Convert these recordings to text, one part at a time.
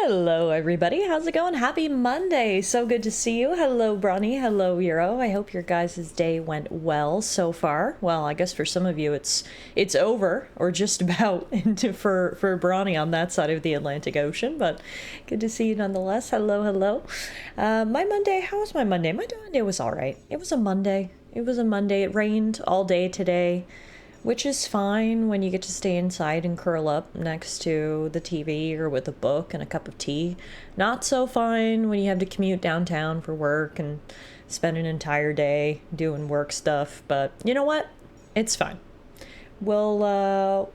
Hello, everybody. How's it going? Happy Monday. So good to see you. Hello, Bronny. Hello, Euro. I hope your guys' day went well so far. Well, I guess for some of you, it's over or just about into for Bronny on that side of the Atlantic Ocean. But good to see you nonetheless. Hello, hello. My Monday. How was my Monday? My Monday was all right. It was a Monday. It was a Monday. It rained all day today, which is fine when you get to stay inside and curl up next to the TV or with a book and a cup of tea. Not so fine when you have to commute downtown for work and spend an entire day doing work stuff. But you know what? It's fine. We'll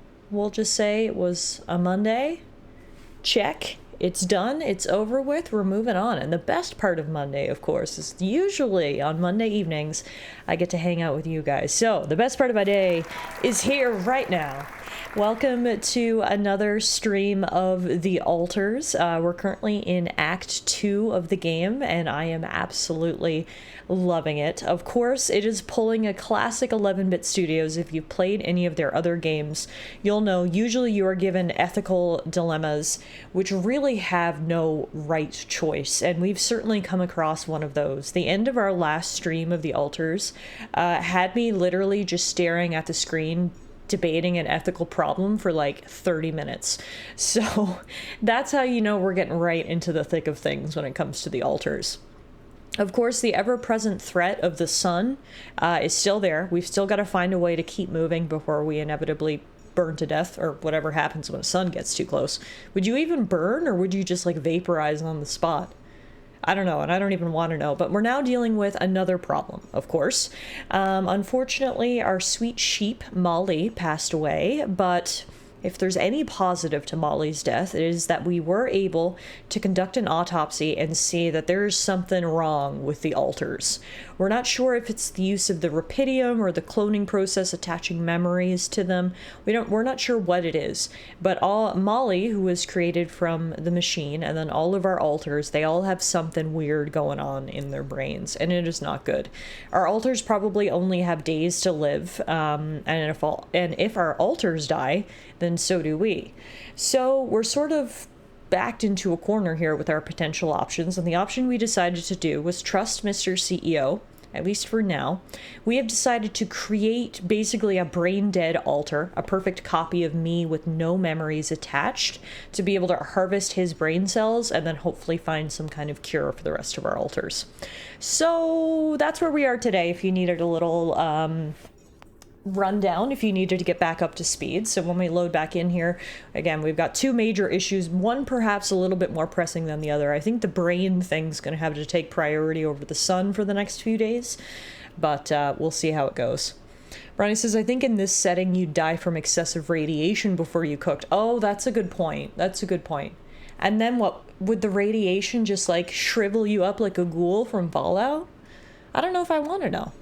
just say it was a Monday. Check. It's done. It's over with. We're moving on. And the best part of Monday, of course, is usually on Monday evenings, I get to hang out with you guys. So the best part of my day is here right now. Welcome to another stream of The Altars. We're currently in Act 2 of the game, and I am absolutely loving it. Of course, it is pulling a classic 11-bit studios. If you've played any of their other games, you'll know usually you are given ethical dilemmas, which really have no right choice, and we've certainly come across one of those. The end of our last stream of The Altars had me literally just staring at the screen, debating an ethical problem for like 30 minutes. So that's how you know we're getting right into the thick of things when it comes to The Altars. Of course, the ever-present threat of the sun is still there. We've still got to find a way to keep moving before we inevitably burn to death, or whatever happens when the sun gets too close. Would you even burn, or would you just like vaporize on the spot? I don't know, and I don't even want to know, but we're now dealing with another problem, of course. Unfortunately, our sweet sheep, Molly, passed away, but if there's any positive to Molly's death, it is that we were able to conduct an autopsy and see that there's something wrong with the altars. We're not sure if it's the use of the rapidium or the cloning process attaching memories to them. We're not sure what it is, but Molly, who was created from the machine, and then all of our altars, they all have something weird going on in their brains, and it is not good. Our altars probably only have days to live, and if our altars die, then so do we. So we're sort of backed into a corner here with our potential options, and the option we decided to do was trust Mr. CEO, at least for now. We have decided to create basically a brain-dead altar, a perfect copy of me with no memories attached, to be able to harvest his brain cells and then hopefully find some kind of cure for the rest of our altars. So that's where we are today, if you needed a little rundown, if you needed to get back up to speed. So when we load back in here, again, we've got two major issues, one perhaps a little bit more pressing than the other. I think the brain thing's going to have to take priority over the sun for the next few days, but we'll see how it goes. Ronnie says, I think in this setting you'd die from excessive radiation before you cooked. Oh, that's a good point. That's a good point. And then what, would the radiation just like shrivel you up like a ghoul from Fallout? I don't know if I want to know.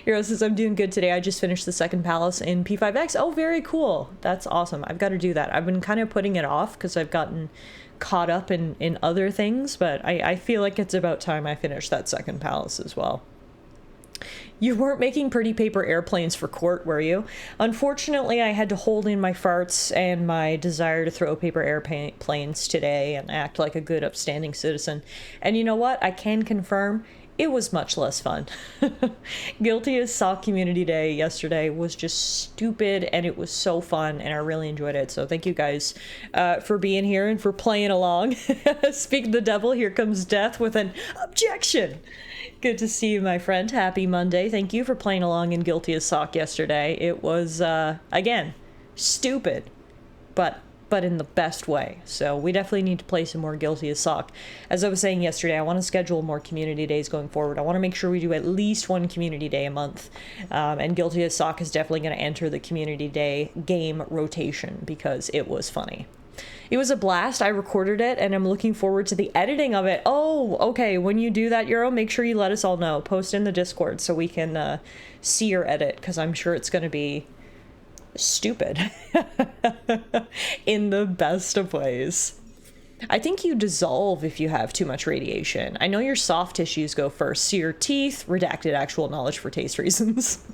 Hero says, I'm doing good today. I just finished the second palace in P5X. Oh, very cool. That's awesome. I've got to do that. I've been kind of putting it off because I've gotten caught up in other things, but I feel like it's about time I finish that second palace as well. You weren't making pretty paper airplanes for court, were you? Unfortunately, I had to hold in my farts and my desire to throw paper airplanes today and act like a good, upstanding citizen. And you know what? I can confirm it was much less fun. Guilty as Sock Community Day yesterday was just stupid, and it was so fun, and I really enjoyed it. So thank you guys for being here and for playing along. Speak the devil, here comes death with an objection. Good to see you, my friend. Happy Monday. Thank you for playing along in Guilty as Sock yesterday. It was, again, stupid, but in the best way. So we definitely need to play some more Guilty as Sock. As I was saying yesterday, I want to schedule more community days going forward. I want to make sure we do at least one community day a month. And Guilty as Sock is definitely going to enter the community day game rotation because it was funny. It was a blast. I recorded it and I'm looking forward to the editing of it. Oh, okay. When you do that, Euro, make sure you let us all know. Post in the Discord so we can see your edit, because I'm sure it's going to be stupid in the best of ways. I think you dissolve if you have too much radiation. I know your soft tissues go first. So your teeth, redacted actual knowledge for taste reasons.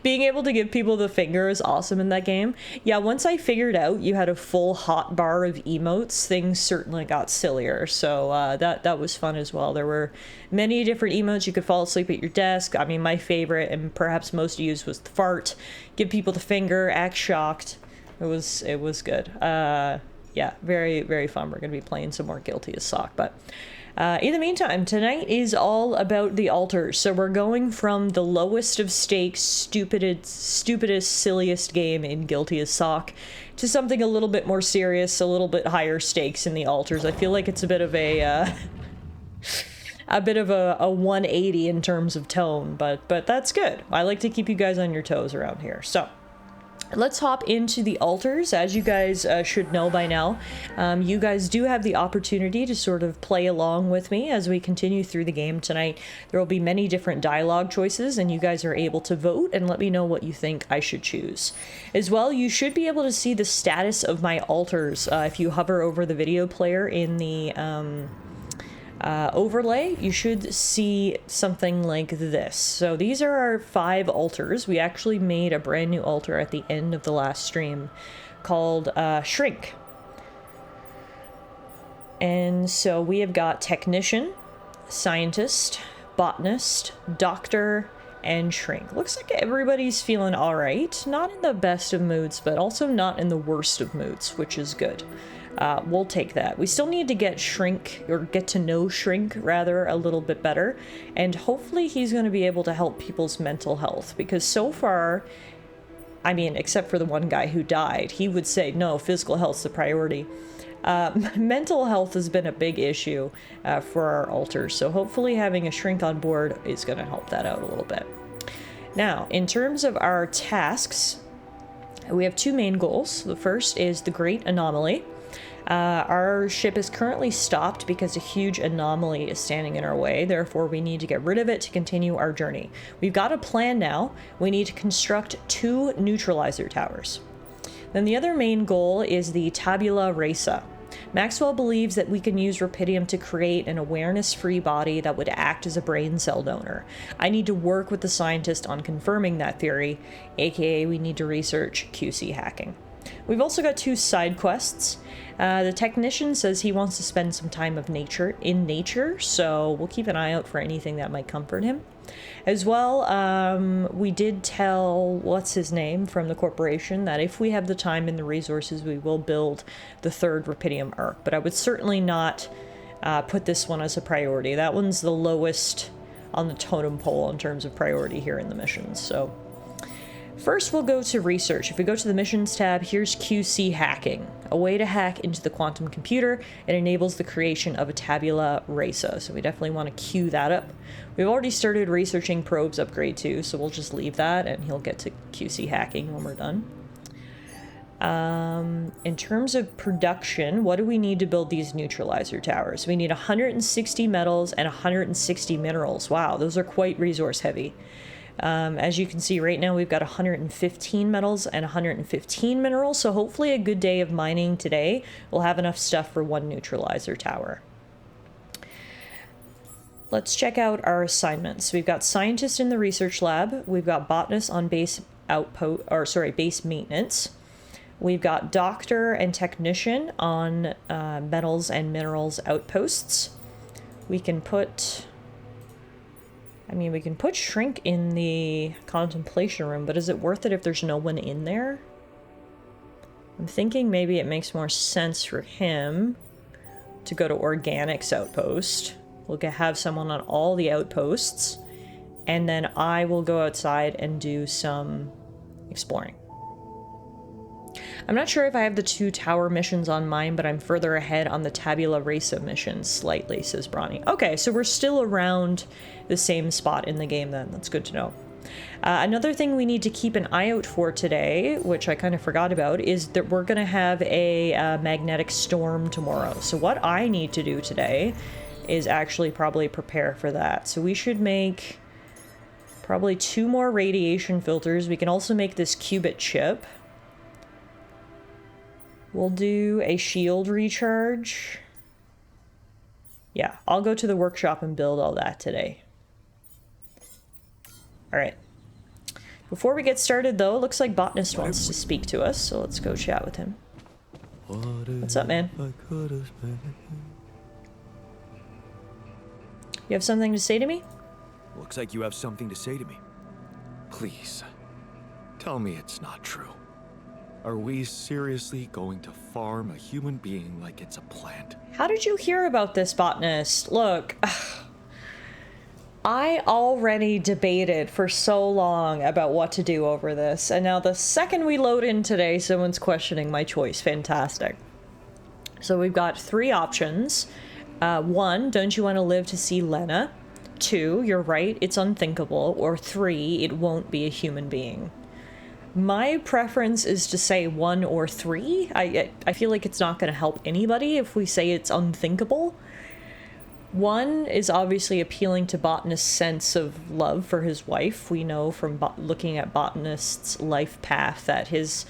Being able to give people the finger is awesome in that game. Yeah, once I figured out you had a full hot bar of emotes, things certainly got sillier. So that was fun as well. There were many different emotes. You could fall asleep at your desk. I mean, my favorite and perhaps most used was the fart. Give people the finger, act shocked. It was good. Yeah, very, very fun. We're going to be playing some more Guilty as Sock, but in the meantime, tonight is all about the altars. So we're going from the lowest of stakes, stupidest, silliest game in Guilty as Sock to something a little bit more serious, a little bit higher stakes in the altars. I feel like it's a bit of a 180 in terms of tone, but that's good. I like to keep you guys on your toes around here. So let's hop into the altars. As you guys should know by now, you guys do have the opportunity to sort of play along with me as we continue through the game tonight. There will be many different dialogue choices, and you guys are able to vote and let me know what you think I should choose. As well, you should be able to see the status of my altars if you hover over the video player in the overlay. You should see something like this. So these are our 5 altars. We actually made a brand new altar at the end of the last stream called Shrink. And so we have got Technician, Scientist, Botanist, Doctor, and Shrink. Looks like everybody's feeling all right. Not in the best of moods, but also not in the worst of moods, which is good. We'll take that. We still need to get Shrink, or get to know Shrink, rather, a little bit better. And hopefully he's going to be able to help people's mental health. Because so far, I mean, except for the one guy who died, he would say, no, physical health's the priority. Mental health has been a big issue for our altars. So hopefully having a Shrink on board is going to help that out a little bit. Now, in terms of our tasks, we have 2 main goals. The first is the Great Anomaly. Our ship is currently stopped because a huge anomaly is standing in our way. Therefore, we need to get rid of it to continue our journey. We've got a plan now. We need to construct 2 neutralizer towers. Then the other main goal is the tabula rasa. Maxwell believes that we can use rupidium to create an awareness-free body that would act as a brain cell donor. I need to work with the scientist on confirming that theory, aka we need to research QC hacking. We've also got 2 side quests. The technician says he wants to spend some time in nature, so we'll keep an eye out for anything that might comfort him. As well, we did tell what's his name from the corporation that if we have the time and the resources, we will build the 3rd rupidium arc. But I would certainly not put this one as a priority. That one's the lowest on the totem pole in terms of priority here in the missions. So first, we'll go to research. If we go to the missions tab, here's QC hacking, a way to hack into the quantum computer. It enables the creation of a tabula rasa. So we definitely want to queue that up. We've already started researching probes upgrade 2, so we'll just leave that and he'll get to QC hacking when we're done. In terms of production, what do we need to build these neutralizer towers? We need 160 metals and 160 minerals. Wow, those are quite resource heavy. As you can see right now, we've got 115 metals and 115 minerals, so hopefully a good day of mining today. We'll have enough stuff for 1 neutralizer tower. Let's check out our assignments. We've got scientist in the research lab. We've got botanist on base maintenance. We've got doctor and technician on metals and minerals outposts. We can put Shrink in the contemplation room, but is it worth it if there's no one in there? I'm thinking maybe it makes more sense for him to go to organics outpost. We'll have someone on all the outposts, and then I will go outside and do some exploring. I'm not sure if I have the 2 tower missions on mine, but I'm further ahead on the tabula rasa mission slightly, says Bronny. Okay, so we're still around the same spot in the game then. That's good to know. Another thing we need to keep an eye out for today, which I kind of forgot about, is that we're going to have a magnetic storm tomorrow. So what I need to do today is actually probably prepare for that. So we should make probably 2 more radiation filters. We can also make this qubit chip. We'll do a shield recharge. Yeah, I'll go to the workshop and build all that today. All right. Before we get started, though, looks like Botanist wants to speak to us, so let's go chat with him. What's up, man? You have something to say to me? Looks like you have something to say to me. Please, tell me it's not true. Are we seriously going to farm a human being like it's a plant? How did you hear about this, Botanist? Look, I already debated for so long about what to do over this, and now the second we load in today, someone's questioning my choice. Fantastic. So we've got 3 options. 1, don't you want to live to see Lena? 2, you're right, it's unthinkable. Or 3, it won't be a human being. My preference is to say 1 or 3. I feel like it's not going to help anybody if we say it's unthinkable. 1 is obviously appealing to Botanist's sense of love for his wife. We know from looking at Botanist's life path that his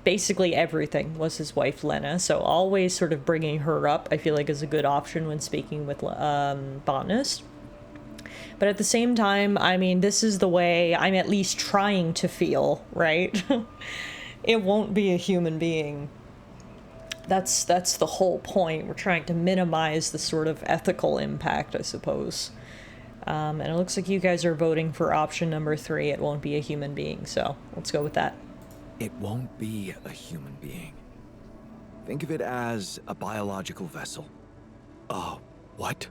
basically everything was his wife Lena, so always sort of bringing her up I feel like is a good option when speaking with Botanist. But at the same time, I mean, this is the way I'm at least trying to feel, right? It won't be a human being. That's the whole point. We're trying to minimize the sort of ethical impact, I suppose. And it looks like you guys are voting for option number 3. It won't be a human being, so let's go with that. It won't be a human being. Think of it as a biological vessel. Oh, what?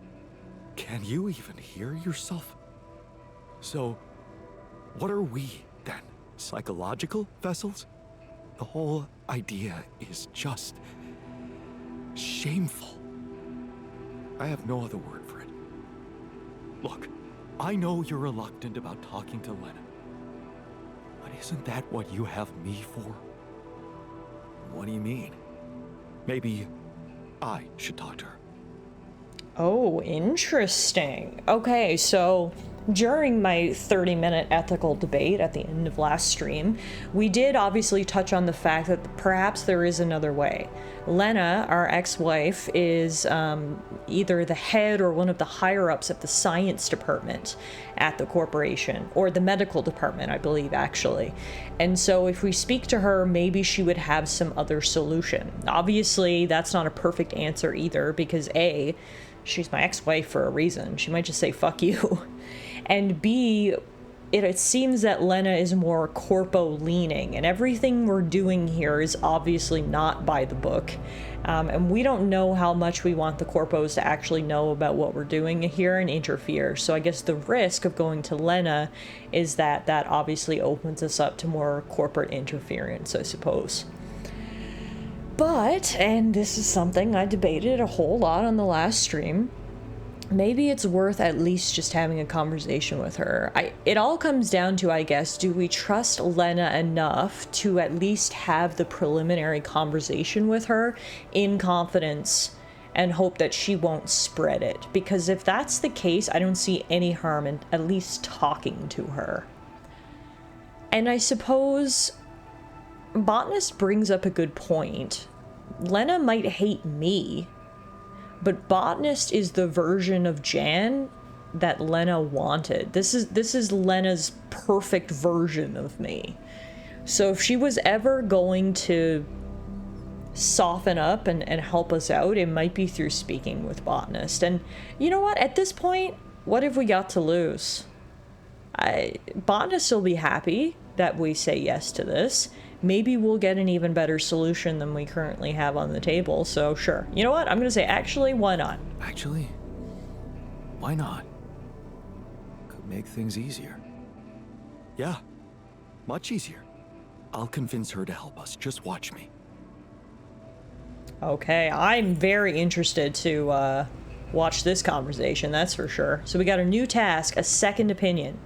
Can you even hear yourself? So, what are we, then? Psychological vessels? The whole idea is just shameful. I have no other word for it. Look, I know you're reluctant about talking to Lena. But isn't that what you have me for? What do you mean? Maybe I should talk to her. Oh, interesting. Okay, so during my 30-minute ethical debate at the end of last stream, we did obviously touch on the fact that perhaps there is another way. Lena, our ex-wife, is either the head or one of the higher-ups of the science department at the corporation, or the medical department, I believe, actually. And so if we speak to her, maybe she would have some other solution. Obviously, that's not a perfect answer either, because A, she's my ex-wife for a reason. She might just say, fuck you. And B, it seems that Lena is more corpo-leaning, and everything we're doing here is obviously not by the book. And we don't know how much we want the corpos to actually know about what we're doing here and interfere. So I guess the risk of going to Lena is that that obviously opens us up to more corporate interference, I suppose. But, and this is something I debated a whole lot on the last stream, maybe it's worth at least just having a conversation with her. It all comes down to, I guess, do we trust Lena enough to at least have the preliminary conversation with her in confidence and hope that she won't spread it? Because if that's the case, I don't see any harm in at least talking to her. And I suppose Botanist brings up a good point. Lena might hate me, but Botanist is the version of Jan that Lena wanted. This is Lena's perfect version of me. So if she was ever going to soften up and help us out, it might be through speaking with Botanist. And you know what? At this point, what have we got to lose? Botanist will be happy that we say yes to this. Maybe we'll get an even better solution than we currently have on the table, so sure. You know what? I'm gonna say, actually, why not? Actually? Why not? Could make things easier. Yeah, much easier. I'll convince her to help us. Just watch me. Okay, I'm very interested to watch this conversation, that's for sure. So we got a new task, a second opinion.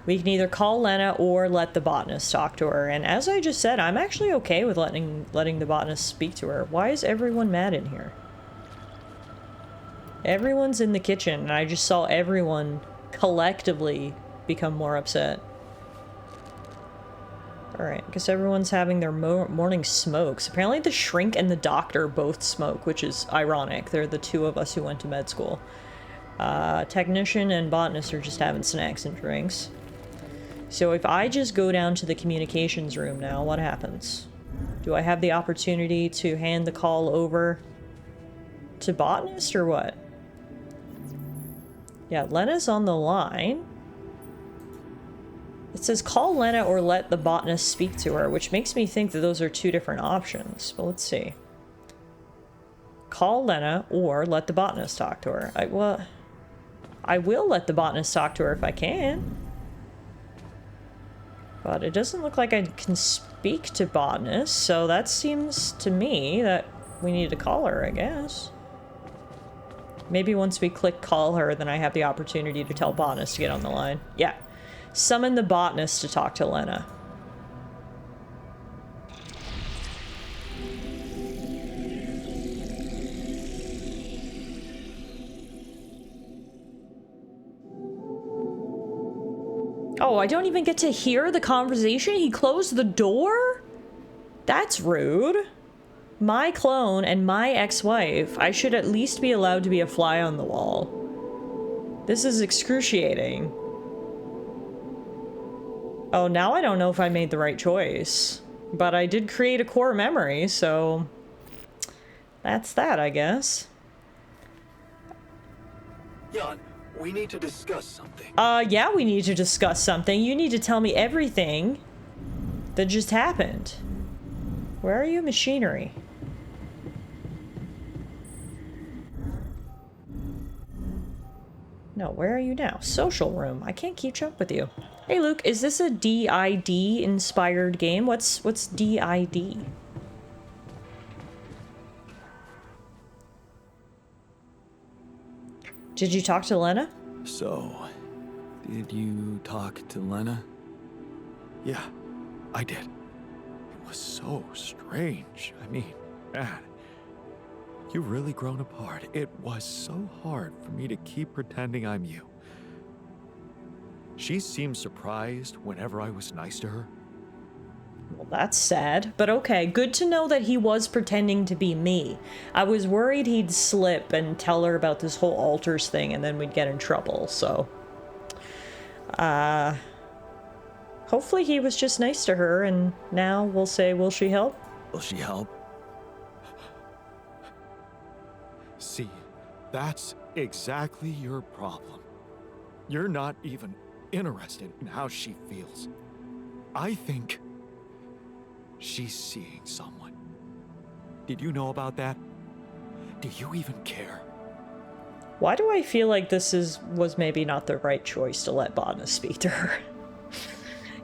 We can either call Lena or let the botanist talk to her. And as I just said, I'm actually okay with letting the botanist speak to her. Why is everyone mad in here? Everyone's in the kitchen, and I just saw everyone collectively become more upset. Alright, I guess everyone's having their morning smokes. Apparently the shrink and the doctor both smoke, which is ironic. They're the two of us who went to med school. Technician and botanist are just having snacks and drinks. So if I just go down to the communications room now, what happens? Do I have the opportunity to hand the call over to Botanist or what? Yeah, Lena's on the line. It says call Lena or let the Botanist speak to her, which makes me think that those are two different options. But let's see. Call Lena or let the Botanist talk to her. I will let the Botanist talk to her if I can. But it doesn't look like I can speak to Botanist, so that seems to me that we need to call her, I guess. Maybe once we click call her, then I have the opportunity to tell Botanist to get on the line. Yeah. Summon the Botanist to talk to Lena. Oh, I don't even get to hear the conversation? He closed the door? That's rude. My clone and my ex-wife. I should at least be allowed to be a fly on the wall. This is excruciating. Oh, now I don't know if I made the right choice. But I did create a core memory, so... that's that, I guess. Jan, we need to discuss something. Yeah, we need to discuss something. You need to tell me everything that just happened. Where are you, machinery? No, where are you now? Social room. I can't keep up with you. Hey, Luke, is this a DID inspired game? What's DID? Did you talk to Lena? So, did you talk to Lena? Yeah, I did. It was so strange. I mean, man, you've really grown apart. It was so hard for me to keep pretending I'm you. She seemed surprised whenever I was nice to her. Well, that's sad, but okay. Good to know that he was pretending to be me. I was worried he'd slip and tell her about this whole alters thing and then we'd get in trouble, so... hopefully he was just nice to her and now we'll say, will she help? Will she help? See, that's exactly your problem. You're not even interested in how she feels. I think she's seeing someone. Did you know about that? Do you even care? Why do I feel like this was maybe not the right choice to let Botanist speak to her?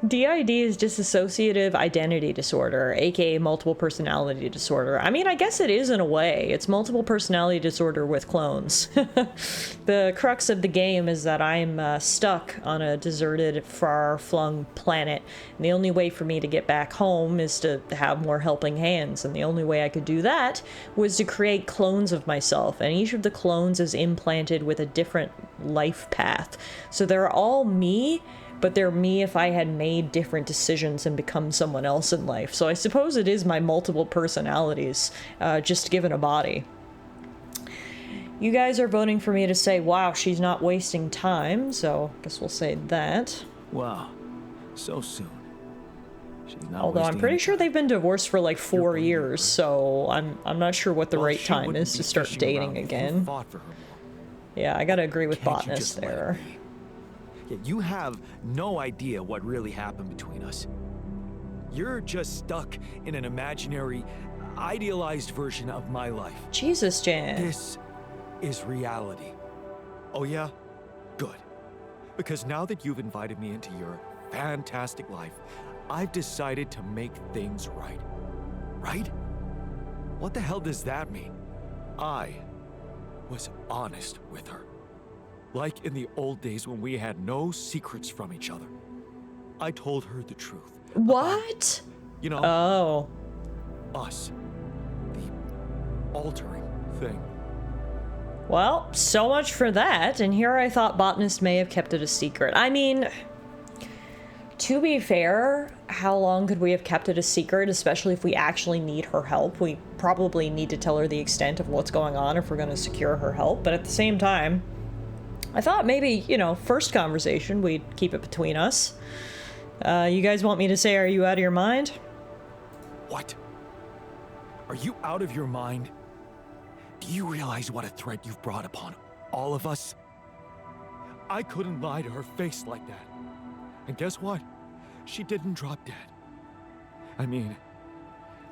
DID is dissociative identity disorder, aka multiple personality disorder. I mean, I guess it is in a way. It's multiple personality disorder with clones. The crux of the game is that I'm stuck on a deserted, far-flung planet, and the only way for me to get back home is to have more helping hands, and the only way I could do that was to create clones of myself, and each of the clones is implanted with a different life path. So they're all me, but they're me if I had made different decisions and become someone else in life. So I suppose it is my multiple personalities, just given a body. You guys are voting for me to say, wow, she's not wasting time, so I guess we'll say that. Wow, so soon. She's not Although I'm pretty sure they've been divorced for like 4 years, so I'm not sure what the right time is to start dating again. Yeah, I gotta agree with Botanist there. Yet you have no idea what really happened between us. You're just stuck in an imaginary, idealized version of my life. Jesus, Jan. This is reality. Oh yeah? Good. Because now that you've invited me into your fantastic life, I've decided to make things right. Right? What the hell does that mean? I was honest with her. Like in the old days when we had no secrets from each other. I told her the truth. What? You know, oh, us. The altering thing. Well, so much for that, and here I thought Botanist may have kept it a secret. I mean, to be fair, how long could we have kept it a secret, especially if we actually need her help? We probably need to tell her the extent of what's going on if we're going to secure her help, but at the same time, I thought maybe, you know, first conversation, we'd keep it between us. You guys want me to say, are you out of your mind? What? Are you out of your mind? Do you realize what a threat you've brought upon all of us? I couldn't lie to her face like that. And guess what? She didn't drop dead. I mean,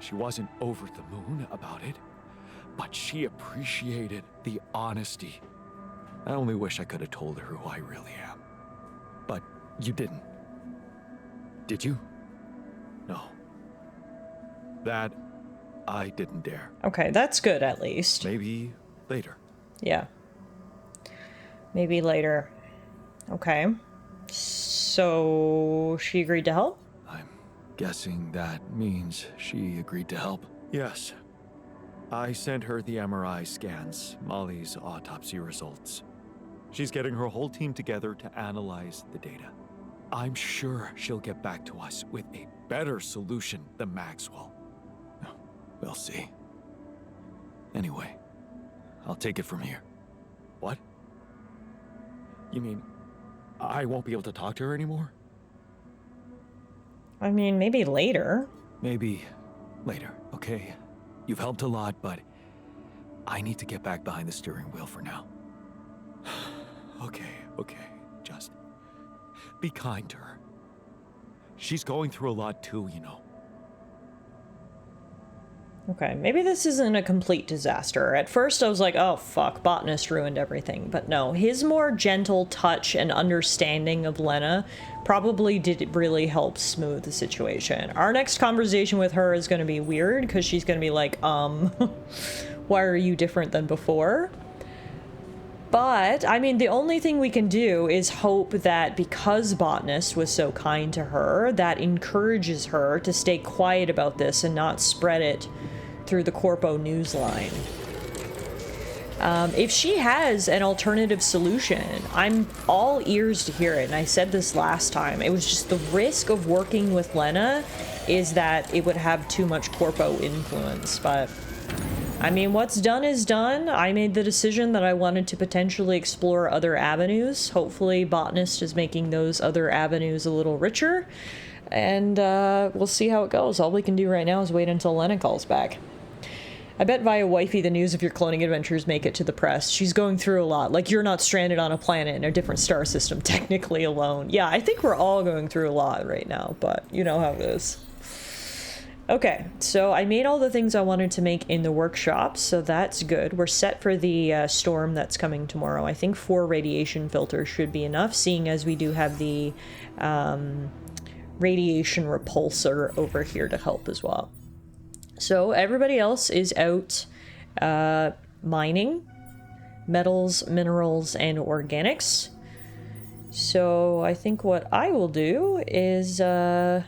she wasn't over the moon about it, but she appreciated the honesty. I only wish I could have told her who I really am. But you didn't. Did you? No. That I didn't dare. Okay, that's good at least. Maybe later. Yeah. Maybe later. Okay. So she agreed to help? I'm guessing that means she agreed to help. Yes. I sent her the MRI scans, Molly's autopsy results. She's getting her whole team together to analyze the data. I'm sure she'll get back to us with a better solution than Maxwell. We'll see. Anyway, I'll take it from here. What? You mean I won't be able to talk to her anymore? I mean, maybe later. Maybe later, okay? You've helped a lot, but I need to get back behind the steering wheel for now. Okay. Just be kind to her. She's going through a lot too, you know. Okay, maybe this isn't a complete disaster. At first I was like, oh fuck, Botanist ruined everything. But no, his more gentle touch and understanding of Lena probably did really help smooth the situation. Our next conversation with her is going to be weird, because she's going to be like, why are you different than before? But, I mean, the only thing we can do is hope that because Botanist was so kind to her, that encourages her to stay quiet about this and not spread it through the Corpo newsline. If she has an alternative solution, I'm all ears to hear it, and I said this last time. It was just the risk of working with Lena is that it would have too much Corpo influence, but I mean, what's done is done. I made the decision that I wanted to potentially explore other avenues. Hopefully Botanist is making those other avenues a little richer, and we'll see how it goes. All we can do right now is wait until Lena calls back. I bet via Wifey the news of your cloning adventures make it to the press. She's going through a lot. Like, you're not stranded on a planet in a different star system, technically alone. Yeah, I think we're all going through a lot right now, but you know how it is. Okay, so I made all the things I wanted to make in the workshop, so that's good. We're set for the storm that's coming tomorrow. I think 4 radiation filters should be enough, seeing as we do have the radiation repulsor over here to help as well. So everybody else is out mining metals, minerals, and organics. So I think what I will do is Jan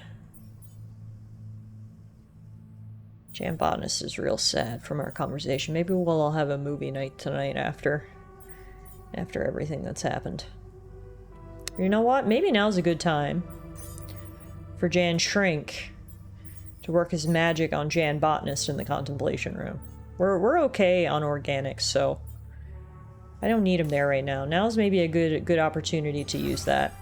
Botanist is real sad from our conversation. Maybe we'll all have a movie night tonight after everything that's happened. You know what? Maybe now's a good time for Jan Shrink to work his magic on Jan Botanist in the contemplation room. We're okay on organics, so I don't need him there right now. Now's maybe a good opportunity to use that.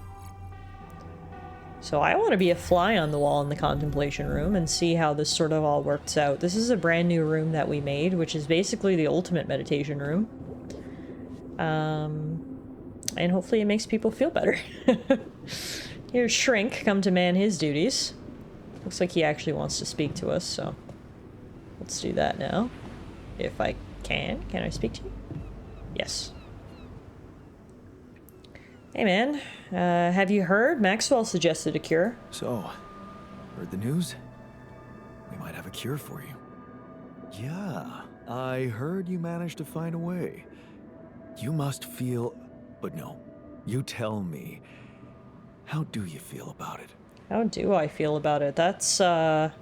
So I want to be a fly on the wall in the contemplation room and see how this sort of all works out. This is a brand new room that we made, which is basically the ultimate meditation room. And hopefully it makes people feel better. Here's Shrink, come to man his duties. Looks like he actually wants to speak to us, so let's do that now. If I can. Can I speak to you? Yes. Hey man, have you heard? Maxwell suggested a cure. So, heard the news? We might have a cure for you. Yeah, I heard you managed to find a way. You must feel... But no, you tell me. How do you feel about it? How do I feel about it? That's, a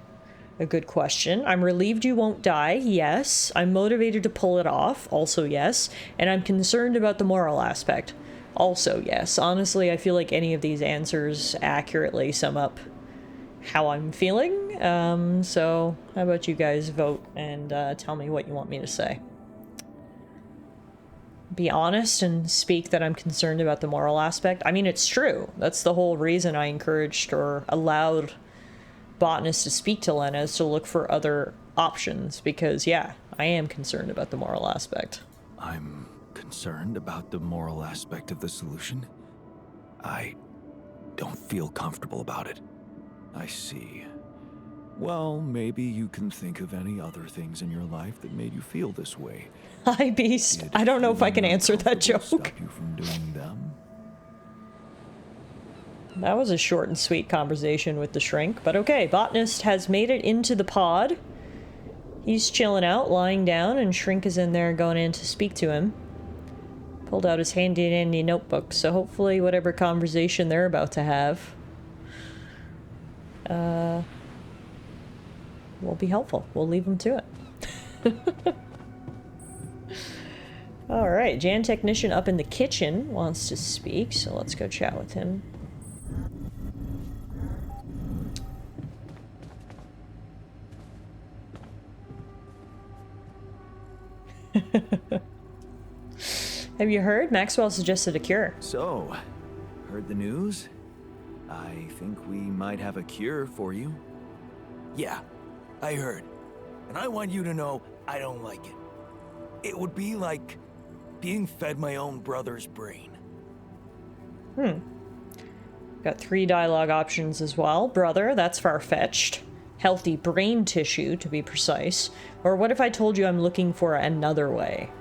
good question. I'm relieved you won't die, yes. I'm motivated to pull it off, also yes. And I'm concerned about the moral aspect, also yes. Honestly, I feel like any of these answers accurately sum up how I'm feeling. So how about you guys vote and tell me what you want me to say? be honest and speak that I'm concerned about the moral aspect. I mean, it's true. That's the whole reason I encouraged or allowed botanists to speak to Lena, is to look for other options, because, yeah, I am concerned about the moral aspect. I'm concerned about the moral aspect of the solution. I don't feel comfortable about it. I see. Well, maybe you can think of any other things in your life that made you feel this way. Hi, Beast. I don't know if I can answer that joke. Stop you from doing them? That was a short and sweet conversation with the shrink, but okay, botanist has made it into the pod. He's chilling out, lying down, and Shrink is in there going in to speak to him. Pulled out his handy-dandy notebook, so hopefully whatever conversation they're about to have will be helpful. We'll leave them to it. Alright, Jan Technician up in the kitchen wants to speak, so let's go chat with him. Have you heard? Maxwell suggested a cure. So, heard the news? I think we might have a cure for you. Yeah, I heard. And I want you to know I don't like it. It would be like being fed my own brother's brain. Got 3 dialogue options as well. Brother, that's far-fetched. Healthy brain tissue, to be precise. Or what if I told you I'm looking for another way?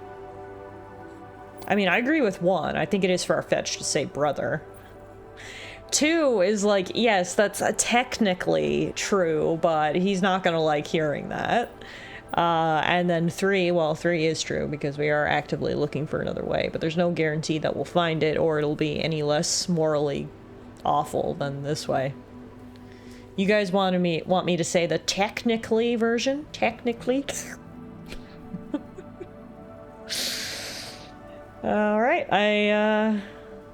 I mean, I agree with 1. I think it is far-fetched to say brother. 2 is like, yes, that's technically true, but he's not gonna like hearing that. And then 3, well, 3 is true because we are actively looking for another way, but there's no guarantee that we'll find it or it'll be any less morally awful than this way. You guys want me to say the technically version? Technically? Alright, I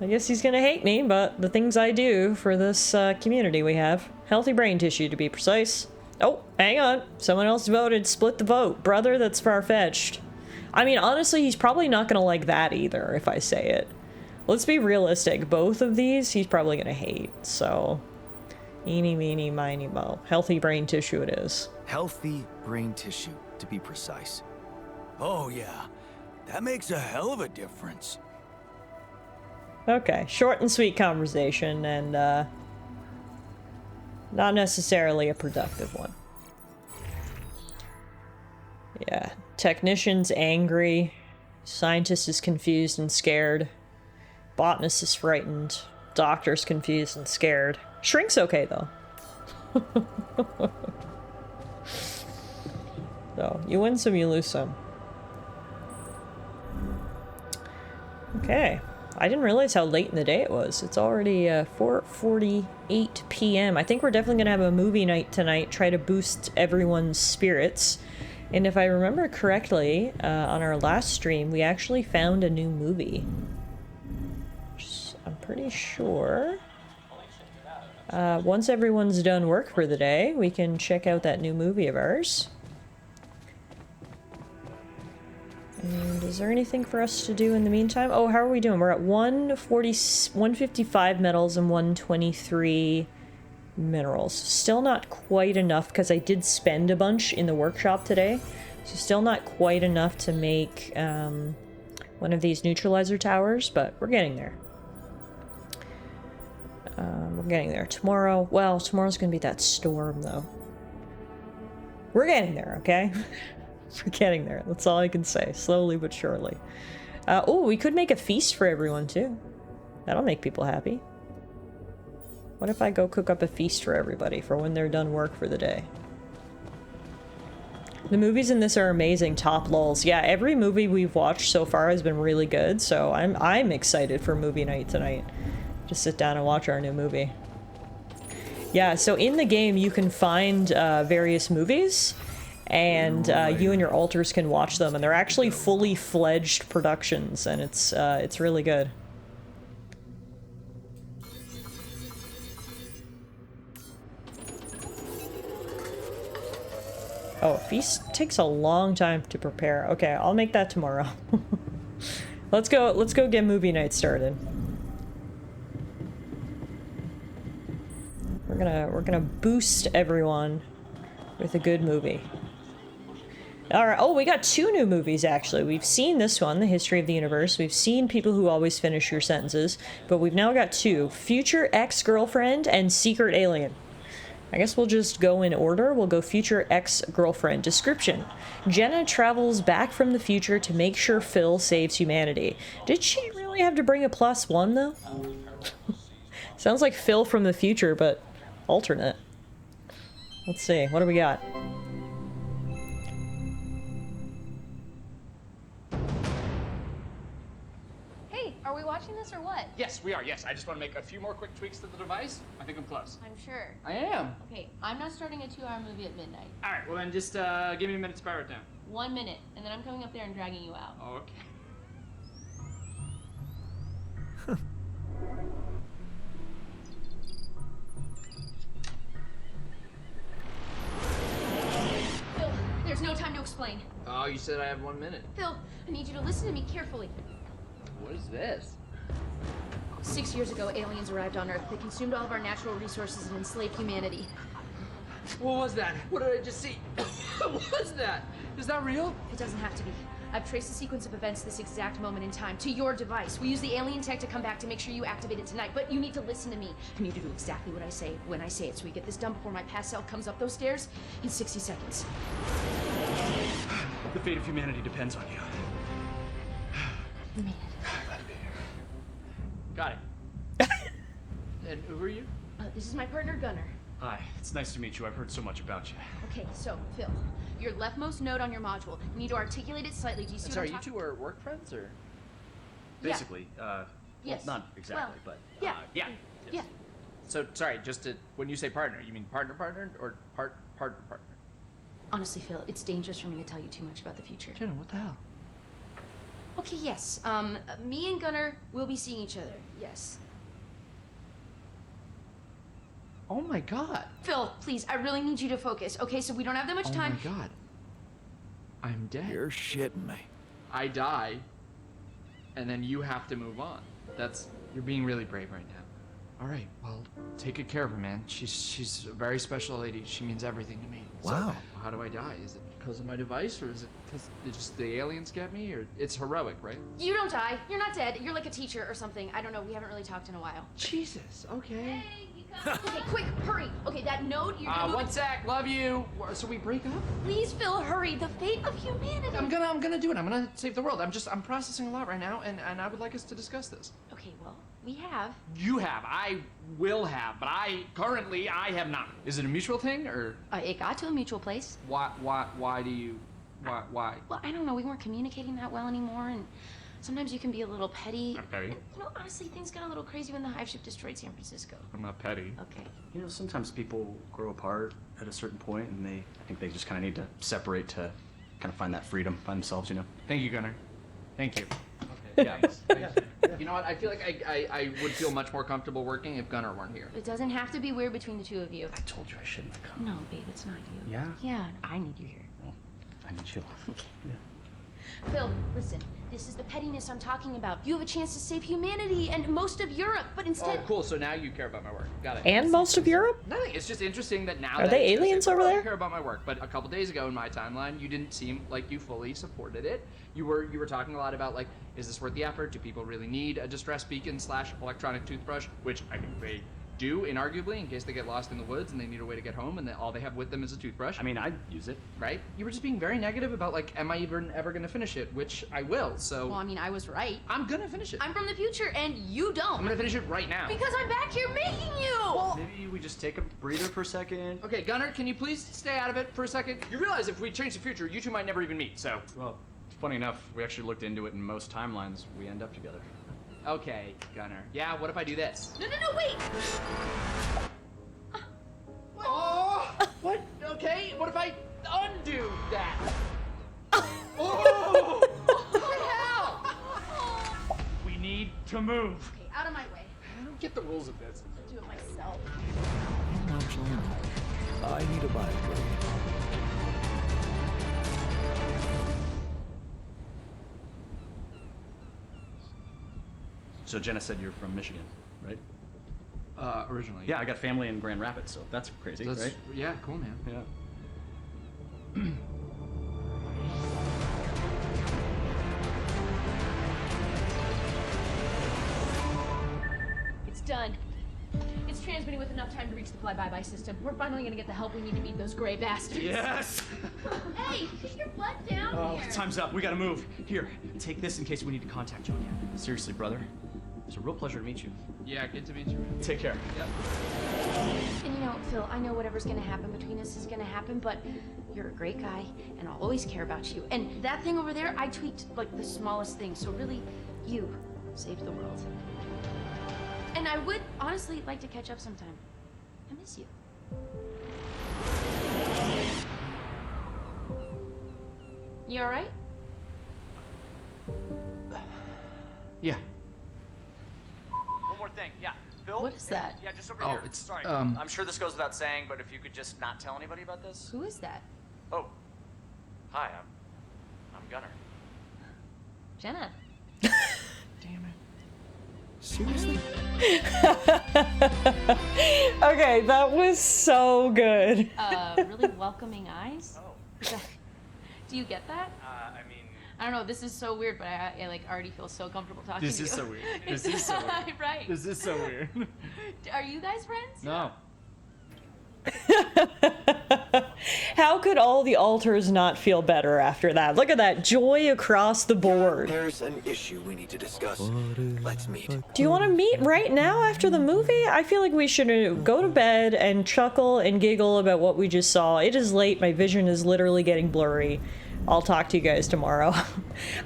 guess he's gonna hate me, but the things I do for this community we have. Healthy brain tissue, to be precise. Oh, hang on. Someone else voted. Split the vote. Brother, that's far-fetched. I mean, honestly, he's probably not gonna like that either, if I say it. Let's be realistic. Both of these, he's probably gonna hate, so... Eeny, meeny, miny, mo. Healthy brain tissue it is. Healthy brain tissue, to be precise. Oh yeah, that makes a hell of a difference. Okay, short and sweet conversation, and not necessarily a productive one. Yeah, technician's angry, scientist is confused and scared, botanist is frightened, doctor's confused and scared. Shrink's okay, though. So, you win some, you lose some. Okay. I didn't realize how late in the day it was. It's already 4:48 p.m. I think we're definitely going to have a movie night tonight, try to boost everyone's spirits. And if I remember correctly, on our last stream, we actually found a new movie. I'm pretty sure. Once everyone's done work for the day, we can check out that new movie of ours. And is there anything for us to do in the meantime? Oh, how are we doing? We're at 155 metals and 123 minerals. Still not quite enough, because I did spend a bunch in the workshop today. So still not quite enough to make one of these neutralizer towers, but we're getting there. We're getting there. Tomorrow, well, tomorrow's gonna be that storm, though. We're getting there, okay? We're getting there. That's all I can say. Slowly but surely. Oh, we could make a feast for everyone, too. That'll make people happy. What if I go cook up a feast for everybody for when they're done work for the day? The movies in this are amazing. Top lols. Yeah, every movie we've watched so far has been really good, so I'm excited for movie night tonight. Just sit down and watch our new movie. Yeah, so in the game you can find various movies, and you and your alters can watch them, and they're actually fully fledged productions, and it's really good. Oh, feast takes a long time to prepare. Okay, I'll make that tomorrow. Let's go get movie night started. We're gonna boost everyone with a good movie. Alright, oh, we got 2 new movies, actually. We've seen this one, The History of the Universe. We've seen People Who Always Finish Your Sentences. But we've now got 2. Future Ex-Girlfriend and Secret Alien. I guess we'll just go in order. We'll go Future Ex-Girlfriend. Description. Jenna travels back from the future to make sure Phil saves humanity. Did she really have to bring a +1, though? Sounds like Phil from the future, but alternate. Let's see. What do we got? Are we watching this or what? Yes, we are, yes. I just want to make a few more quick tweaks to the device. I think I'm close. I'm sure. I am. Okay, I'm not starting a 2-hour movie at midnight. All right, well then just give me a minute to spiral it down. 1 minute, and then I'm coming up there and dragging you out. Okay. Phil, there's no time to explain. Oh, you said I have 1 minute. Phil, I need you to listen to me carefully. What is this? 6 years ago, aliens arrived on Earth. They consumed all of our natural resources and enslaved humanity. What was that? What did I just see? What was that? Is that real? It doesn't have to be. I've traced the sequence of events this exact moment in time to your device. We use the alien tech to come back to make sure you activate it tonight, but you need to listen to me. I need to do exactly what I say when I say it, so we get this done before my past self comes up those stairs in 60 seconds. The fate of humanity depends on you. You made it. Got it. And who are you? This is my partner, Gunnar. Hi, it's nice to meet you. I've heard so much about you. Okay, so, Phil, your leftmost node on your module. You need to articulate it slightly. Do you see what Sorry, I'm you talking? two are work friends, or? Yeah. Basically, Yes. well, not exactly, Well, but yeah. Yeah. Yeah. So, sorry, just to, when you say partner, you mean partner, or partner? Honestly, Phil, it's dangerous for me to tell you too much about the future. Jenna, what the hell? Okay, yes. Me and Gunnar will be seeing each other. Yes. Oh my god. Phil, please, I really need you to focus. Okay, so we don't have that much time. Oh my god. I'm dead. You're shitting me. I die, and then you have to move on. You're being really brave right now. All right, well, take good care of her, man. She's a very special lady. She means everything to me. Wow. So, how do I die? Is it because of my device, or is it because just the aliens get me, or it's heroic, right? You don't die. You're not dead. You're like a teacher or something. I don't know. We haven't really talked in a while. Jesus. Okay. Okay, quick, hurry. Okay, that node, you're gonna move One it. sec. Love you. So we break up? Please, Phil, hurry. The fate of humanity. I'm gonna do it. I'm gonna save the world. I'm processing a lot right now, and I would like us to discuss this. Okay, well, we have. You have. I will have, but I have not. Is it a mutual thing, or It got to a mutual place. why do you, why? Well, I don't know. We weren't communicating that well anymore, and sometimes you can be a little petty. I'm petty. And, honestly, things got a little crazy when the hive ship destroyed San Francisco. I'm not petty. Okay. You know, sometimes people grow apart at a certain point, and I think they just kind of need to separate to kind of find that freedom by themselves, you know? Thank you, Gunnar. Thank you. Okay, yeah. Thanks. You know what? I feel like I would feel much more comfortable working if Gunnar weren't here. It doesn't have to be weird between the two of you. I told you I shouldn't have come. No, babe, it's not you. Yeah? Yeah, I need you here. Well, I need you. Yeah. Phil, listen. This is the pettiness I'm talking about. You have a chance to save humanity and most of Europe, but instead. Oh, cool. So now you care about my work. Got it. And most of Europe? Nothing. It's just interesting that now. Are that they it's gonna aliens save the over world, there? I care about my work, but a couple days ago in my timeline, you didn't seem like you fully supported it. You were talking a lot about like, is this worth the effort? Do people really need a distress beacon / electronic toothbrush? Which I think they do, inarguably, in case they get lost in the woods and they need a way to get home, and all they have with them is a toothbrush. I mean, I'd use it. Right? You were just being very negative about like, am I even ever gonna finish it? Which I will. So Well, I mean, I was right. I'm gonna finish it. I'm from the future, and you don't. I'm gonna finish it right now. Because I'm back here making you! Maybe we just take a breather for a second. Okay, Gunnar, can you please stay out of it for a second? You realize if we change the future, you two might never even meet, so. Well, funny enough, we actually looked into it, and most timelines, we end up together. Okay, Gunnar. Yeah, what if I do this? No, wait! Oh! What? Okay, what if I undo that? Oh! What the hell? We need to move. Okay, out of my way. I don't get the rules of this. I'll do it myself. I need a body break. So Jenna said you're from Michigan, right? Originally. Yeah, I got family in Grand Rapids, so that's crazy, right? Yeah, cool, man. Yeah. It's done. It's transmitting with enough time to reach the fly-by-by system. We're finally gonna get the help we need to beat those gray bastards. Yes! Hey, get your butt down Oh, here. time's up. We gotta move. Here, take this in case we need to contact you again. Seriously, brother. It's a real pleasure to meet you. Yeah, good to meet you. Take care. Yep. And you know, Phil, I know whatever's gonna happen between us is gonna happen, but you're a great guy, and I'll always care about you. And that thing over there, I tweaked like the smallest thing, so really, you saved the world. And I would honestly like to catch up sometime. I miss you. You alright? Yeah. One more thing, yeah. Bill? What is that? Yeah, just over Oh, here. it's, Sorry. um- I'm sure this goes without saying, but if you could just not tell anybody about this. Who is that? Oh. Hi, I'm Gunnar. Jenna. Damn it. Seriously? Okay, that was so good. Really welcoming eyes? Oh. Do you get that? I mean, I don't know, this is so weird, but I like already feel so comfortable talking This to you. is so weird. This is so weird. Right. This is so weird. Are you guys friends? No. How could all the alters not feel better after that? Look at that joy across the board. There's an issue we need to discuss. Let's meet. Do you want to meet right now after the movie? I feel like we should go to bed and chuckle and giggle about what we just saw. It is late. My vision is literally getting blurry. I'll talk to you guys tomorrow.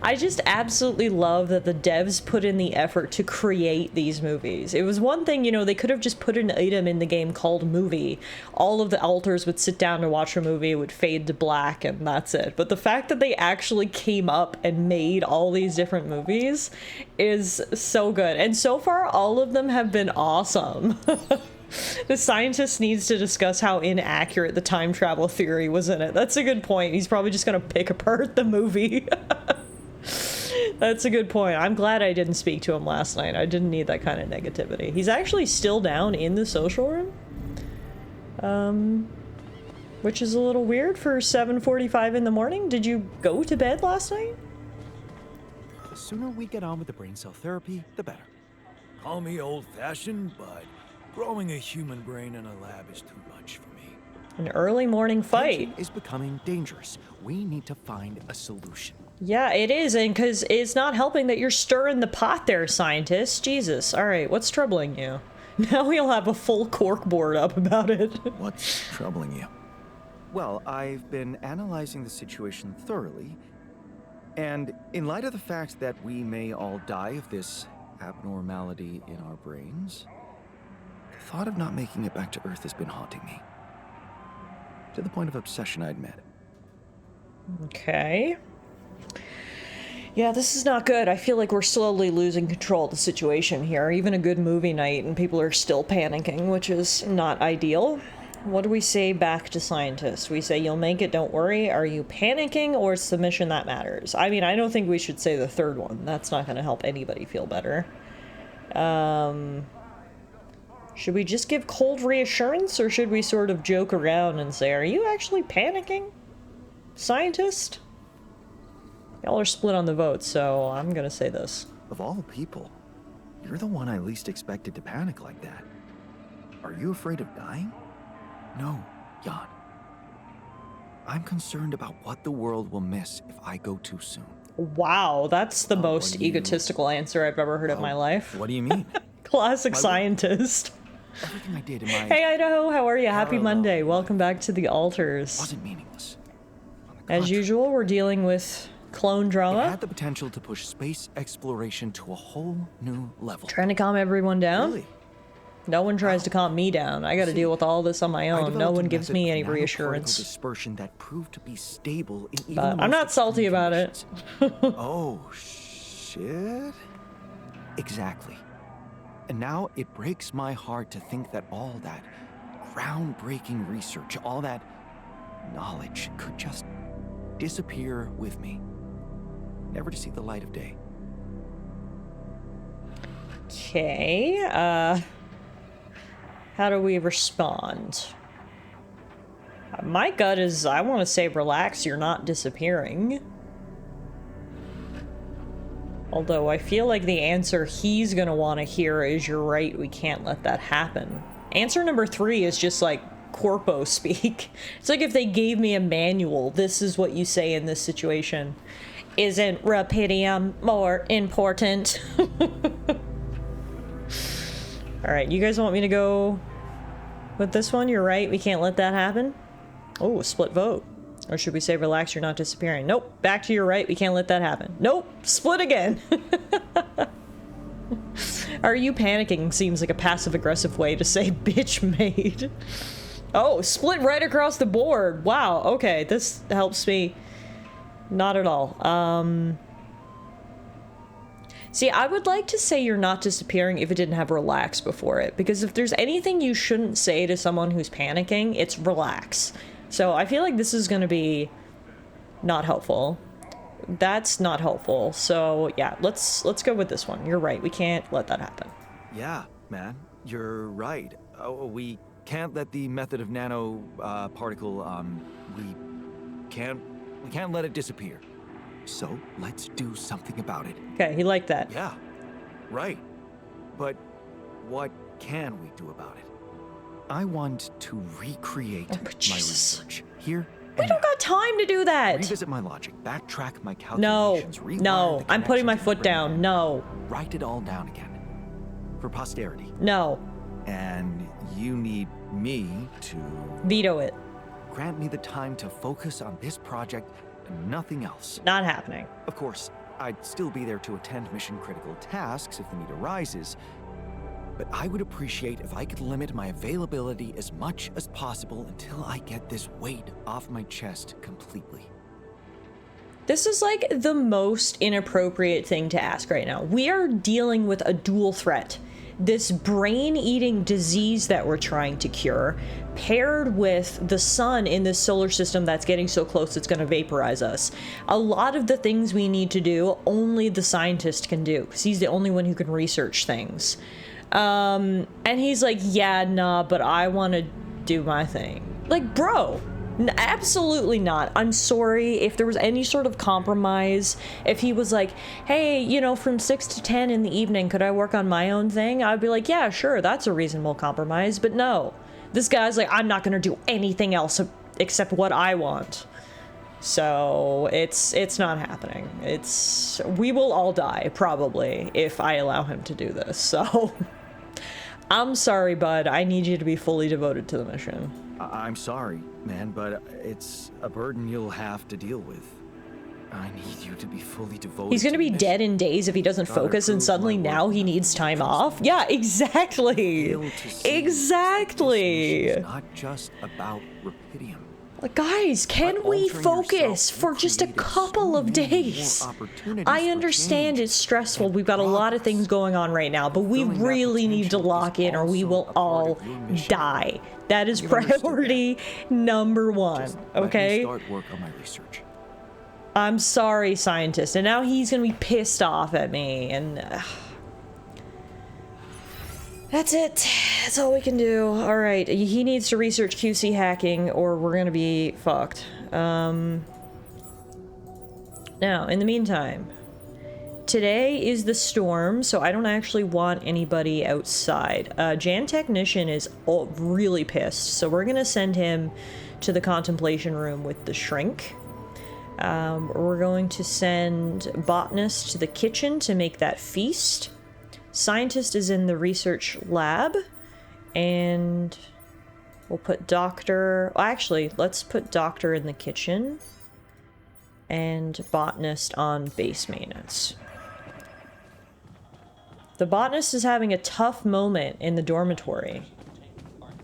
I just absolutely love that the devs put in the effort to create these movies. It was one thing, you know, they could have just put an item in the game called movie. All of the alters would sit down to watch a movie, it would fade to black, and that's it. But the fact that they actually came up and made all these different movies is so good. And so far, all of them have been awesome. The scientist needs to discuss how inaccurate the time travel theory was in it. That's a good point. He's probably just gonna pick apart the movie. That's a good point. I'm glad I didn't speak to him last night. I didn't need that kind of negativity. He's actually still down in the social room. Which is a little weird for 7:45 in the morning. Did you go to bed last night? The sooner we get on with the brain cell therapy, the better. Call me old-fashioned, but growing a human brain in a lab is too much for me. An early morning fight. Tension is becoming dangerous. We need to find a solution. Yeah, it is, and because it's not helping that you're stirring the pot there, scientist. Jesus. Alright, what's troubling you? Now we'll have a full cork board up about it. What's troubling you? Well, I've been analyzing the situation thoroughly, and in light of the fact that we may all die of this abnormality in our brains, the thought of not making it back to Earth has been haunting me. To the point of obsession, I admit. Okay. Yeah, this is not good. I feel like we're slowly losing control of the situation here. Even a good movie night and people are still panicking, which is not ideal. What do we say back to scientists? We say, you'll make it, don't worry. Are you panicking, or it's the mission that matters? I mean, I don't think we should say the third one. That's not going to help anybody feel better. Should we just give cold reassurance, or should we sort of joke around and say, are you actually panicking, scientist? Y'all are split on the vote, so I'm gonna say this. Of all people, you're the one I least expected to panic like that. Are you afraid of dying? No, Jan. I'm concerned about what the world will miss if I go too soon. Wow, that's the most what do you- egotistical answer I've ever heard in my life. What do you mean? Classic Why would- scientist. Everything I did in my Hey Idaho, how are you? Happy Parallel Monday. life Welcome back to the Altars. wasn't meaningless. On the As contrary, usual, we're dealing with clone it drama. had the potential to push space exploration to a whole new level. Trying to calm everyone down. Really? No one tries to calm me down. I gotta See, deal with all this on my I own. No developed a one gives method me of any nanoparticle reassurance. dispersion that proved to be stable in even But the I'm most not salty extreme about it. conditions. Oh, shit. Exactly. And now it breaks my heart to think that all that groundbreaking research, all that knowledge could just disappear with me, never to see the light of day. Okay, how do we respond? My gut is, I want to say relax, you're not disappearing. Although I feel like the answer he's gonna want to hear is, you're right, we can't let that happen. Answer number 3 is just like corpo speak. It's like if they gave me a manual, this is what you say in this situation. Isn't rapidium more important? Alright, you guys want me to go with this one? You're right, we can't let that happen? Oh, split vote. Or should we say relax, you're not disappearing? Nope, back to your right, we can't let that happen. Nope, split again. Are you panicking seems like a passive-aggressive way to say bitch made. Oh, split right across the board. Wow, okay, this helps me. Not at all. See, I would like to say you're not disappearing if it didn't have relax before it, because if there's anything you shouldn't say to someone who's panicking, it's relax. So I feel like this is gonna be not helpful. That's not helpful. So yeah, let's go with this one. You're right. We can't let that happen. Yeah, man, you're right. Oh, we can't let the method of nano particle. We can't let it disappear. So let's do something about it. Okay, he liked that. Yeah, right. But what can we do about it? I want to recreate my research here. We don't got time to do that. Revisit my logic, backtrack my No, calculations. no, I'm putting my foot down. No. Write it all down again. For posterity. No. And you need me to veto it. Grant me the time to focus on this project and nothing else. Not happening. Of course, I'd still be there to attend mission-critical tasks if the need arises, but I would appreciate if I could limit my availability as much as possible until I get this weight off my chest completely. This is like the most inappropriate thing to ask right now. We are dealing with a dual threat. This brain-eating disease that we're trying to cure, paired with the sun in this solar system that's getting so close it's going to vaporize us. A lot of the things we need to do, only the scientist can do, because he's the only one who can research things. And he's like, yeah, nah, but I want to do my thing. Like, bro, absolutely not. I'm sorry if there was any sort of compromise. If he was like, hey, you know, from 6 to 10 in the evening, could I work on my own thing? I'd be like, yeah, sure, that's a reasonable compromise. But no, this guy's like, I'm not going to do anything else except what I want. So it's not happening. We will all die probably if I allow him to do this. So I'm sorry, bud. I need you to be fully devoted to the mission. I'm sorry, man, but it's a burden you'll have to deal with. I need you to be fully devoted. He's gonna be dead in days if he doesn't focus, and suddenly now he needs time off? Yeah, exactly. Exactly. It's not just about Rapidium. Like, guys, can we focus for just a couple of days? I understand it's stressful. We've got a lot of things going on right now, but we really need to lock in or we will all die. That is priority number 1, okay? Start work on my research. I'm sorry, scientist. And now he's gonna be pissed off at me, and that's it. That's all we can do. All right, he needs to research QC hacking or we're gonna be fucked. Now, in the meantime, today is the storm, so I don't actually want anybody outside. Jan Technician is really pissed, so we're gonna send him to the contemplation room with the shrink. We're going to send Botanist to the kitchen to make that feast. Scientist is in the research lab, and we'll put Doctor... Well, actually, let's put Doctor in the kitchen, and Botanist on base maintenance. The Botanist is having a tough moment in the dormitory. What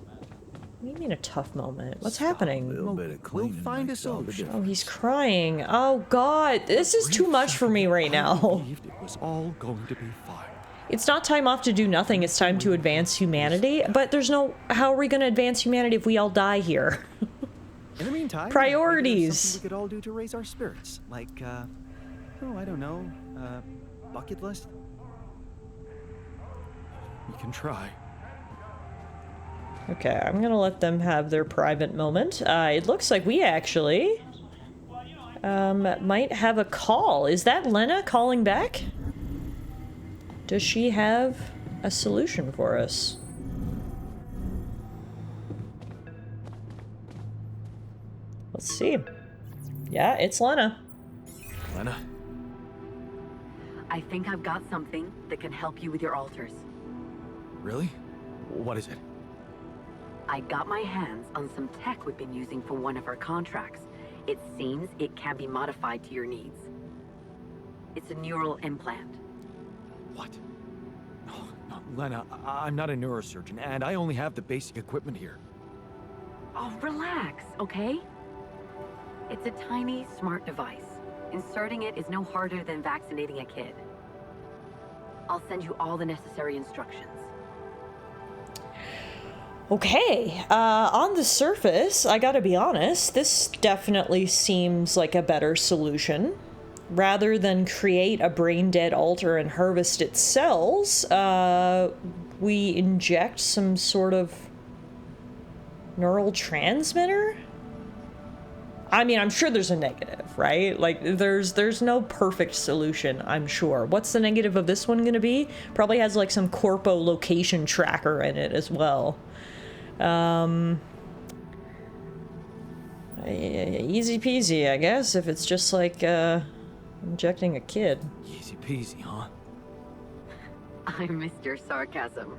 do you mean a tough moment? What's happening? We'll find a solution. Oh, he's crying. Oh, God. This is too much for me right now. It was all going to be fine. It's not time off to do nothing. It's time to advance humanity. But there's no... How are we going to advance humanity if we all die here? In the meantime, priorities. Something we could all do to raise our spirits. Like, oh, I don't know, bucket list? We can try. Okay, I'm gonna let them have their private moment. It looks like we actually might have a call. Is that Lena calling back? Does she have a solution for us? Let's see. Yeah, it's Lena. Lena? I think I've got something that can help you with your altars. Really? What is it? I got my hands on some tech we've been using for one of our contracts. It seems it can be modified to your needs. It's a neural implant. What? No, Lena, I'm not a neurosurgeon, and I only have the basic equipment here. Oh, relax, okay? It's a tiny, smart device. Inserting it is no harder than vaccinating a kid. I'll send you all the necessary instructions. Okay, on the surface, I gotta be honest, this definitely seems like a better solution. Rather than create a brain-dead altar and harvest its cells, we inject some sort of neural transmitter? I mean, I'm sure there's a negative, right? Like, there's no perfect solution, I'm sure. What's the negative of this one gonna be? Probably has, like, some corpo location tracker in it as well. Easy peasy, I guess, if it's just like, injecting a kid. Easy peasy, huh? I missed your sarcasm.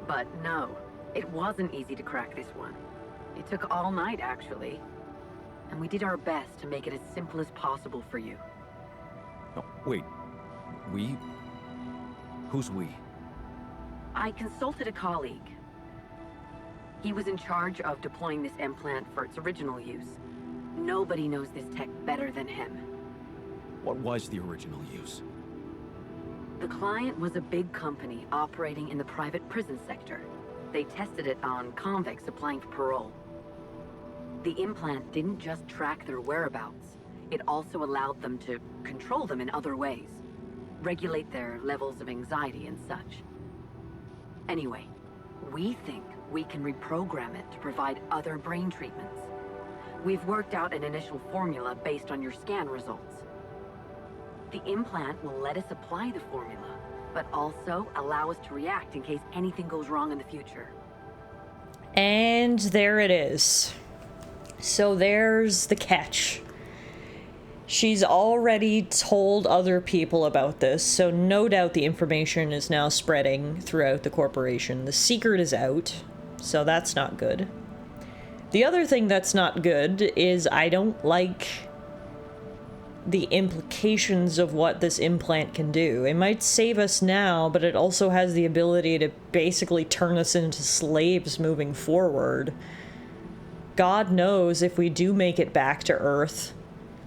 But no, it wasn't easy to crack this one. It took all night, actually. And we did our best to make it as simple as possible for you. No, wait. We? Who's we? I consulted a colleague. He was in charge of deploying this implant for its original use. Nobody knows this tech better than him. What was the original use? The client was a big company operating in the private prison sector. They tested it on convicts applying for parole. The implant didn't just track their whereabouts. It also allowed them to control them in other ways. Regulate their levels of anxiety and such. Anyway, we think we can reprogram it to provide other brain treatments. We've worked out an initial formula based on your scan results. The implant will let us apply the formula, but also allow us to react in case anything goes wrong in the future. And there it is. So there's the catch. She's already told other people about this, so no doubt the information is now spreading throughout the corporation. The secret is out, so that's not good. The other thing that's not good is I don't like the implications of what this implant can do. It might save us now, but it also has the ability to basically turn us into slaves moving forward. God knows if we do make it back to Earth,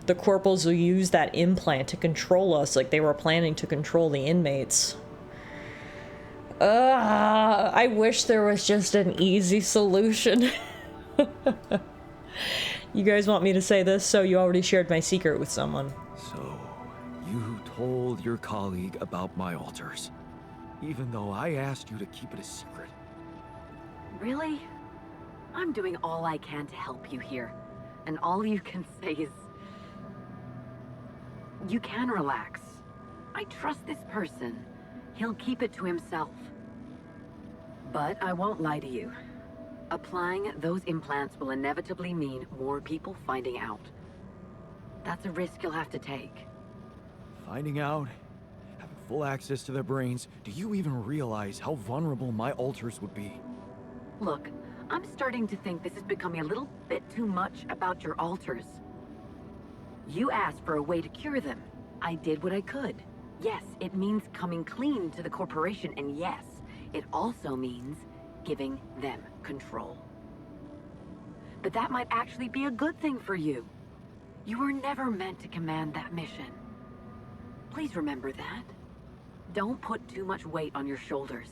the corporals will use that implant to control us like they were planning to control the inmates. I wish there was just an easy solution. You guys want me to say this? So you already shared my secret with someone. So, you told your colleague about my altars, even though I asked you to keep it a secret. Really? I'm doing all I can to help you here. And all you can say is... You can relax. I trust this person. He'll keep it to himself. But I won't lie to you. Applying those implants will inevitably mean more people finding out. That's a risk you'll have to take. Finding out, having full access to their brains, do you even realize how vulnerable my altars would be? Look, I'm starting to think this is becoming a little bit too much about your altars. You asked for a way to cure them. I did what I could. Yes, it means coming clean to the corporation, and yes, it also means giving them control. But that might actually be a good thing for you. You were never meant to command that mission. Please remember that. Don't put too much weight on your shoulders.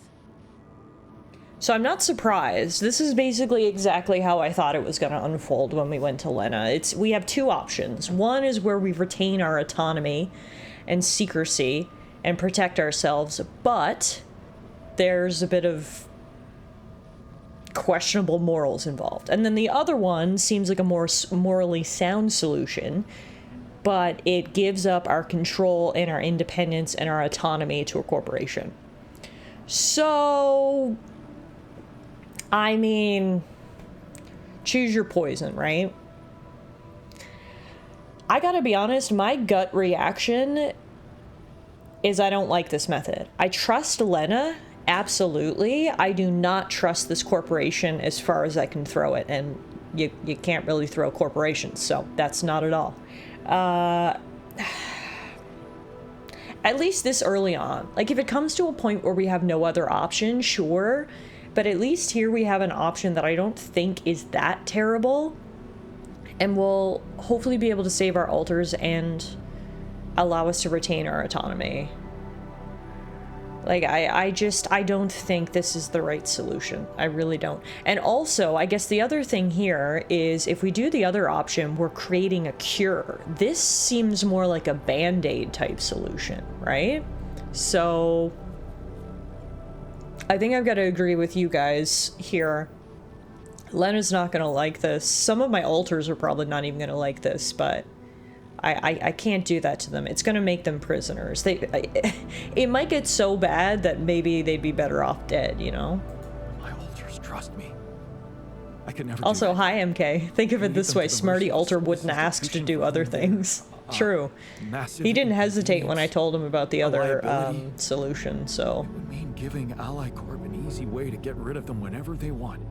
So I'm not surprised. This is basically exactly how I thought it was going to unfold when we went to Lena. We have two options. One is where we retain our autonomy and secrecy and protect ourselves, but there's a bit of questionable morals involved. And then the other one seems like a more morally sound solution, but it gives up our control and our independence and our autonomy to a corporation. So, I mean, choose your poison, right? I gotta be honest, my gut reaction is I don't like this method. I trust Lena, absolutely. I do not trust this corporation as far as I can throw it, and you can't really throw corporations, so that's not at all. At least this early on. Like, if it comes to a point where we have no other option, sure, but at least here we have an option that I don't think is that terrible, and will hopefully be able to save our alters and allow us to retain our autonomy. Like, I don't think this is the right solution. I really don't. And also, I guess the other thing here is if we do the other option, we're creating a cure. This seems more like a Band-Aid type solution, right? So I think I've got to agree with you guys here. Lena's not going to like this. Some of my alters are probably not even going to like this, but I can't do that to them. It's going to make them prisoners. It might get so bad that maybe they'd be better off dead, you know? My alters trust me. I could never Also, do hi, MK. Think of it this way. Smarty Alter wouldn't ask to do other things. True. He didn't hesitate when I told him about the other solution, so... It would mean giving Ally Corp an easy way to get rid of them whenever they want.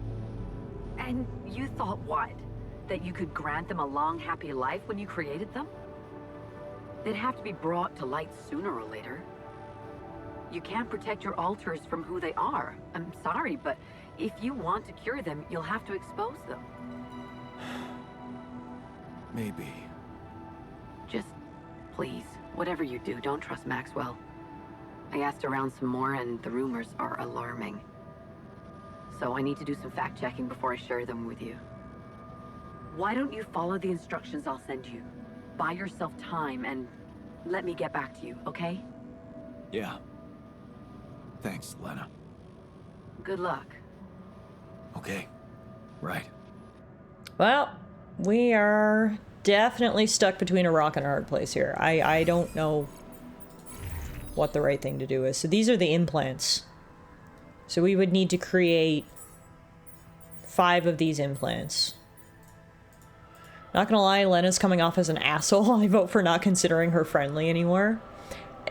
And you thought what? That you could grant them a long, happy life when you created them? They'd have to be brought to light sooner or later. You can't protect your alters from who they are. I'm sorry, but if you want to cure them, you'll have to expose them. Maybe. Just, please, whatever you do, don't trust Maxwell. I asked around some more, and the rumors are alarming. So I need to do some fact-checking before I share them with you. Why don't you follow the instructions I'll send you? Buy yourself time and let me get back to you, okay? Yeah. Thanks, Lena. Good luck. Okay. Right. Well, we are definitely stuck between a rock and a hard place here. I don't know what the right thing to do is. So these are the implants. So we would need to create 5 of these implants. Not gonna lie, Lena's coming off as an asshole. I vote for not considering her friendly anymore.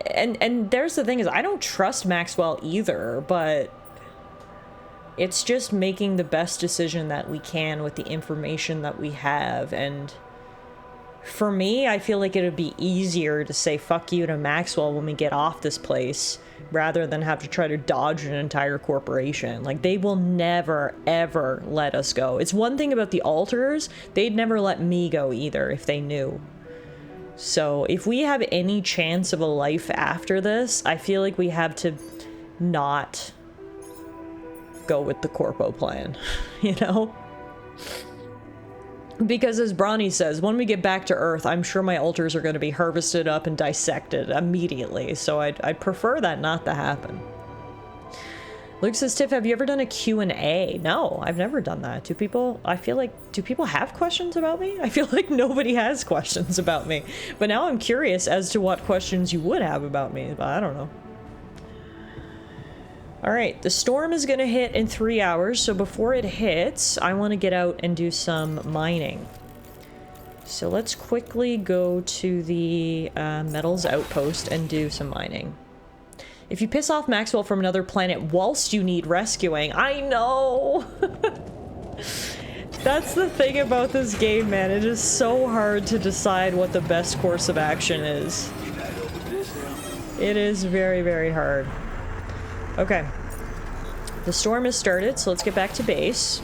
And there's the thing is, I don't trust Maxwell either, but it's just making the best decision that we can with the information that we have. And for me, I feel like it would be easier to say fuck you to Maxwell when we get off this place, rather than have to try to dodge an entire corporation. Like, they will never, ever let us go. It's one thing about the alters, they'd never let me go either if they knew. So if we have any chance of a life after this, I feel like we have to not go with the corpo plan, you know? Because as Bronny says, when we get back to Earth, I'm sure my alters are going to be harvested up and dissected immediately, so I'd prefer that not to happen. Luke says, Tiff, have you ever done a Q&A? No, I've never done that. Do people have questions about me? I feel like nobody has questions about me. But now I'm curious as to what questions you would have about me, but I don't know. Alright, the storm is going to hit in 3 hours, so before it hits, I want to get out and do some mining. So let's quickly go to the metals outpost and do some mining. If you piss off Maxwell from another planet whilst you need rescuing, I know! That's the thing about this game, man. It is so hard to decide what the best course of action is. It is very, very hard. Okay. The storm has started, so let's get back to base.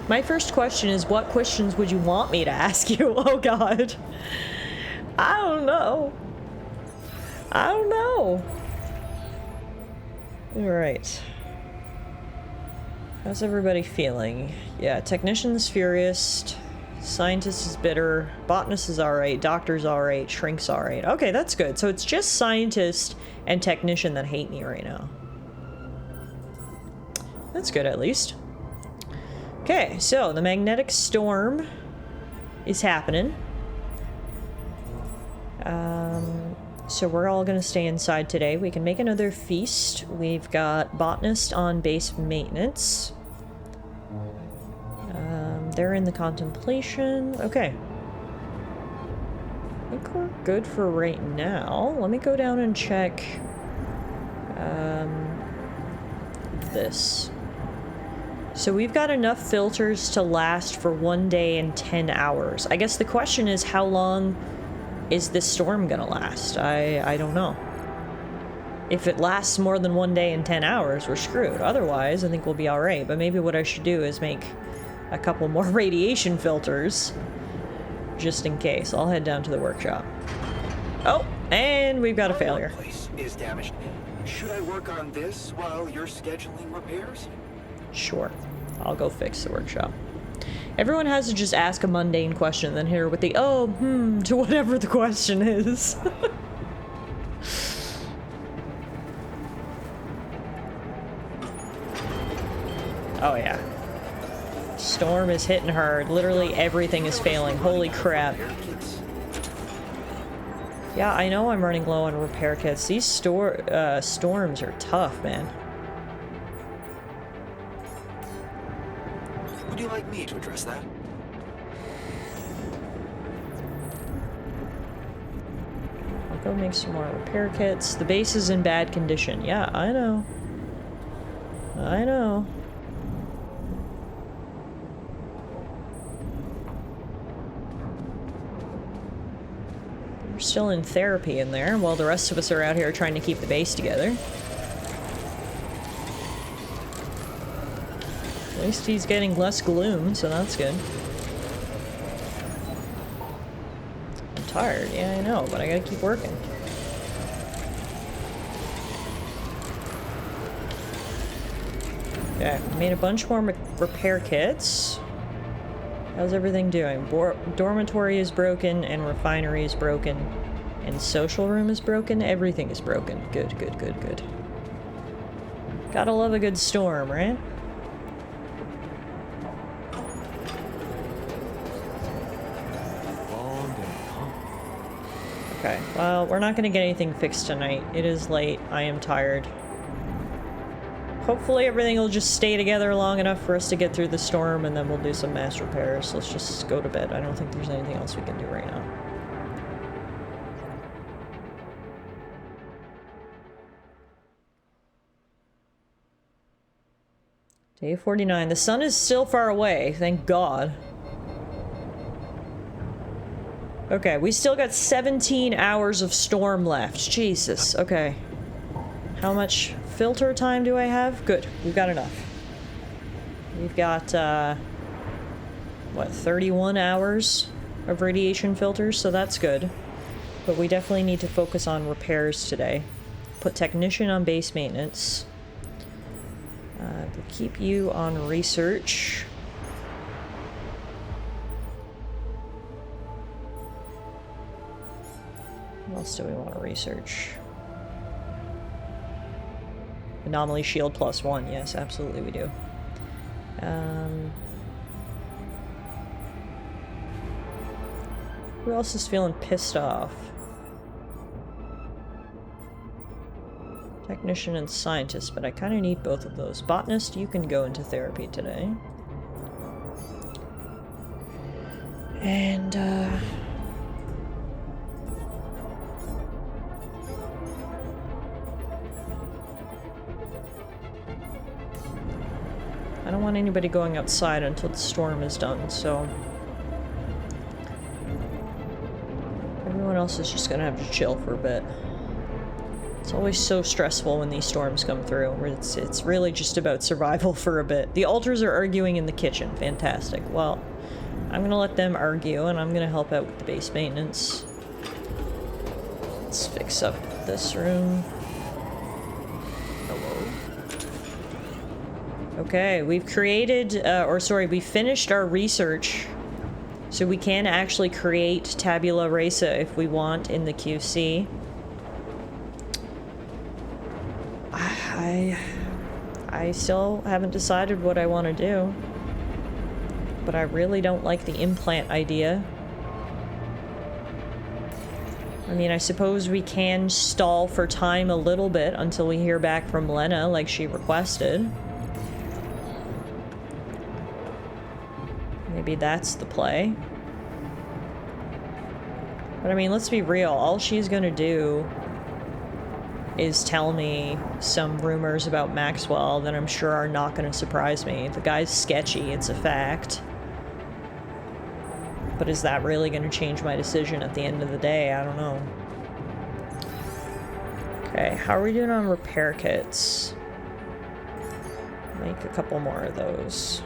My first question is, what questions would you want me to ask you? Oh god. I don't know. I don't know. Alright. How's everybody feeling? Yeah, technician's furious. Scientist is bitter. Botanist is alright. Doctor's alright. Shrink's alright. Okay, that's good. So it's just scientist and technician that hate me right now. That's good, at least. Okay, so the magnetic storm is happening. So we're all gonna stay inside today. We can make another feast. We've got botanist on base maintenance. They're in the contemplation. Okay. I think we're good for right now. Let me go down and check this. So we've got enough filters to last for 1 day and 10 hours. I guess the question is, how long is this storm gonna last? I don't know. If it lasts more than 1 day and 10 hours, we're screwed. Otherwise, I think we'll be alright. But maybe what I should do is make a couple more radiation filters, just in case. I'll head down to the workshop. Oh, and we've got a failure. My place is damaged. Should I work on this while you're scheduling repairs? Sure. I'll go fix the workshop. Everyone has to just ask a mundane question, then hit her with the, to whatever the question is. Oh, yeah. Storm is hitting hard. Literally everything is failing. Holy crap. Yeah, I know I'm running low on repair kits. These storms are tough, man. Would you like me to address that? I'll go make some more repair kits. The base is in bad condition. Yeah, I know. I know. We're still in therapy in there, while the rest of us are out here trying to keep the base together. At least he's getting less gloom, so that's good. I'm tired, yeah, I know, but I gotta keep working. Okay, made a bunch more repair kits. How's everything doing? Dormitory is broken, and refinery is broken, and social room is broken. Everything is broken. Good, good, good, good. Gotta love a good storm, right? Okay, well, we're not gonna get anything fixed tonight. It is late. I am tired. Hopefully everything will just stay together long enough for us to get through the storm, and then we'll do some mass repairs. Let's just go to bed. I don't think there's anything else we can do right now. Day 49. The sun is still far away, thank God. Okay, we still got 17 hours of storm left. Jesus, okay. How much filter time do I have? Good, we've got enough. We've got, what, 31 hours of radiation filters, so that's good. But we definitely need to focus on repairs today. Put technician on base maintenance. We'll keep you on research. What else do we want to research? Anomaly shield +1. Yes, absolutely we do. Who else is feeling pissed off? Technician and scientist, but I kind of need both of those. Botanist, you can go into therapy today. And, I don't want anybody going outside until the storm is done, so... Everyone else is just gonna have to chill for a bit. It's always so stressful when these storms come through. It's really just about survival for a bit. The alters are arguing in the kitchen. Fantastic. Well, I'm gonna let them argue, and I'm gonna help out with the base maintenance. Let's fix up this room. Okay, we've created, we finished our research, so we can actually create tabula rasa if we want in the I still haven't decided what I want to do. But I really don't like the implant idea. I mean, I suppose we can stall for time a little bit until we hear back from Lena like she requested. Maybe that's the play. But I mean, let's be real. All she's gonna do is tell me some rumors about Maxwell that I'm sure are not gonna surprise me. The guy's sketchy, it's a fact. But is that really gonna change my decision at the end of the day? I don't know. Okay, how are we doing on repair kits? Make a couple more of those.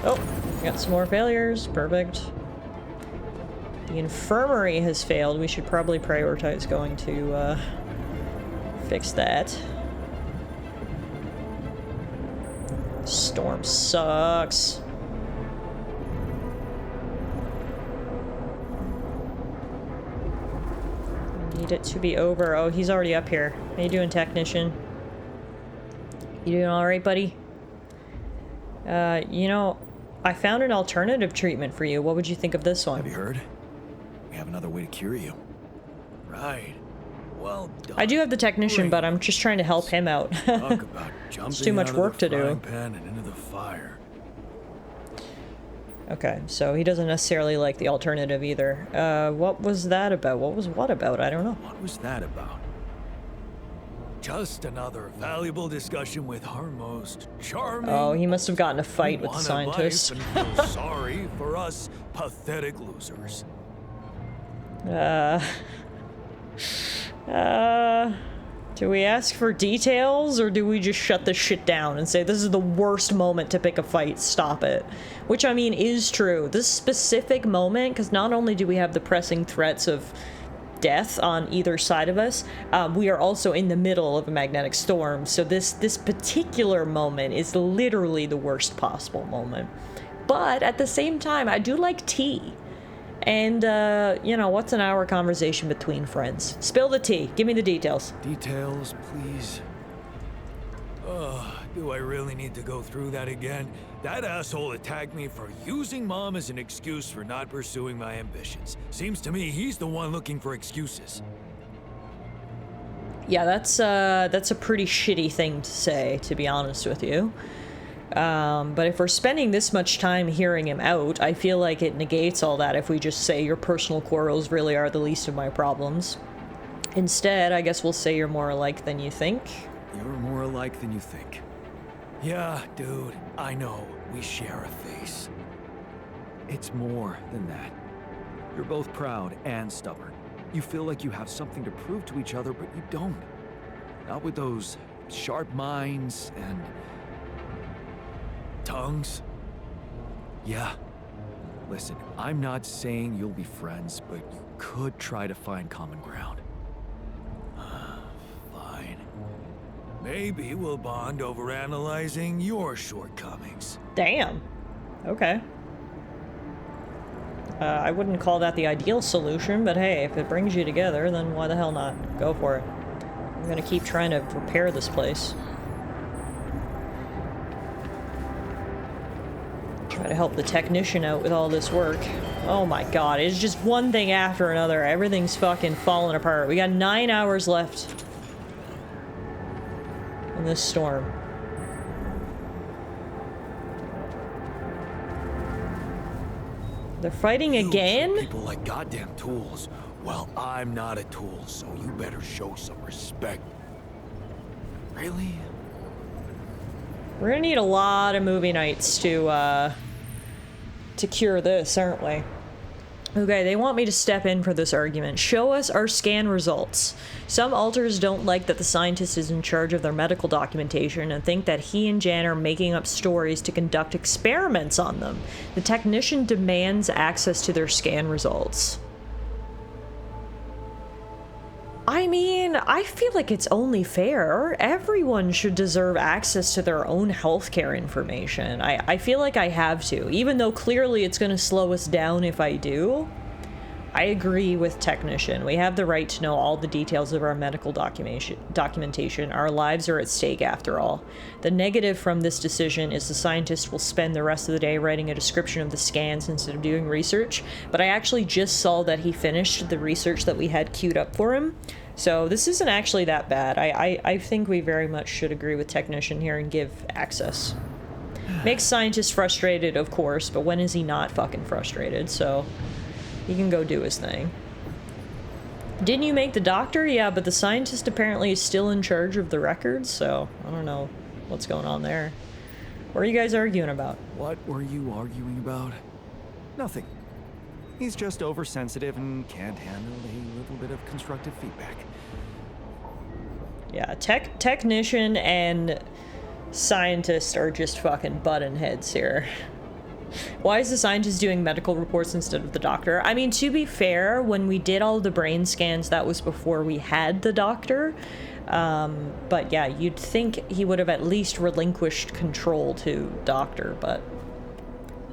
Oh, got some more failures. Perfect. The infirmary has failed. We should probably prioritize going to fix that. Storm sucks. Need it to be over. Oh, he's already up here. How you doing, technician? You doing alright, buddy? You know, I found an alternative treatment for you. What would you think of this one? Have you heard? We have another way to cure you. Right. Well done. I do have the technician, but I'm just trying to help him out. Talk about jumping It's too much out work of to the do. frying pan and into the fire. Okay, so he doesn't necessarily like the alternative either. What was that about? What was what about? I don't know. What was that about? Just another valuable discussion with our most charming. Oh, he must have gotten a fight with the scientist. And feel sorry for us pathetic losers. Do we ask for details, or do we just shut this shit down and say this is the worst moment to pick a fight, stop it? Which, I mean, is true. This specific moment, because not only do we have the pressing threats of death on either side of us, we are also in the middle of a magnetic storm, so this particular moment is literally the worst possible moment. But at the same time, I do like tea. And, you know, what's an hour conversation between friends? Spill the tea. Give me the details. Details, please. Do I really need to go through that again? That asshole attacked me for using Mom as an excuse for not pursuing my ambitions. Seems to me he's the one looking for excuses. Yeah, that's a pretty shitty thing to say, to be honest with you. But if we're spending this much time hearing him out, I feel like it negates all that if we just say your personal quarrels really are the least of my problems. Instead, I guess we'll say you're more alike than you think. You're more alike than you think. Yeah, dude, I know. We share a face. It's more than that. You're both proud and stubborn. You feel like you have something to prove to each other, but you don't. Not with those sharp minds and tongues. Yeah. Listen, I'm not saying you'll be friends, but you could try to find common ground. Fine. Maybe we'll bond over analyzing your shortcomings. Damn. Okay. I wouldn't call that the ideal solution, but hey, if it brings you together, then why the hell not? Go for it. I'm gonna keep trying to repair this place. Try to help the technician out with all this work. Oh my god, it's just one thing after another. Everything's fucking falling apart. We got 9 hours left in this storm. They're fighting again? You treat people like goddamn tools. Well, I'm not a tool, so you better show some respect. Really? We're gonna need a lot of movie nights to cure this, aren't we? Okay, they want me to step in for this argument. Show us our scan results. Some alters don't like that the scientist is in charge of their medical documentation and think that he and Jan are making up stories to conduct experiments on them. The technician demands access to their scan results. I mean, I feel like it's only fair. Everyone should deserve access to their own healthcare information. I feel like I have to, even though clearly it's going to slow us down if I do. I agree with technician. We have the right to know all the details of our medical documentation. Our lives are at stake after all. The negative from this decision is the scientist will spend the rest of the day writing a description of the scans instead of doing research, but I actually just saw that he finished the research that we had queued up for him. So this isn't actually that bad. I think we very much should agree with technician here and give access. Makes scientists frustrated, of course, but when is he not fucking frustrated? So he can go do his thing. Didn't you make the doctor? Yeah, but the scientist apparently is still in charge of the records, so I don't know what's going on there. What are you guys arguing about? What were you arguing about? Nothing. He's just oversensitive and can't handle a little bit of constructive feedback. Yeah, technician and scientist are just fucking button heads here. Why is the scientist doing medical reports instead of the doctor? I mean, to be fair, when we did all the brain scans, that was before we had the doctor. But yeah, you'd think he would have at least relinquished control to doctor, but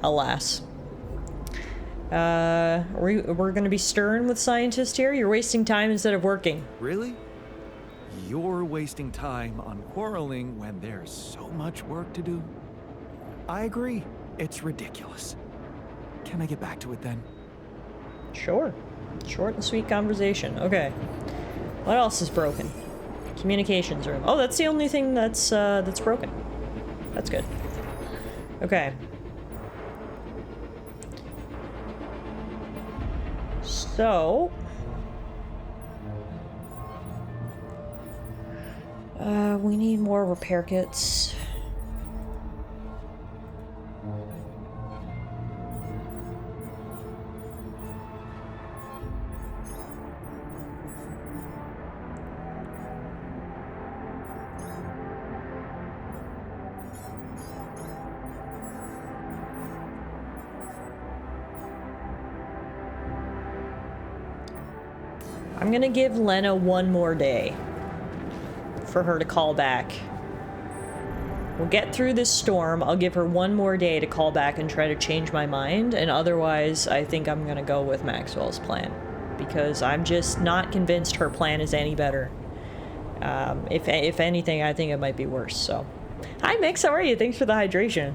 alas. We're gonna be stern with scientist here? You're wasting time instead of working. Really? You're wasting time on quarreling when there's so much work to do? I agree. It's ridiculous. Can I get back to it then? Sure. Short and sweet conversation. Okay. What else is broken? Communications room. Oh, that's the only thing that's broken. That's good. Okay. So... we need more repair kits. I'm gonna give Lena one more day for her to call back. We'll get through this storm. I'll give her one more day to call back and try to change my mind, and otherwise I think I'm gonna go with Maxwell's plan, because I'm just not convinced her plan is any better. If anything, I think it might be worse. So, hi Mix, how are you? Thanks for the hydration.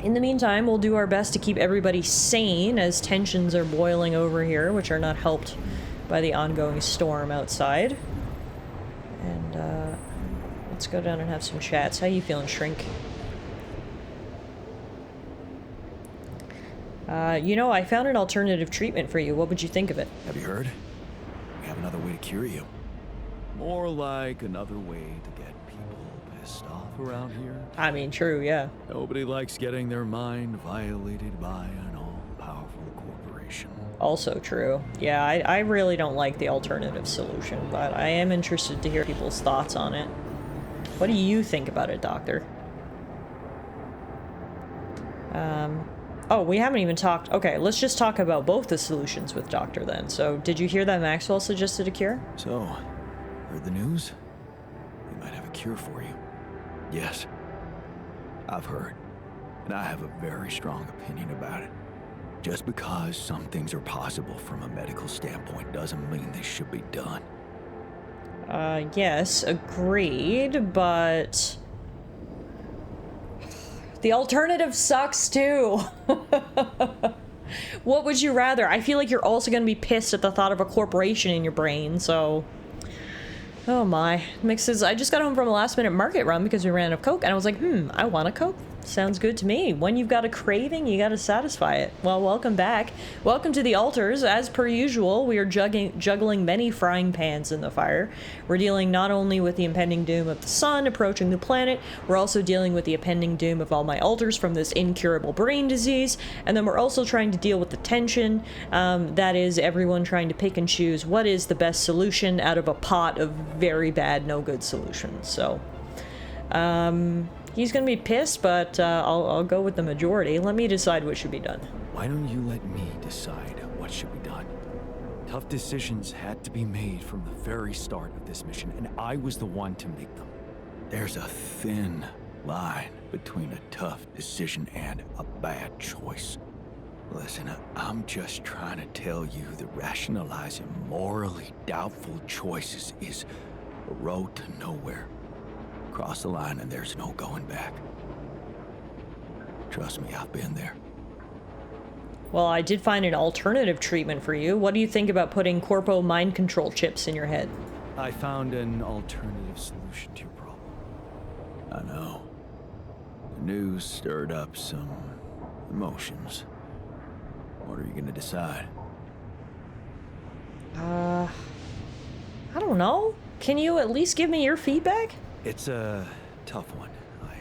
In the meantime, we'll do our best to keep everybody sane as tensions are boiling over here, which are not helped by the ongoing storm outside. And let's go down and have some chats. How you feeling, Shrink? You know, I found an alternative treatment for you. What would you think of it? Have you heard? We have another way to cure you. More like another way to get people pissed off around here. I mean, true, yeah. Nobody likes getting their mind violated by an all-powerful corporation. Also true. Yeah, I really don't like the alternative solution, but I am interested to hear people's thoughts on it. What do you think about it, Doctor? Oh, we haven't even talked... Okay, let's just talk about both the solutions with Doctor then. So, did you hear that Maxwell suggested a cure? So, heard the news? We might have a cure for you. Yes, I've heard, and I have a very strong opinion about it. Just because some things are possible from a medical standpoint doesn't mean they should be done. Yes, agreed, but... the alternative sucks too. What would you rather? I feel like you're also going to be pissed at the thought of a corporation in your brain, so... Oh my. Mixes. I just got home from a last minute market run because we ran out of Coke, and I was like, I want a Coke. Sounds good to me. When you've got a craving, you gotta satisfy it. Well, welcome back. Welcome to the altars. As per usual, we are juggling many frying pans in the fire. We're dealing not only with the impending doom of the sun approaching the planet, we're also dealing with the impending doom of all my altars from this incurable brain disease, and then we're also trying to deal with the tension. That is everyone trying to pick and choose what is the best solution out of a pot of very bad, no good solutions. So, he's gonna be pissed, but I'll go with the majority. Let me decide what should be done. Why don't you let me decide what should be done? Tough decisions had to be made from the very start of this mission, and I was the one to make them. There's a thin line between a tough decision and a bad choice. Listen, I'm just trying to tell you that rationalizing morally doubtful choices is a road to nowhere. Cross the line and there's no going back. Trust me, I've been there. Well, I did find an alternative treatment for you. What do you think about putting corpo mind control chips in your head? I found an alternative solution to your problem. I know. The news stirred up some emotions. What are you gonna decide? I don't know. Can you at least give me your feedback? It's a tough one. I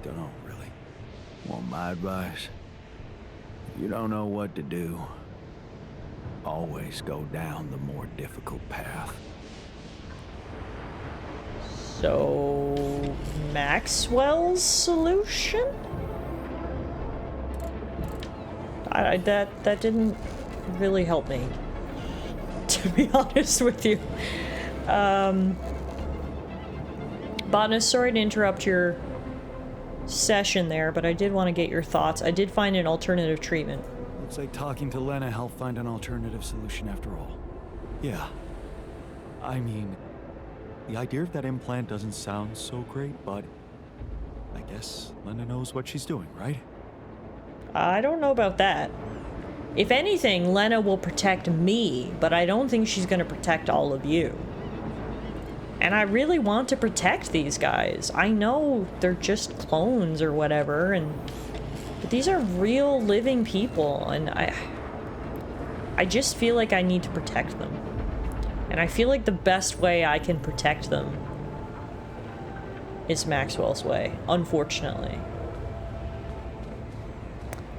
don't know, really. Want my advice? If you don't know what to do, always go down the more difficult path. So, Maxwell's solution? That didn't really help me, to be honest with you. Botanist, sorry to interrupt your session there, but I did want to get your thoughts. I did find an alternative treatment. Looks like talking to Lena helped find an alternative solution after all. Yeah. I mean, the idea of that implant doesn't sound so great, but I guess Lena knows what she's doing, right? I don't know about that. If anything, Lena will protect me, but I don't think she's going to protect all of you. And I really want to protect these guys. I know they're just clones or whatever, but these are real living people, and I just feel like I need to protect them. And I feel like the best way I can protect them is Maxwell's way, unfortunately.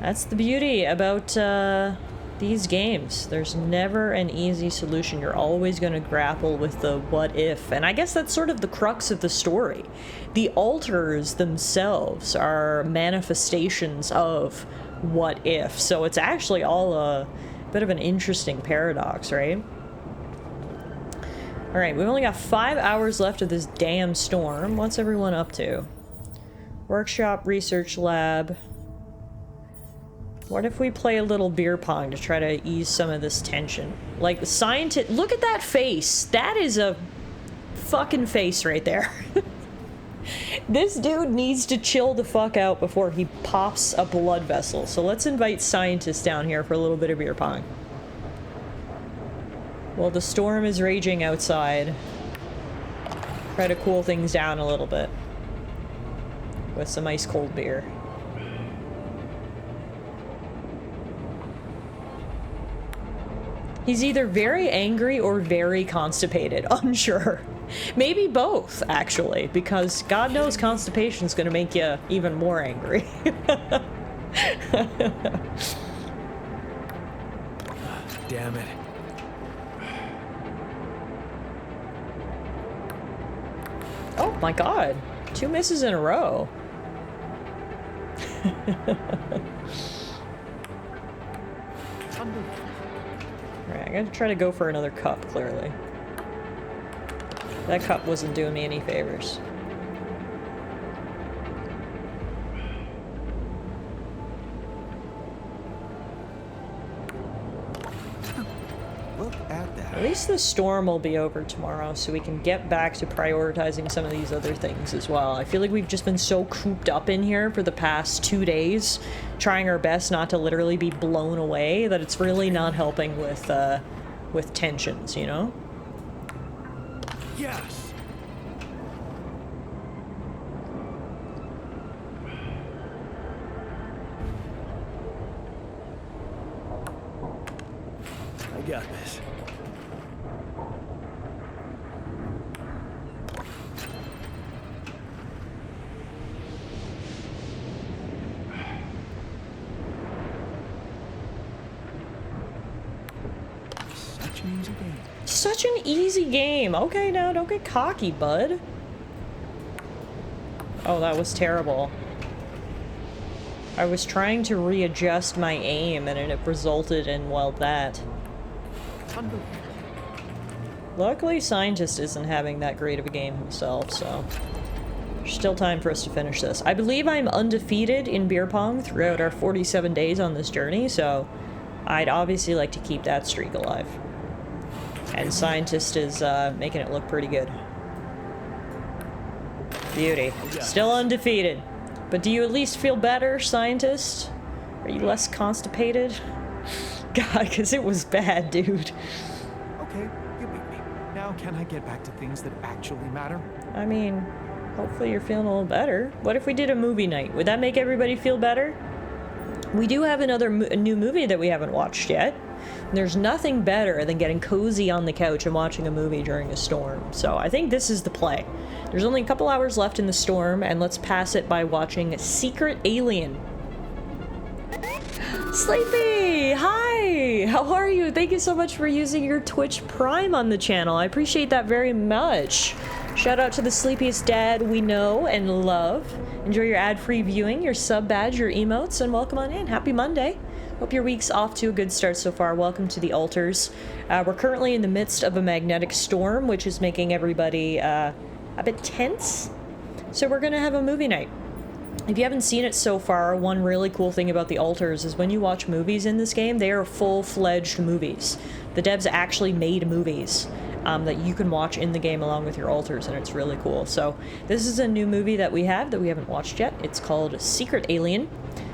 That's the beauty about these games. There's never an easy solution. You're always going to grapple with the what if. And I guess that's sort of the crux of the story. The alters themselves are manifestations of what if. So it's actually all a bit of an interesting paradox, right? Alright, we've only got 5 hours left of this damn storm. What's everyone up to? Workshop, research lab. What if we play a little beer pong to try to ease some of this tension? Like, the scientist... Look at that face! That is a fucking face right there. This dude needs to chill the fuck out before he pops a blood vessel. So let's invite scientists down here for a little bit of beer pong. Well, the storm is raging outside. Try to cool things down a little bit. With some ice cold beer. He's either very angry or very constipated. Unsure. Maybe both, actually, because God knows constipation's gonna make you even more angry. Damn it. Oh my god. 2 misses in a row. Alright, I gotta try to go for another cup, clearly. That cup wasn't doing me any favors. Look at that. At least the storm will be over tomorrow, so we can get back to prioritizing some of these other things as well. I feel like we've just been so cooped up in here for the past 2 days, trying our best not to literally be blown away, that it's really not helping with tensions, you know? Yes! I got this. Such an easy game. Such an easy game. Okay, now don't get cocky, bud. Oh, that was terrible. I was trying to readjust my aim and it resulted in, well, that. Luckily, Scientist isn't having that great of a game himself, so... There's still time for us to finish this. I believe I'm undefeated in beer pong throughout our 47 days on this journey, so I'd obviously like to keep that streak alive. And Scientist is making it look pretty good. Beauty. Still undefeated. But do you at least feel better, Scientist? Are you less constipated? God, because it was bad, dude. Okay, you beat me. Now can I get back to things that actually matter? I mean, hopefully you're feeling a little better. What if we did a movie night? Would that make everybody feel better? We do have another new movie that we haven't watched yet. And there's nothing better than getting cozy on the couch and watching a movie during a storm. So I think this is the play. There's only a couple hours left in the storm, and let's pass it by watching Secret Alien. Sleepy! Hi! How are you? Thank you so much for using your Twitch Prime on the channel. I appreciate that very much. Shout out to the sleepiest dad we know and love. Enjoy your ad-free viewing, your sub badge, your emotes, and welcome on in. Happy Monday. Hope your week's off to a good start so far. Welcome to the altars. We're currently in the midst of a magnetic storm, which is making everybody a bit tense. So we're gonna have a movie night. If you haven't seen it so far, one really cool thing about the altars is when you watch movies in this game, they are full-fledged movies. The devs actually made movies that you can watch in the game along with your altars, and it's really cool. So this is a new movie that we haven't watched yet. It's called Secret Alien.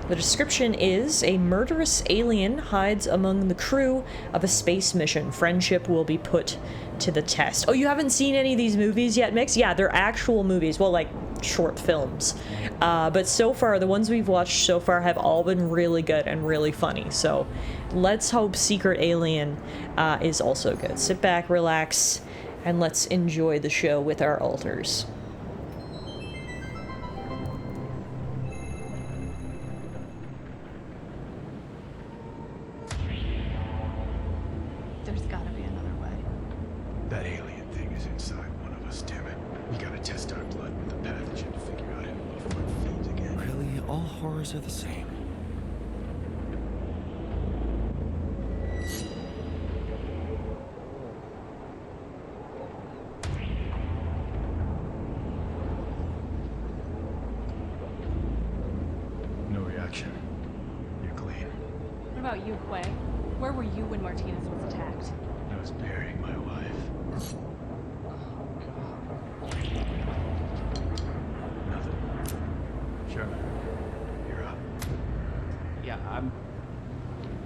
The description is, a murderous alien hides among the crew of a space mission. Friendship will be put to the test. Oh, you haven't seen any of these movies yet, Mix? Yeah, they're actual movies. Well, like, short films. But so far, the ones we've watched so far have all been really good and really funny. So let's hope Secret Alien is also good. Sit back, relax, and let's enjoy the show with our altars. There's gotta be another way. That alien thing is inside one of us, damn it. We gotta test our blood with the pathogen to figure out if it feeds again. Really, all horrors are the same. No reaction. You're clean. What about you, Quay? Where were you when Martinez was attacked? I was burying my wife. Nothing. Sherman, you're up. Yeah, I'm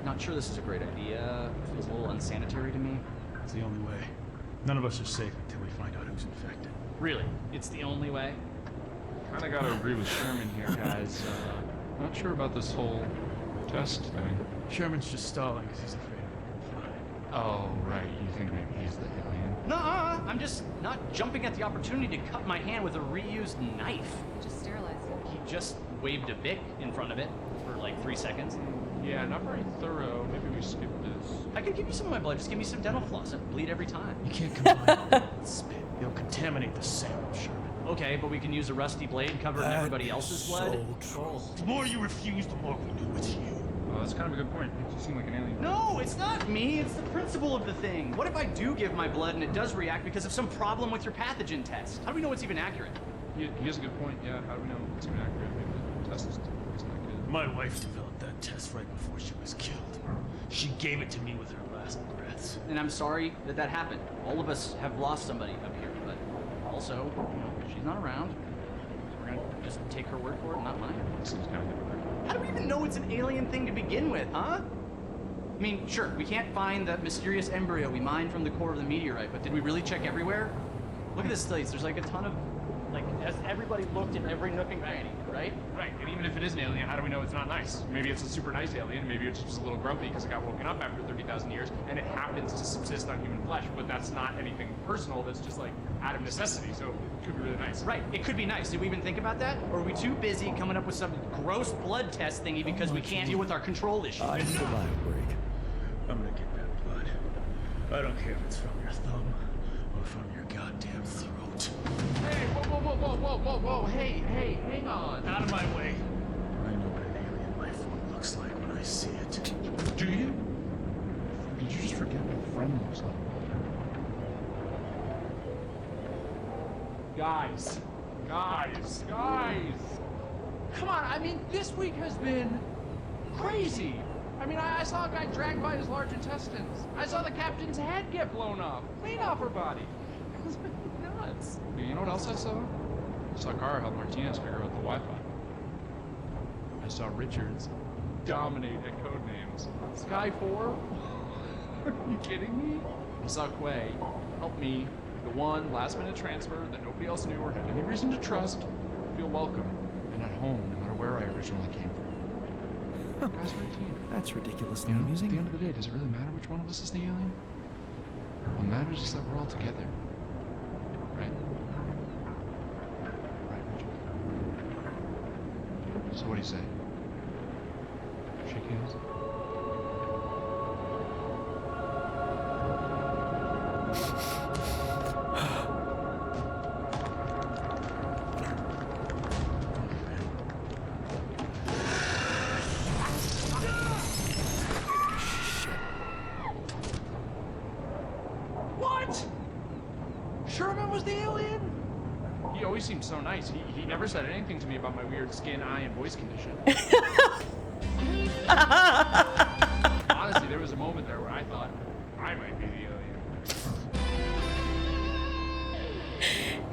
not sure this is a great idea. It feels a little unsanitary to me. It's the only way. None of us are safe until we find out who's infected. Really? It's the only way? Kinda gotta agree with Sherman here, guys. Not sure about this whole test thing. Sherman's just stalling because he's afraid of being fine. Oh, right. You think maybe he's the alien? Nuh-uh. I'm just not jumping at the opportunity to cut my hand with a reused knife. Just sterilize it. He just waved a bic in front of it for like 3 seconds. Yeah, not very thorough. Maybe we skip this. I can give you some of my blood. Just give me some dental floss. I bleed every time. You can't combine blood with spit. You'll contaminate the sample, Sherman. Okay, but we can use a rusty blade covered in everybody else's blood. The more you refuse, the more we know it's you. Oh, that's kind of a good point. You seem like an alien. No, it's not me. It's the principle of the thing. What if I do give my blood and it does react because of some problem with your pathogen test? How do we know it's even accurate? He has a good point. Yeah, how do we know it's even accurate? Maybe the test isn't that good. My wife developed that test right before she was killed. She gave it to me with her last breaths. And I'm sorry that that happened. All of us have lost somebody up here, but also, you know, she's not around. So we're gonna just take her word for it, not mine. This seems kind of hypocritical. How do we even know it's an alien thing to begin with, huh? I mean, sure, we can't find that mysterious embryo we mined from the core of the meteorite, but did we really check everywhere? Look at this place. There's like a ton of, like, has everybody looked in every nook and cranny, right? Right, and even if it is an alien, how do we know it's not nice? Maybe it's a super nice alien, maybe it's just a little grumpy because it got woken up after 30,000 years, and it happens to subsist on human flesh, but that's not anything personal, that's just like out of necessity, so it could be really nice. Right, it could be nice. Did we even think about that? Or are we too busy coming up with some gross blood test thingy because we can't deal with our control issues? I need a bio break. I'm gonna get that blood. I don't care if it's from your thumb or from your goddamn throat. Hey, whoa, hey, hang on. Out of my way. I know what an alien life form looks like when I see it. Do you? Did you just forget what a friend looks like? Guys, Guys. Come on, I mean, this week has been crazy. I mean, I saw a guy dragged by his large intestines. I saw the captain's head get blown off, clean off her body. It was nuts. You know what else I saw? I saw Kara help Martinez figure out the Wi-Fi. I saw Richards dominate at Codenames. Sky 4? Are you kidding me? I saw Quay help me the one last-minute transfer that nobody else knew or had any reason to trust, feel welcome and at home no matter where I originally came from. Guys, we're a team. That's ridiculously You know, amusing. at the end of the day, does it really matter which one of us is the alien? What matters is that we're all together. Right? Right, Richard? So what do you say? Shake hands? What? Sherman was the alien? He always seemed so nice. He never said anything to me about my weird skin, eye, and voice condition. Honestly, there was a moment there where I thought I might be the alien.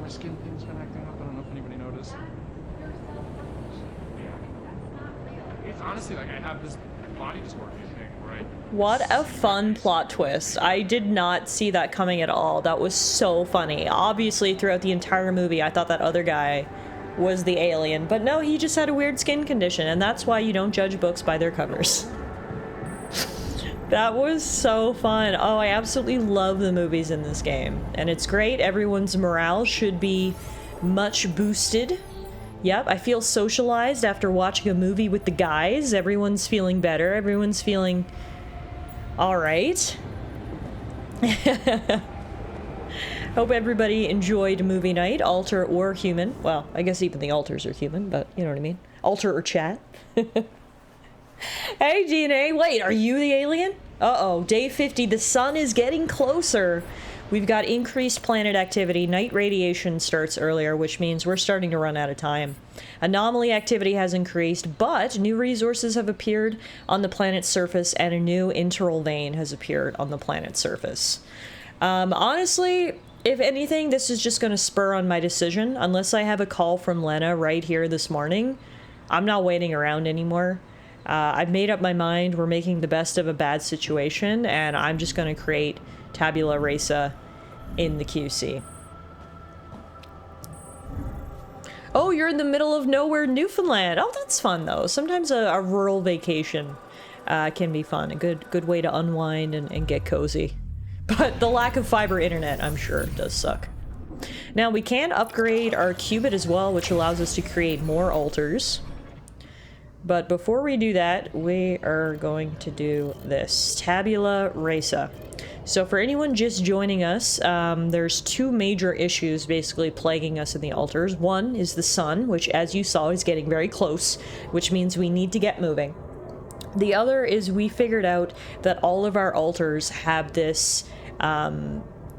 My skin thing's been acting up. I don't know if anybody noticed. It's honestly like I have this body dysmorphia thing, right? What a fun plot twist. I did not see that coming at all. That was so funny. Obviously, throughout the entire movie, I thought that other guy was the alien. But no, he just had a weird skin condition, and that's why you don't judge books by their covers. That was so fun. Oh, I absolutely love the movies in this game. And it's great. Everyone's morale should be much boosted. Yep, I feel socialized after watching a movie with the guys. Everyone's feeling better. Everyone's feeling all right. Hope everybody enjoyed movie night, alter or human. Well, I guess even the alters are human, but you know what I mean. Alter or chat. Hey, DNA. Wait, are you the alien? Uh-oh, day 50. The sun is getting closer. We've got increased planet activity. Night radiation starts earlier, which means we're starting to run out of time. Anomaly activity has increased, but new resources have appeared on the planet's surface, and a new interval vein has appeared on the planet's surface. Honestly, if anything, this is just going to spur on my decision. Unless I have a call from Lena right here this morning, I'm not waiting around anymore. I've made up my mind. We're making the best of a bad situation, and I'm just going to create tabula rasa in the QC. Oh, you're in the middle of nowhere, Newfoundland. Oh, that's fun, though. Sometimes a rural vacation can be fun. A good way to unwind and get cozy. But the lack of fiber internet, I'm sure, does suck. Now, we can upgrade our qubit as well, which allows us to create more alters. But before we do that, we are going to do this. Tabula rasa. So for anyone just joining us, there's two major issues basically plaguing us in the alters. One is the sun, which as you saw is getting very close, which means we need to get moving. The other is we figured out that all of our alters have this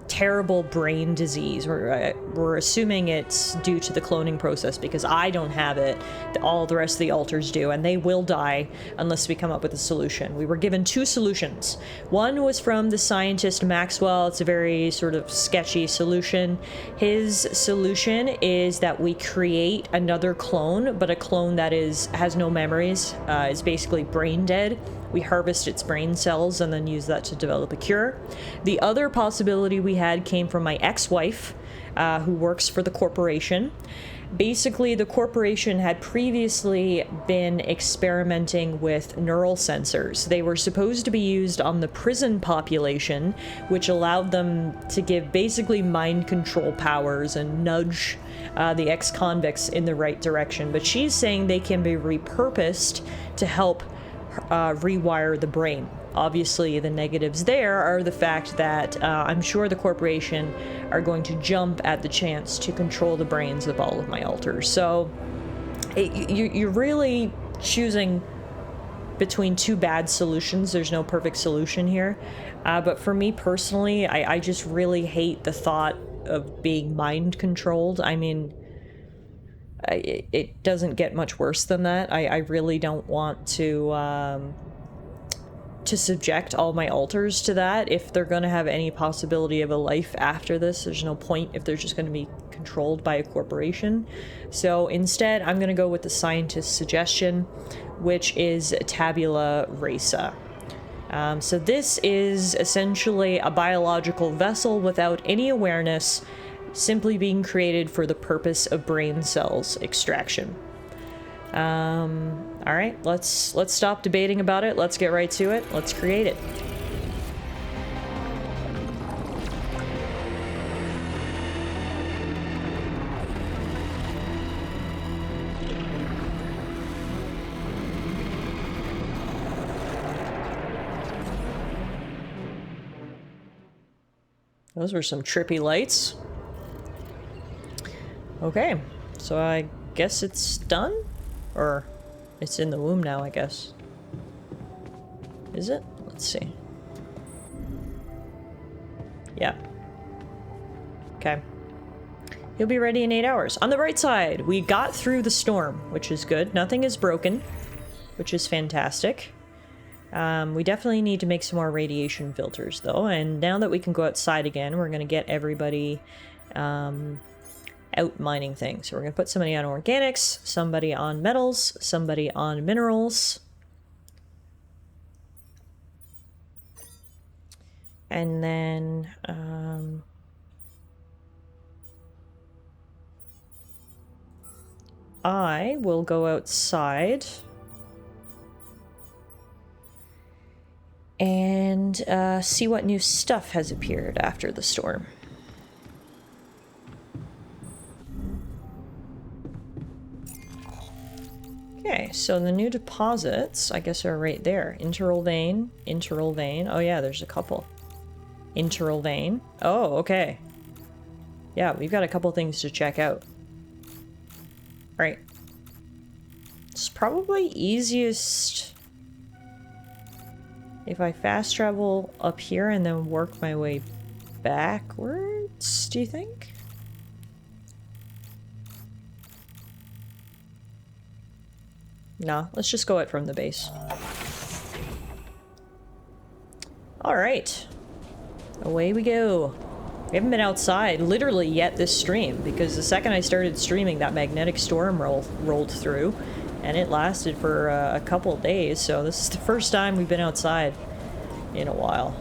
terrible brain disease. We're assuming it's due to the cloning process because I don't have it. All the rest of the alters do, and they will die unless we come up with a solution. We were given two solutions. One was from the scientist Maxwell. It's a very sort of sketchy solution. His solution is that we create another clone, but a clone that has no memories, is basically brain dead. We harvest its brain cells and then use that to develop a cure. The other possibility we had came from my ex-wife, who works for the corporation. Basically, the corporation had previously been experimenting with neural sensors. They were supposed to be used on the prison population, which allowed them to give basically mind control powers and nudge the ex-convicts in the right direction. But she's saying they can be repurposed to help rewire the brain. Obviously, the negatives there are the fact that I'm sure the corporation are going to jump at the chance to control the brains of all of my alters. So you're really choosing between two bad solutions. There's no perfect solution here. But for me personally, I just really hate the thought of being mind controlled. I mean, it doesn't get much worse than that. I really don't want to subject all my alters to that. If they're going to have any possibility of a life after this, there's no point if they're just going to be controlled by a corporation. So instead, I'm going to go with the scientist's suggestion, which is tabula rasa. So this is essentially a biological vessel without any awareness, simply being created for the purpose of brain cells extraction. All right, let's stop debating about it. Let's get right to it. Let's create it. Those were some trippy lights. Okay, so I guess it's done? Or it's in the womb now, I guess. Is it? Let's see. Yeah. Okay. He'll be ready in 8 hours. On the bright side, we got through the storm, which is good. Nothing is broken, which is fantastic. We definitely need to make some more radiation filters, though. And now that we can go outside again, we're going to get everybody out mining things. So we're going to put somebody on organics, somebody on metals, somebody on minerals. And then I will go outside and see what new stuff has appeared after the storm. Okay, so the new deposits, I guess, are right there. Interal vein, interal vein. Oh yeah, there's a couple. Interal vein. Oh, okay. Yeah, we've got a couple things to check out. Right. It's probably easiest if I fast travel up here and then work my way backwards, do you think? No, let's just go it from the base. Alright. Away we go. We haven't been outside literally yet this stream, because the second I started streaming, that magnetic storm rolled through, and it lasted for a couple days, so this is the first time we've been outside in a while.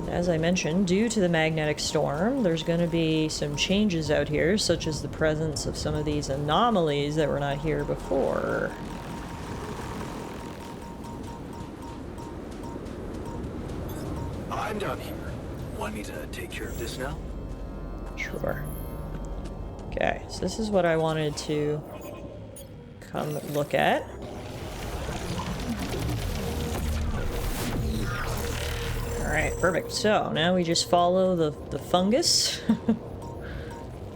As I mentioned, due to the magnetic storm, there's going to be some changes out here, such as the presence of some of these anomalies that were not here before. I'm done here. Want me to take care of this now? Sure. Okay, so this is what I wanted to come look at. Alright, perfect. So, now we just follow the fungus.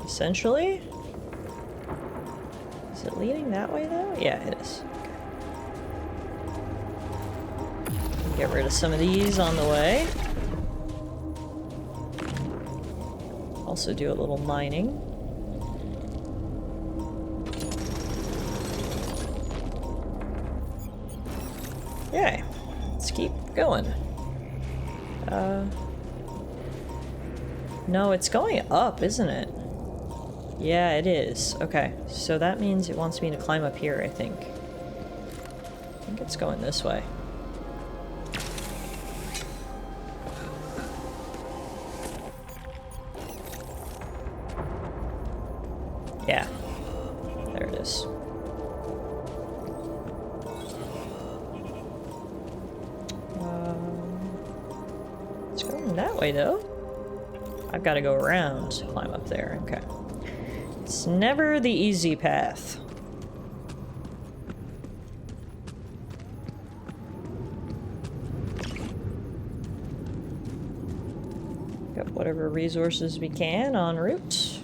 Essentially. Is it leading that way, though? Yeah, it is. Okay. Get rid of some of these on the way. Also do a little mining. Okay, let's keep going. No, it's going up, isn't it? Yeah, it is. Okay, so that means it wants me to climb up here, I think. I think it's going this way. Yeah, there it is. It's going that way, though. I've got to go around to climb up there. Okay. It's never the easy path. Got whatever resources we can en route.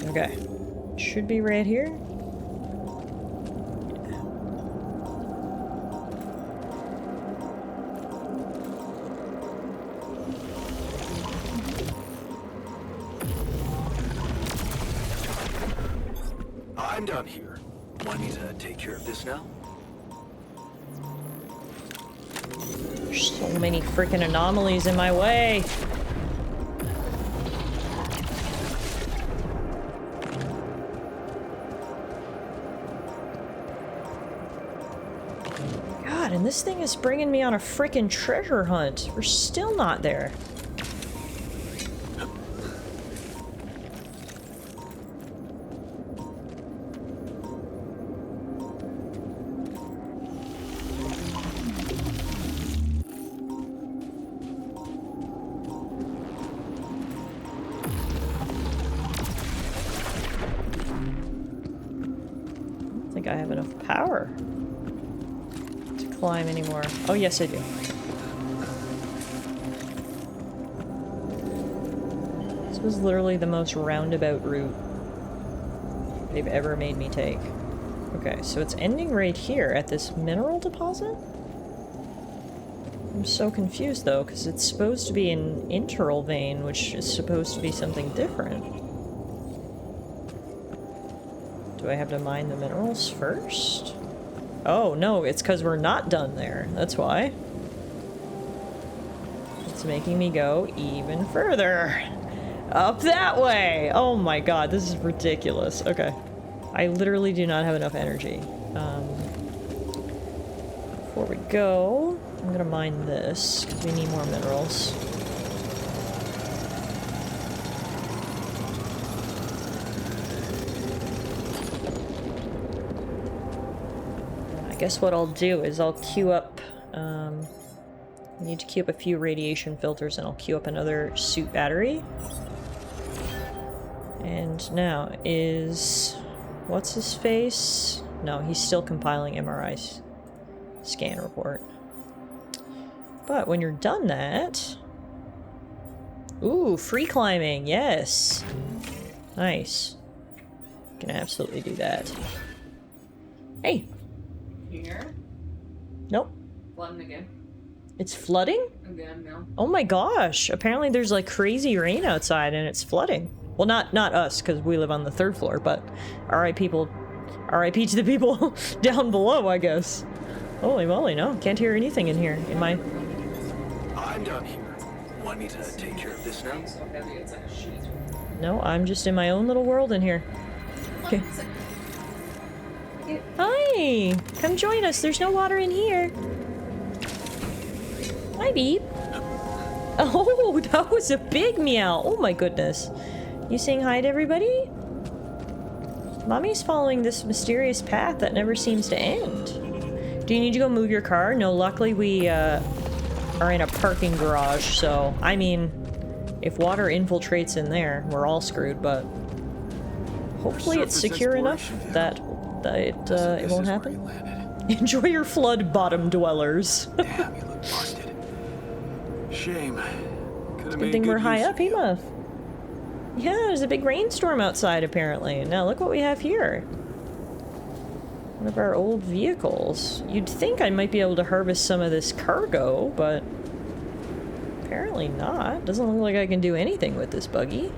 Okay. should be right here. I'm done here. Want me to take care of this now? There's so many freaking anomalies in my way. God, and this thing is bringing me on a freaking treasure hunt. We're still not there. I have enough power to climb anymore. Oh, yes, I do. This was literally the most roundabout route they've ever made me take. Okay, so it's ending right here at this mineral deposit? I'm so confused, though, because it's supposed to be an interal vein, which is supposed to be something different. Do I have to mine the minerals first? Oh, no, it's because we're not done there. That's why. It's making me go even further. Up that way! Oh my god, this is ridiculous. Okay. I literally do not have enough energy. Before we go, I'm gonna mine this, because we need more minerals. I guess what I'll do is I'll queue up, I need to queue up a few radiation filters, and I'll queue up another suit battery. And now is... what's his face? No, he's still compiling MRI scan report. But when you're done that... ooh, free climbing, yes! Nice. Can absolutely do that. Hey! Here? Nope. Flooding again. It's flooding? Again, no. Oh my gosh! Apparently there's like crazy rain outside and it's flooding. Well, not us, because we live on the 3rd floor, but RIP to the people down below, I guess. Holy moly, no. Can't hear anything in here. In my... I'm done here. Want me to take care of this now? So heavy, it's like a sheet. No, I'm just in my own little world in here. Okay. Hi! Come join us. There's no water in here. Hi, Beep. Oh, that was a big meow. Oh my goodness. You saying hi to everybody? Mommy's following this mysterious path that never seems to end. Do you need to go move your car? No, luckily we are in a parking garage, so... I mean, if water infiltrates in there, we're all screwed, but... hopefully it's secure enough that it won't happen. Enjoy your flood, bottom dwellers. Damn, you look busted. Shame. Good thing we're high up, Ema. Yeah, there's a big rainstorm outside, apparently. Now, look what we have here. One of our old vehicles. You'd think I might be able to harvest some of this cargo, but... apparently not. Doesn't look like I can do anything with this buggy.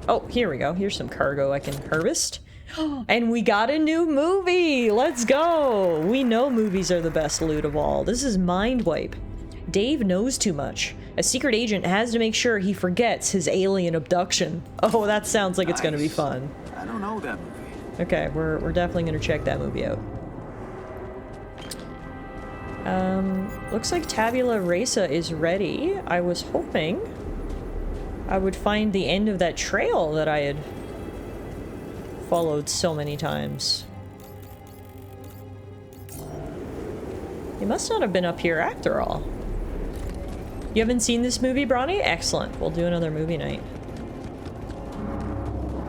Oh, here we go. Here's some cargo I can harvest. And we got a new movie! Let's go! We know movies are the best loot of all. This is Mind Wipe. Dave knows too much. A secret agent has to make sure he forgets his alien abduction. Oh, that sounds like it's gonna be fun. I don't know that movie. Okay, we're definitely gonna check that movie out. Looks like Tabula Rasa is ready. I was hoping I would find the end of that trail that I had followed so many times. He must not have been up here after all. You haven't seen this movie, Bronny? Excellent. We'll do another movie night.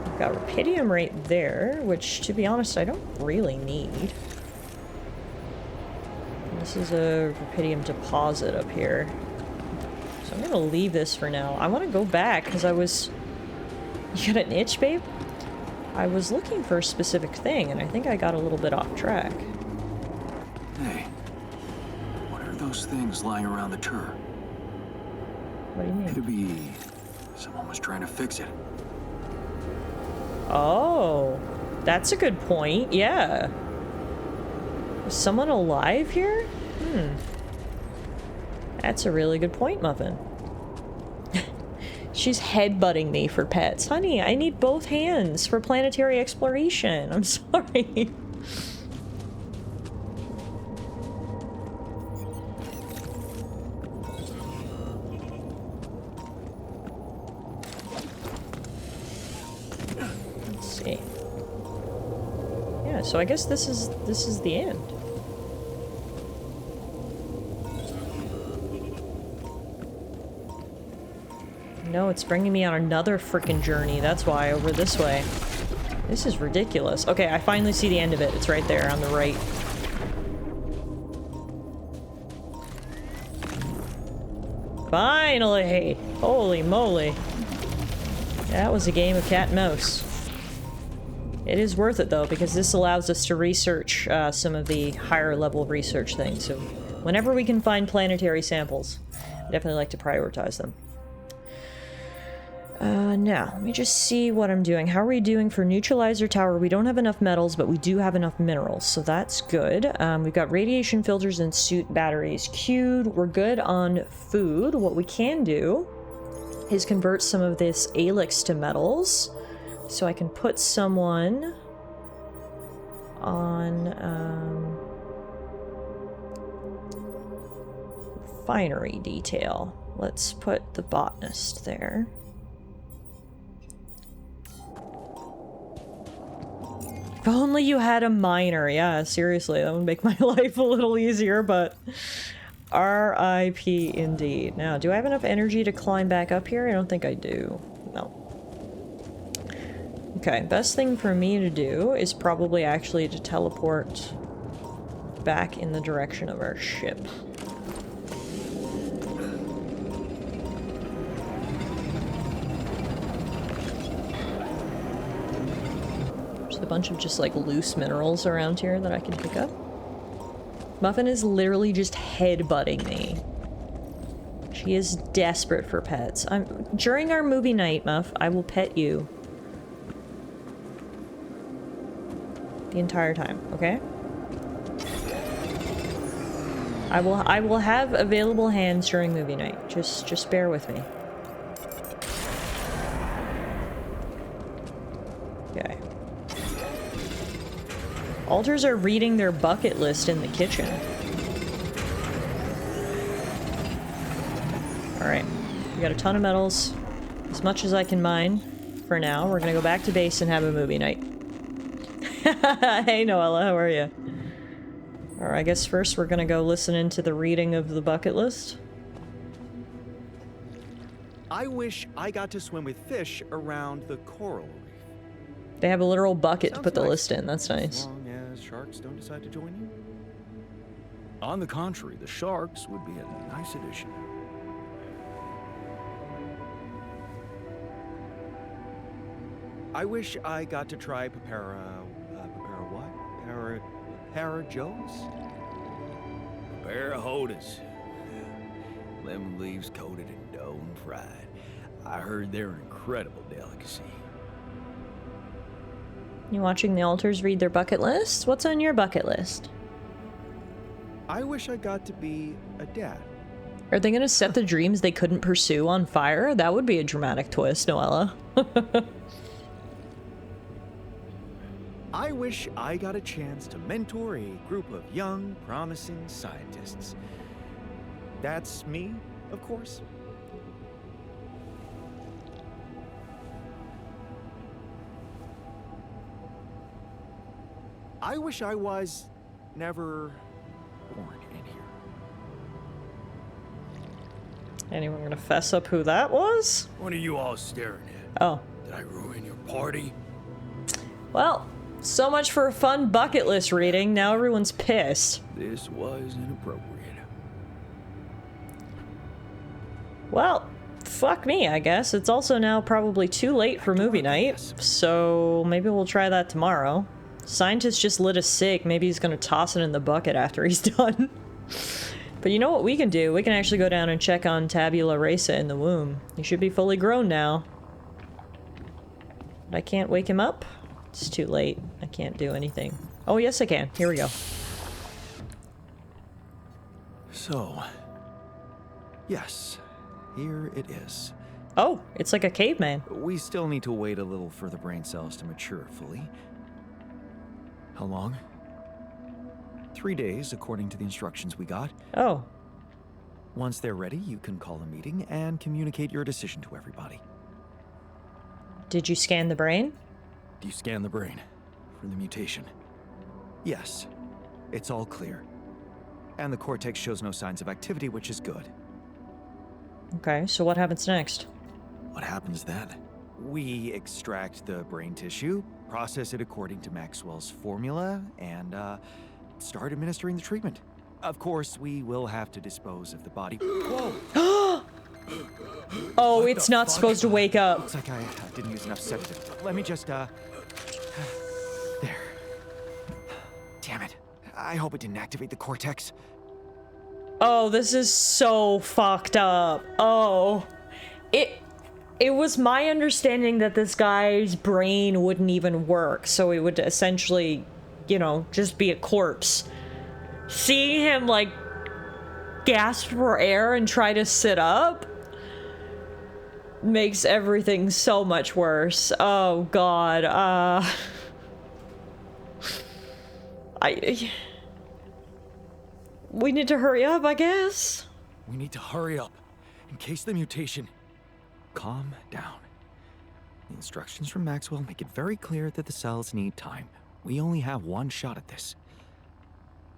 We've got Rapidium right there, which, to be honest, I don't really need. This is a Rapidium deposit up here. So I'm gonna leave this for now. I want to go back, because I was... You got an itch, babe? I was looking for a specific thing, and I think I got a little bit off track. Hey, what are those things lying around the tour? What do you mean? Could be someone was trying to fix it. Oh, that's a good point. Yeah. Is someone alive here? That's a really good point, Muffin. She's headbutting me for pets. Honey, I need both hands for planetary exploration. I'm sorry. Let's see. Yeah, so I guess this is the end. No, it's bringing me on another freaking journey. That's why, over this way. This is ridiculous. Okay, I finally see the end of it. It's right there on the right. Finally! Holy moly. That was a game of cat and mouse. It is worth it, though, because this allows us to research some of the higher level research things. So whenever we can find planetary samples, I definitely like to prioritize them. Now, let me just see what I'm doing. How are we doing for neutralizer tower? We don't have enough metals, but we do have enough minerals, so that's good. We've got radiation filters and suit batteries queued. We're good on food. What we can do is convert some of this Alix to metals, so I can put someone on refinery detail. Let's put the botanist there. If only you had a miner. Yeah, seriously, that would make my life a little easier, but R.I.P. indeed. Now, do I have enough energy to climb back up here? I don't think I do. No. Okay, best thing for me to do is probably actually to teleport back in the direction of our ship. A bunch of just like loose minerals around here that I can pick up. Muffin is literally just headbutting me. She is desperate for pets. During our movie night, Muff, I will pet you. The entire time, okay? I will have available hands during movie night. Just bear with me. Okay. Alters are reading their bucket list in the kitchen. Alright. We got a ton of metals. As much as I can mine for now. We're gonna go back to base and have a movie night. Hey Noella, how are you? Alright, I guess first we're gonna go listen into the reading of the bucket list. I wish I got to swim with fish around the coral reef. They have a literal bucket to Sounds put the nice, list in. That's nice. As long as sharks don't decide to join you. On the contrary, the sharks would be a nice addition. I wish I got to try papara joes? Papara hodas. Lemon leaves coated in dough and fried. I heard they're an incredible delicacy. You watching the alters read their bucket list? What's on your bucket list? I wish I got to be a dad. Are they gonna set the dreams they couldn't pursue on fire? That would be a dramatic twist, Noella. I wish I got a chance to mentor a group of young, promising scientists. That's me, of course. I wish I was never born in here. Anyone gonna fess up who that was? What are you all staring at? Oh. Did I ruin your party? Well, so much for a fun bucket list reading. Now everyone's pissed. This was inappropriate. Well, fuck me, I guess. It's also now probably too late for movie night, so maybe we'll try that tomorrow. Scientist just lit a cig. Maybe he's gonna toss it in the bucket after he's done. But you know what we can do? We can actually go down and check on Tabula Rasa in the womb. He should be fully grown now. But I can't wake him up? It's too late. I can't do anything. Oh, yes I can. Here we go. So, yes, here it is. Oh, it's like a caveman. We still need to wait a little for the brain cells to mature fully. How long? 3 days, according to the instructions we got. Oh. Once they're ready, you can call a meeting and communicate your decision to everybody. Did you scan the brain? Do you scan the brain for the mutation? Yes, it's all clear. And the cortex shows no signs of activity, which is good. Okay, so what happens next? What happens then? We extract the brain tissue, process it according to Maxwell's formula, and start administering the treatment. Of course, we will have to dispose of the body. Whoa! Oh, it's not supposed to wake up. Looks like I didn't use enough sedative. Let me just, there. Damn it. I hope it didn't activate the cortex. Oh, this is so fucked up. Oh. It was my understanding that this guy's brain wouldn't even work, so it would essentially, you know, just be a corpse. Seeing him, like, gasp for air and try to sit up makes everything so much worse. Oh, God. We need to hurry up, I guess. We need to hurry up, in case the mutation... Calm down. The instructions from Maxwell make it very clear that the cells need time. We only have one shot at this.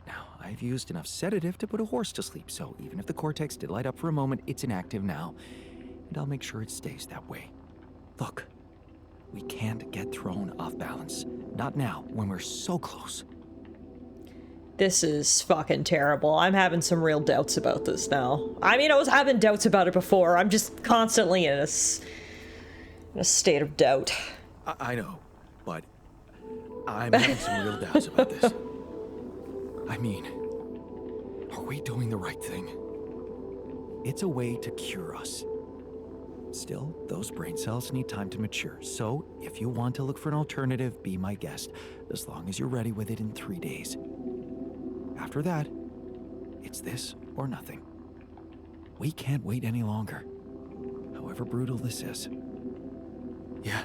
Now, I've used enough sedative to put a horse to sleep, so even if the cortex did light up for a moment, it's inactive now. And I'll make sure it stays that way. Look, we can't get thrown off balance. Not now, when we're so close. This is fucking terrible. I'm having some real doubts about this now. I mean, I was having doubts about it before. I'm just constantly in a state of doubt. I know, but I'm having some real doubts about this. I mean, are we doing the right thing? It's a way to cure us. Still, those brain cells need time to mature, so if you want to look for an alternative, be my guest, as long as you're ready with it in 3 days. After that, it's this or nothing. We can't wait any longer, however brutal this is. Yeah,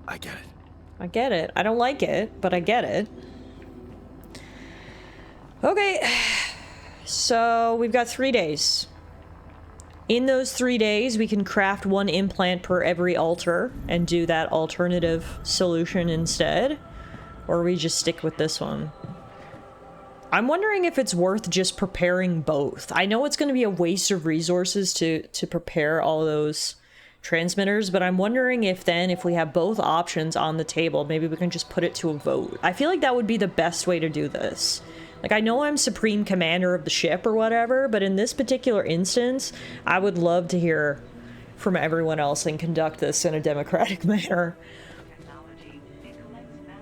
I get it. I get it. I don't like it, but I get it. Okay, so we've got 3 days. In those 3 days, we can craft 1 implant per every altar and do that alternative solution instead, or we just stick with this one. I'm wondering if it's worth just preparing both. I know it's going to be a waste of resources to prepare all those transmitters, but I'm wondering if then, if we have both options on the table, maybe we can just put it to a vote. I feel like that would be the best way to do this. Like, I know I'm supreme commander of the ship or whatever, but in this particular instance, I would love to hear from everyone else and conduct this in a democratic manner.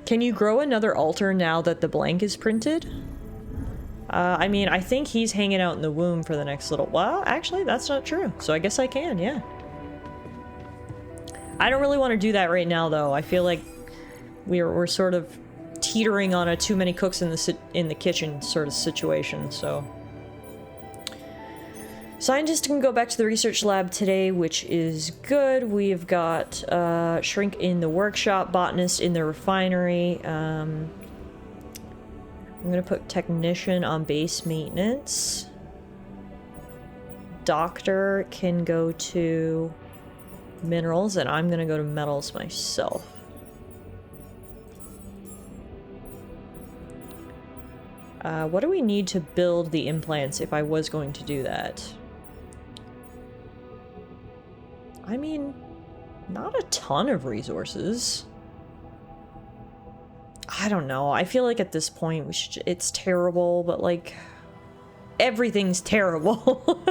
Can you grow another altar now that the blank is printed? I mean, I think he's hanging out in the womb for the next little... Well, actually, that's not true. So I guess I can, yeah. I don't really want to do that right now, though. I feel like we're sort of teetering on a too many cooks in the kitchen sort of situation, so... Scientists can go back to the research lab today, which is good. We've got Shrink in the workshop, Botanist in the refinery. I'm gonna put Technician on base maintenance. Doctor can go to Minerals, and I'm gonna go to Metals myself. What do we need to build the implants if I was going to do that? I mean, not a ton of resources. I don't know. I feel like at this point we should... It's terrible, but like... Everything's terrible.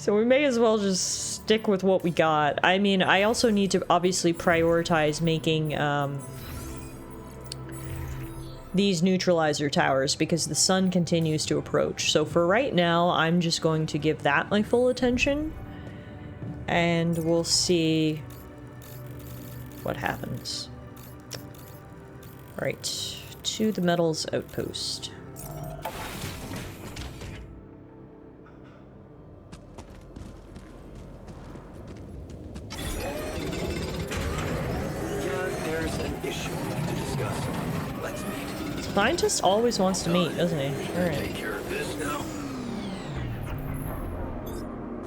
So we may as well just stick with what we got. I mean, I also need to obviously prioritize making these neutralizer towers because the sun continues to approach. So for right now, I'm just going to give that my full attention. And we'll see what happens. Alright, to the metals outpost. There's an issue to discuss. Let's meet. Scientist always wants to meet, doesn't he? Alright. Take care of this now.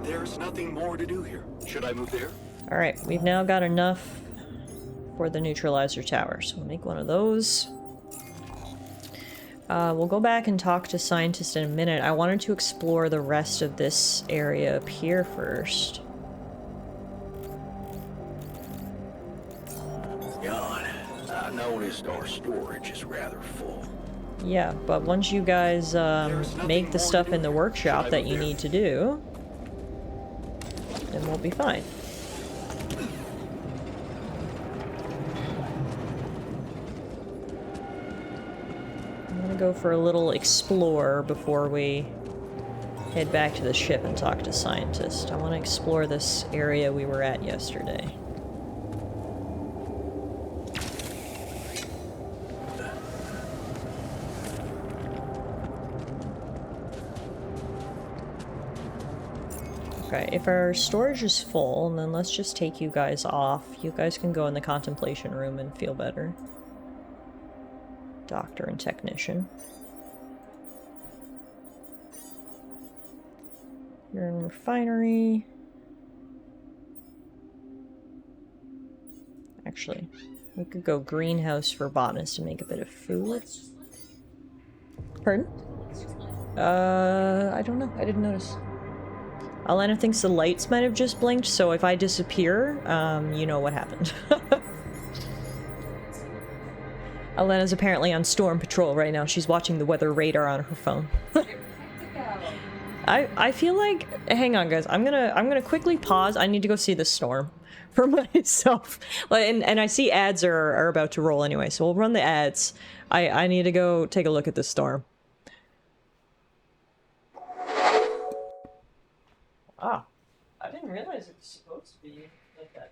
There's nothing more to do here. Should I move there? Alright, we've now got enough for the neutralizer tower, so we'll make one of those. We'll go back and talk to scientists in a minute. I wanted to explore the rest of this area up here first. Jan, I noticed our storage is rather full. Yeah, but once you guys make the stuff in the workshop that you need to do, then we'll be fine. I'm gonna go for a little explore before we head back to the ship and talk to scientists. I want to explore this area we were at yesterday. Okay, if our storage is full, then let's just take you guys off. You guys can go in the contemplation room and feel better. Doctor and technician. You're in refinery. Actually, we could go greenhouse for botanist to make a bit of food. Pardon? I don't know. I didn't notice. Alana thinks the lights might have just blinked, so if I disappear, you know what happened. Alana's apparently on storm patrol right now. She's watching the weather radar on her phone. I feel like, hang on guys, I'm gonna quickly pause. I need to go see the storm for myself. And I see ads are about to roll anyway, so we'll run the ads. I need to go take a look at the storm. Ah, I didn't realize it was supposed to be like that.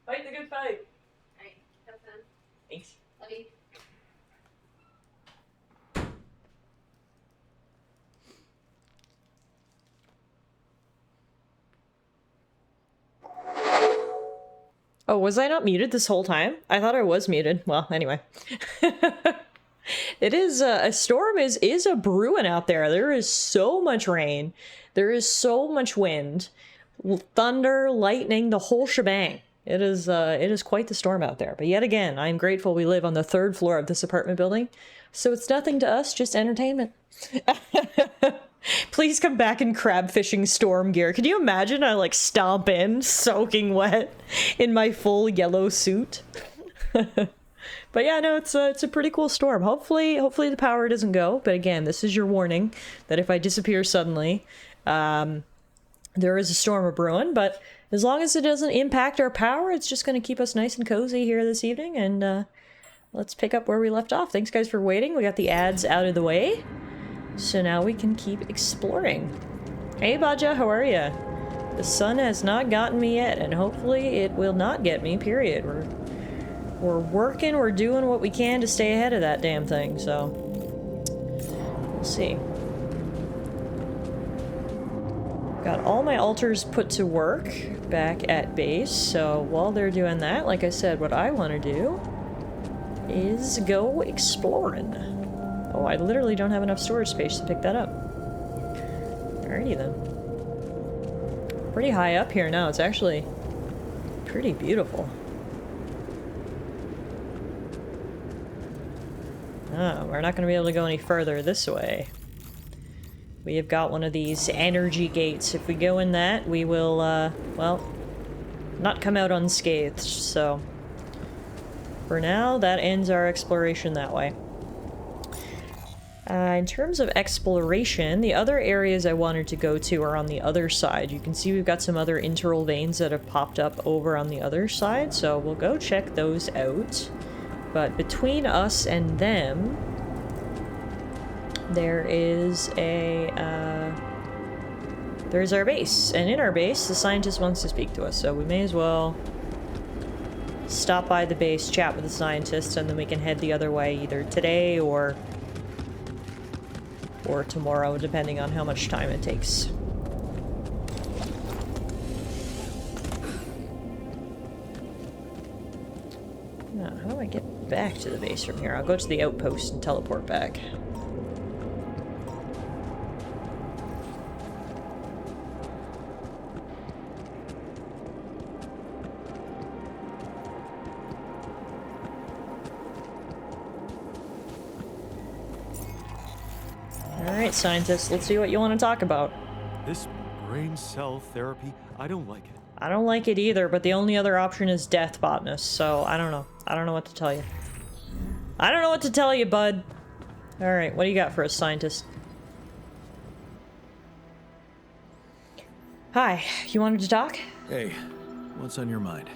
Fight the good fight. Alright, have fun. Thanks. Love you. Oh, was I not muted this whole time? I thought I was muted. Well, anyway. It is, a storm is a brewing out there. There is so much rain. There is so much wind. Thunder, lightning, the whole shebang. It is quite the storm out there. But yet again, I'm grateful we live on the 3rd floor of this apartment building. So it's nothing to us, just entertainment. Please come back in crab fishing storm gear. Can you imagine I like stomp in, soaking wet, in my full yellow suit? But yeah, no, it's a pretty cool storm. Hopefully the power doesn't go. But again, this is your warning that if I disappear suddenly, there is a storm a-brewing. But as long as it doesn't impact our power, it's just going to keep us nice and cozy here this evening. And let's pick up where we left off. Thanks, guys, for waiting. We got the ads out of the way. So now we can keep exploring. Hey, Baja, how are ya? The sun has not gotten me yet, and hopefully it will not get me, period. We're working, we're doing what we can to stay ahead of that damn thing, so... We'll see. Got all my altars put to work back at base, so while they're doing that, like I said, what I want to do is go exploring. Oh, I literally don't have enough storage space to pick that up. Alrighty then. Pretty high up here now, it's actually pretty beautiful. Oh, we're not going to be able to go any further this way. We have got one of these energy gates. If we go in that, we will, well, not come out unscathed, so... For now, that ends our exploration that way. In terms of exploration, the other areas I wanted to go to are on the other side. You can see we've got some other internal veins that have popped up over on the other side, so we'll go check those out. But between us and them, there is there's our base. And in our base, the scientist wants to speak to us, so we may as well stop by the base, chat with the scientist, and then we can head the other way either today or tomorrow, depending on how much time it takes. Now, how do I get back to the base from here? I'll go to the outpost and teleport back. Alright, scientists, let's see what you want to talk about. This brain cell therapy, I don't like it. I don't like it either, but the only other option is death, botanist, so I don't know. I don't know what to tell you. I don't know what to tell you, bud. Alright, what do you got for us, scientist? Hi, you wanted to talk? Hey, what's on your mind?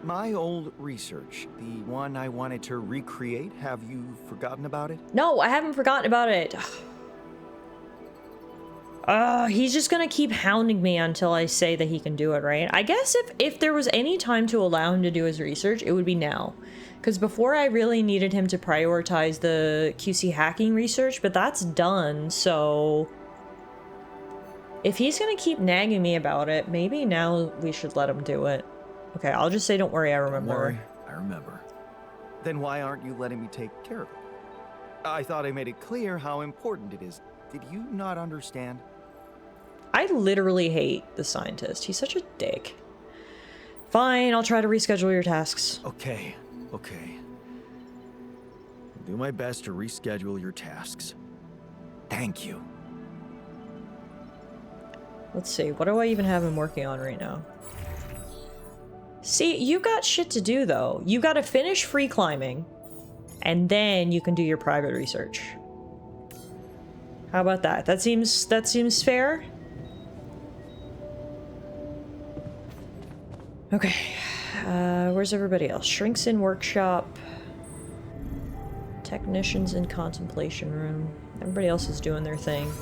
My old research, the one I wanted to recreate, have you forgotten about it? No, I haven't forgotten about it. He's just gonna keep hounding me until I say that he can do it, right? I guess if there was any time to allow him to do his research, it would be now. Because before I really needed him to prioritize the QC hacking research, but that's done, so... If he's gonna keep nagging me about it, maybe now we should let him do it. Okay, I'll just say don't worry, I remember. Don't worry, I remember. Then why aren't you letting me take care of it? I thought I made it clear how important it is. Did you not understand? I literally hate the scientist. He's such a dick. Fine, I'll try to reschedule your tasks. Okay. I'll do my best to reschedule your tasks. Thank you. Let's see, what do I even have him working on right now? See, you got shit to do, though. You gotta finish free climbing, and then you can do your private research. How about that? That seems fair? Okay. Where's everybody else? Shrinks in workshop. Technicians in contemplation room. Everybody else is doing their thing.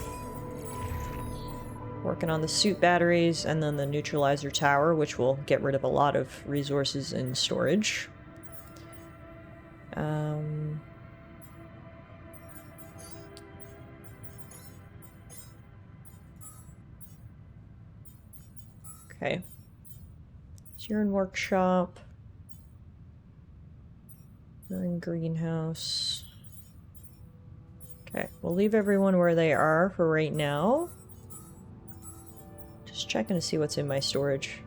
Working on the suit batteries and then the neutralizer tower, which will get rid of a lot of resources in storage. Okay. So you're in workshop. You're in greenhouse. Okay, we'll leave everyone where they are for right now. Just checking to see what's in my storage.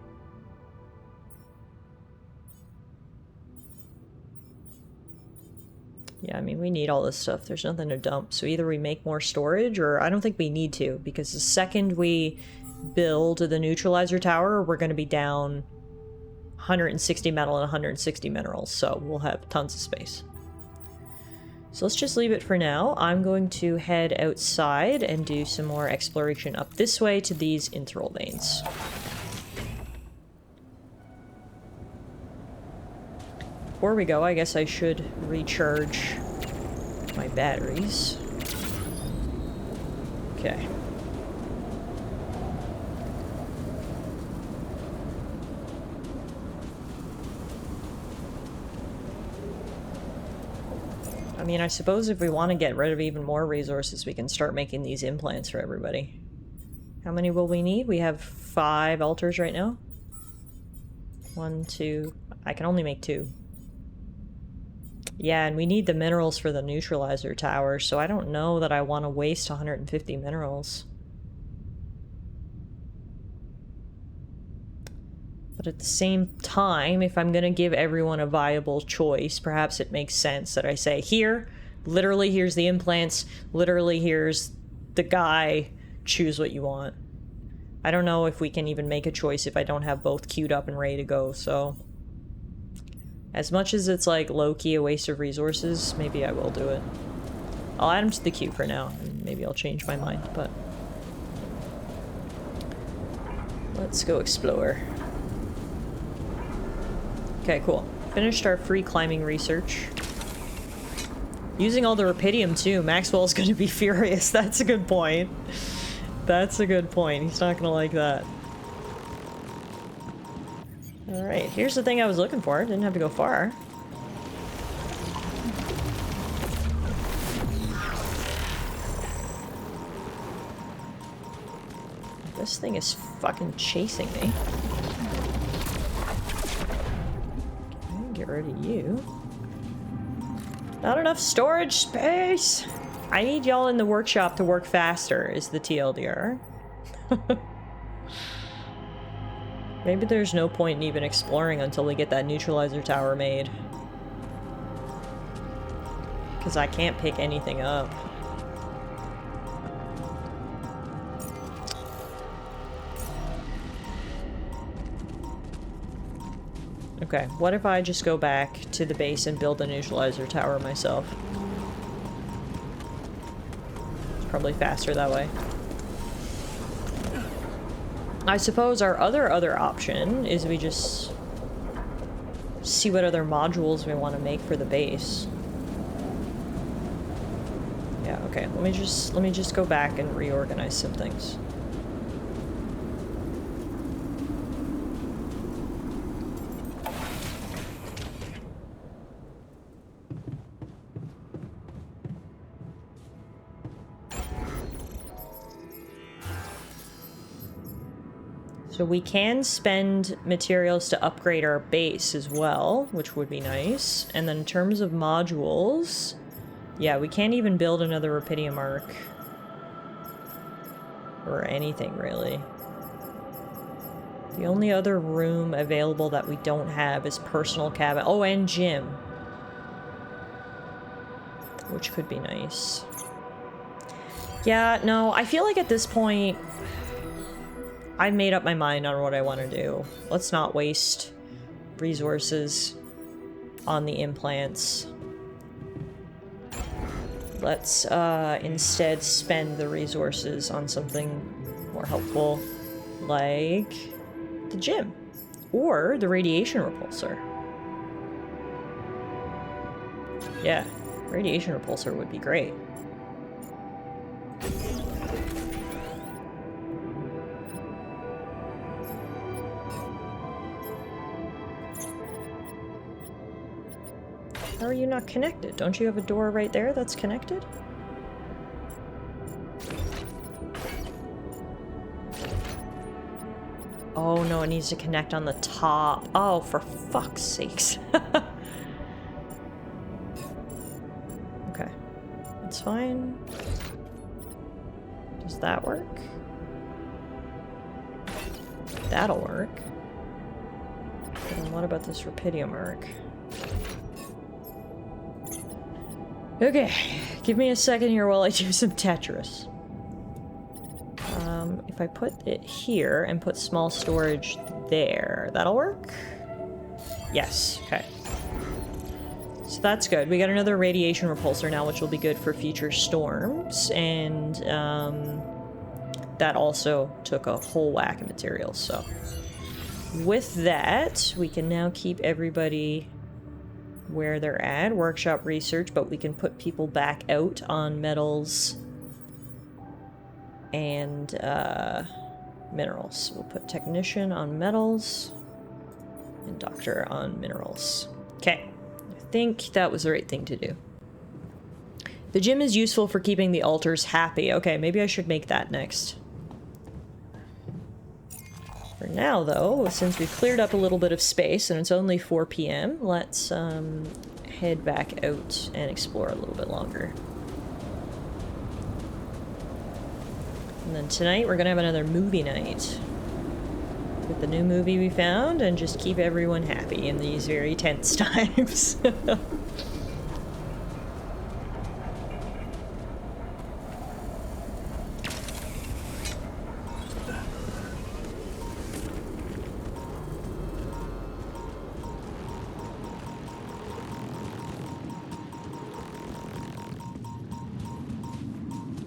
Yeah, I mean, we need all this stuff. There's nothing to dump. So either we make more storage, or I don't think we need to, because the second we build the neutralizer tower, we're going to be down 160 metal and 160 minerals, so we'll have tons of space. So let's just leave it for now. I'm going to head outside and do some more exploration up this way to these inthrol veins. Before we go, I guess I should recharge my batteries. Okay. I mean, I suppose if we want to get rid of even more resources, we can start making these implants for everybody. How many will we need? We have 5 altars right now. 1, 2... I can only make 2. Yeah, and we need the minerals for the neutralizer tower, so I don't know that I want to waste 150 minerals. But at the same time, if I'm going to give everyone a viable choice, perhaps it makes sense that I say, here, literally here's the implants, literally here's the guy, choose what you want. I don't know if we can even make a choice if I don't have both queued up and ready to go, so... As much as it's like low-key a waste of resources, maybe I will do it. I'll add them to the queue for now, and maybe I'll change my mind, but... Let's go explore. Okay, cool. Finished our free climbing research. Using all the rupidium too. Maxwell's gonna be furious. That's a good point. That's a good point. He's not gonna like that. Alright, here's the thing I was looking for. Didn't have to go far. This thing is fucking chasing me. Get rid of you. Not enough storage space! I need y'all in the workshop to work faster, is the TLDR. Maybe there's no point in even exploring until we get that neutralizer tower made. Because I can't pick anything up. Okay, what if I just go back to the base and build a neutralizer tower myself? It's probably faster that way. I suppose our other option is we just see what other modules we want to make for the base. Yeah, okay. Let me just go back and reorganize some things. So we can spend materials to upgrade our base as well, which would be nice. And then in terms of modules, yeah, we can't even build another rupidium arc. Or anything, really. The only other room available that we don't have is personal cabin. Oh, and gym. Which could be nice. Yeah, no, I feel like at this point... I've made up my mind on what I want to do. Let's not waste resources on the implants. Let's instead spend the resources on something more helpful, like the gym or the radiation repulsor. Yeah, radiation repulsor would be great. How are you not connected? Don't you have a door right there that's connected? Oh no, it needs to connect on the top. Oh, for fuck's sakes. Okay. That's fine. Does that work? That'll work. But then what about this Rapidium arc? Okay, give me a second here while I do some Tetris. If I put it here and put small storage there, that'll work? Yes, okay. So that's good. We got another radiation repulsor now, which will be good for future storms, and that also took a whole whack of materials, so. With that, we can now keep everybody where they're at, workshop research, but we can put people back out on metals and minerals. We'll put technician on metals and doctor on minerals. Okay, I think that was the right thing to do. The gym is useful for keeping the altars happy. Okay, maybe I should make that next. For now, though, since we've cleared up a little bit of space and it's only 4 p.m., let's head back out and explore a little bit longer. And then tonight we're gonna have another movie night with the new movie we found and just keep everyone happy in these very tense times.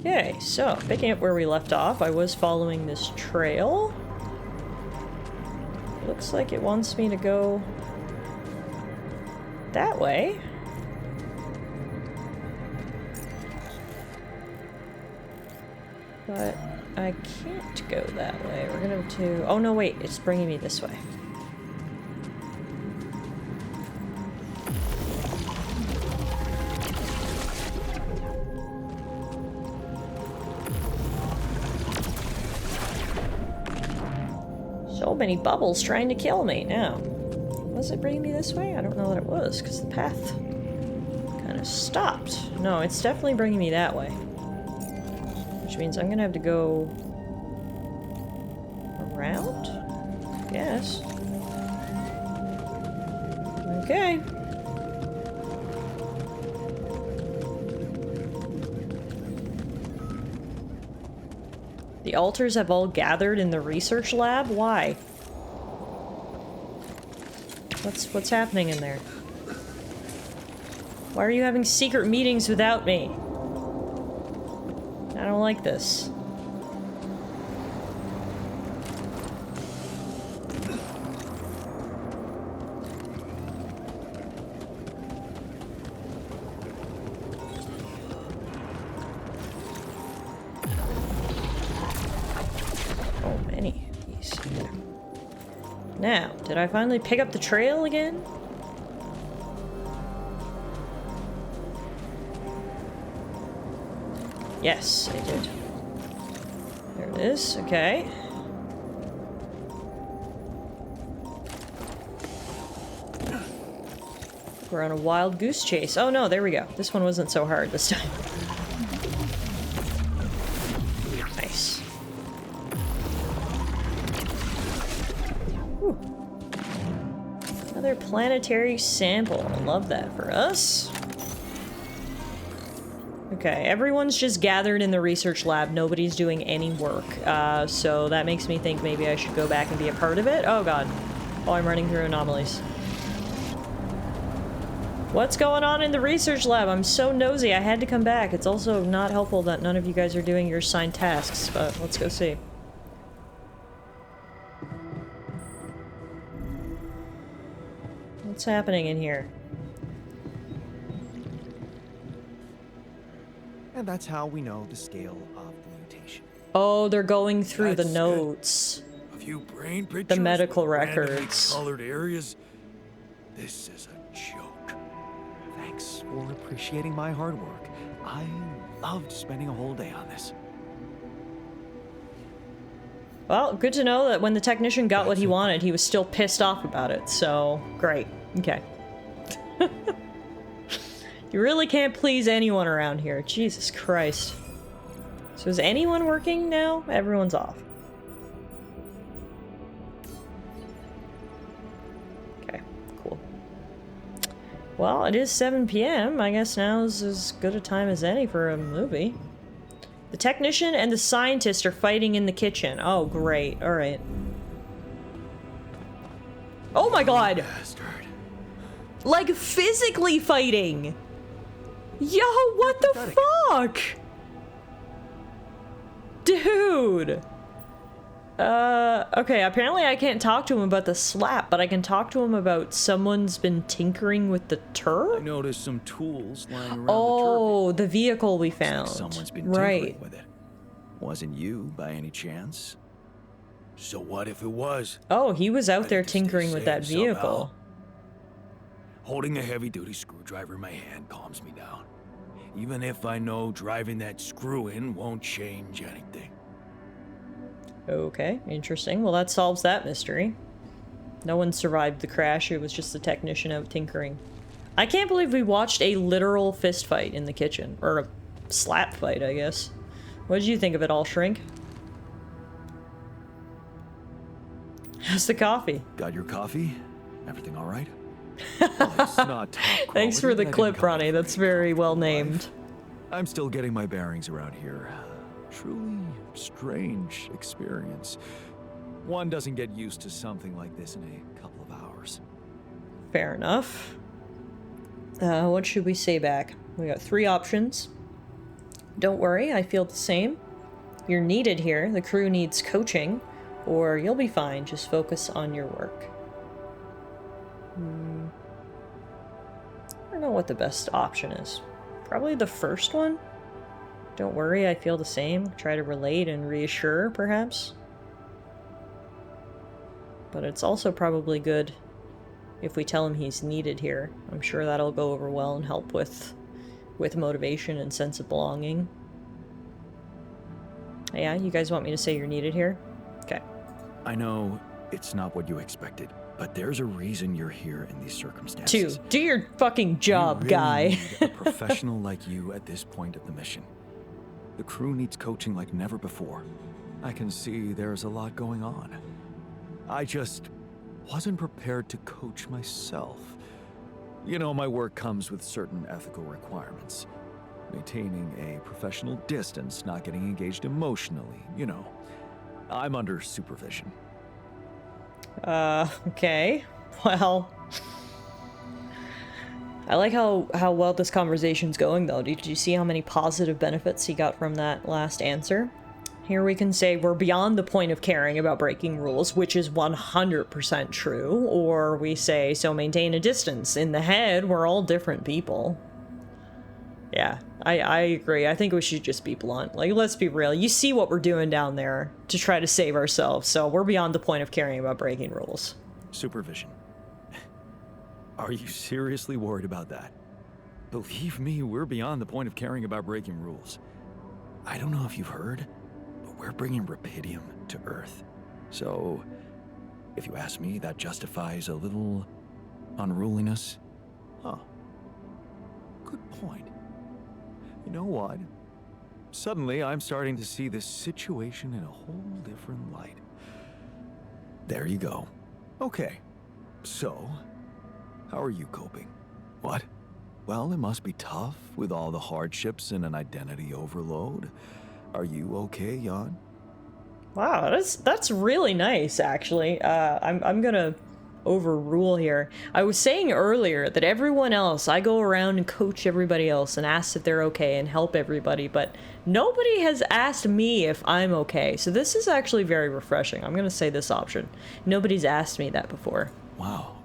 Okay, so picking up where we left off, I was following this trail. Looks like it wants me to go that way. But I can't go that way. We're gonna have to... Oh no, wait, it's bringing me this way. So many bubbles trying to kill me now. Was it bringing me this way? I don't know that it was, because the path kind of stopped. No, it's definitely bringing me that way. Which means I'm gonna have to go around? Yes. Okay. The altars have all gathered in the research lab? Why? What's happening in there? Why are you having secret meetings without me? I don't like this. Now, did I finally pick up the trail again? Yes, I did. There it is, okay. We're on a wild goose chase. Oh no, there we go. This one wasn't so hard this time. Nice. Another planetary sample. I love that for us. Okay, everyone's just gathered in the research lab. Nobody's doing any work. So that makes me think maybe I should go back and be a part of it. Oh god. Oh, I'm running through anomalies. What's going on in the research lab? I'm so nosy. I had to come back. It's also not helpful that none of you guys are doing your assigned tasks, but let's go see. What's happening in here? And that's how we know the scale of the mutation. Oh, they're going through That's the notes. A few brain pictures. The medical with randomly records. Colored areas. This is a joke. Thanks for appreciating my hard work. I loved spending a whole day on this. Well, good to know that when the technician got what he wanted, he was still pissed off about it, so great. Okay. You really can't please anyone around here. Jesus Christ. So is anyone working now? Everyone's off. Okay, cool. Well, it is 7 p.m. I guess now is as good a time as any for a movie. The technician and the scientist are fighting in the kitchen. Oh, great. Alright. Oh my god! Bastard. Like, physically fighting! Yo, what the fuck? Dude! Okay, apparently I can't talk to him about the slap, but I can talk to him about someone's been tinkering with the turret? I noticed some tools lying around Oh, the vehicle we found. Looks like someone's been tinkering with it. Wasn't you, by any chance? So what if it was? Oh, he was out there tinkering with that vehicle. Somehow. Holding a heavy-duty screwdriver in my hand calms me down. Even if I know driving that screw in won't change anything. Okay, interesting. Well, that solves that mystery. No one survived the crash, it was just the technician out tinkering. I can't believe we watched a literal fist fight in the kitchen. Or a slap fight, I guess. What did you think of it all, Shrink? How's the coffee? Got your coffee? Everything all right? Well, it's not top Thanks for the quality. clip, Ronnie. That's very well named. I'm still getting my bearings around here. Truly strange experience. One doesn't get used to something like this in a couple of hours. Fair enough. What should we say back? We got 3 options. Don't worry, I feel the same. You're needed here. The crew needs coaching. Or you'll be fine. Just focus on your work. I don't know what the best option is. Probably the first one? Don't worry, I feel the same. Try to relate and reassure, perhaps. But it's also probably good if we tell him he's needed here. I'm sure that'll go over well and help with motivation and sense of belonging. Yeah, you guys want me to say you're needed here? Okay. I know it's not what you expected, but there's a reason you're here in these circumstances. 2. Do your fucking job, you really guy. need a professional like you at this point of the mission. The crew needs coaching like never before. I can see there's a lot going on. I just wasn't prepared to coach myself. You know, my work comes with certain ethical requirements. Maintaining a professional distance, not getting engaged emotionally, you know. I'm under supervision. Okay. Well, I like how well this conversation's going, though. Did you see how many positive benefits he got from that last answer? Here we can say we're beyond the point of caring about breaking rules, which is 100% true, or we say, so maintain a distance. In the head, we're all different people. Yeah, I agree. I think we should just be blunt. Like, let's be real. You see what we're doing down there to try to save ourselves, so we're beyond the point of caring about breaking rules. Supervision. Are you seriously worried about that? Believe me, we're beyond the point of caring about breaking rules. I don't know if you've heard, but we're bringing Rapidium to Earth. So, if you ask me, that justifies a little unruliness. Huh. Good point. You know what? Suddenly, I'm starting to see this situation in a whole different light. There you go. Okay. So, how are you coping? What? Well, it must be tough with all the hardships and an identity overload. Are you okay, Jan? Wow, that's really nice, actually. I'm gonna overrule here. I was saying earlier that everyone else, I go around and coach everybody else and ask if they're okay and help everybody, but nobody has asked me if I'm okay. So this is actually very refreshing. I'm gonna say this option. Nobody's asked me that before. Wow.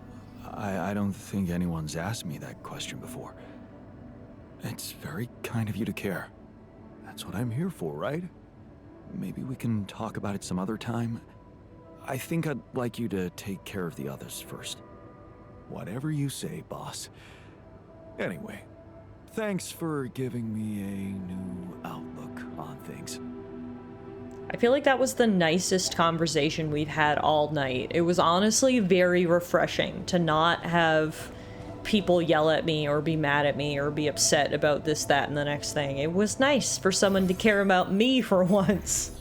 I don't think anyone's asked me that question before. It's very kind of you to care. That's what I'm here for, right? Maybe we can talk about it some other time. I think I'd like you to take care of the others first. Whatever you say, boss. Anyway, thanks for giving me a new outlook on things. I feel like that was the nicest conversation we've had all night. It was honestly very refreshing to not have people yell at me or be mad at me or be upset about this, that, and the next thing. It was nice for someone to care about me for once.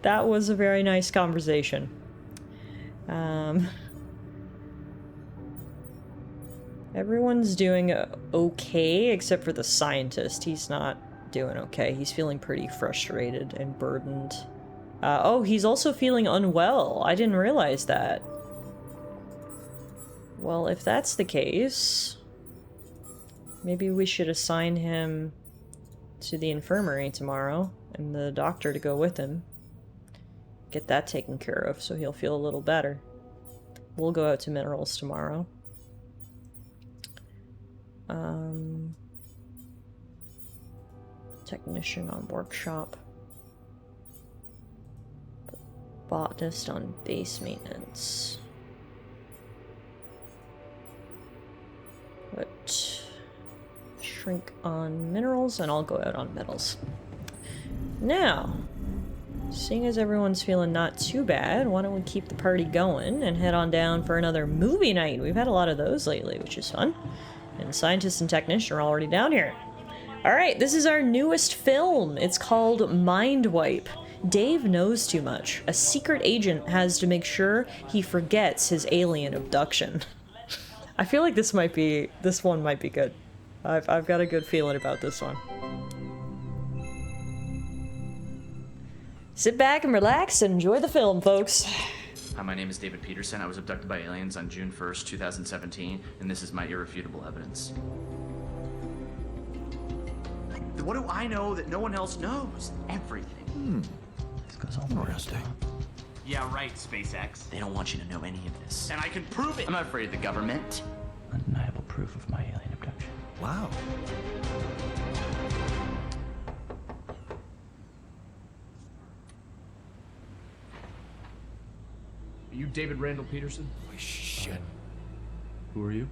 That was a very nice conversation. Everyone's doing okay except for the scientist. He's not doing okay. He's feeling pretty frustrated and burdened. Oh, he's also feeling unwell. I didn't realize that. Well, if that's the case, maybe we should assign him to the infirmary tomorrow and the doctor to go with him. Get that taken care of so he'll feel a little better. We'll go out to Minerals tomorrow. Technician on workshop. Botanist on base maintenance. Put shrink on minerals, and I'll go out on metals. Now, seeing as everyone's feeling not too bad, why don't we keep the party going and head on down for another movie night? We've had a lot of those lately, which is fun. And scientists and technicians are already down here. Alright, this is our newest film. It's called Mind Wipe. Dave knows too much. A secret agent has to make sure he forgets his alien abduction. I feel like this one might be good. I've got a good feeling about this one. Sit back and relax and enjoy the film, folks. Hi, my name is David Peterson. I was abducted by aliens on June 1st, 2017, and this is my irrefutable evidence. What do I know that no one else knows? Everything. This goes on interesting. Yeah, right, SpaceX. They don't want you to know any of this. And I can prove it. I'm not afraid of the government. Undeniable proof of my alien abduction. Wow. Are you David Randall Peterson? Holy shit. Who are you?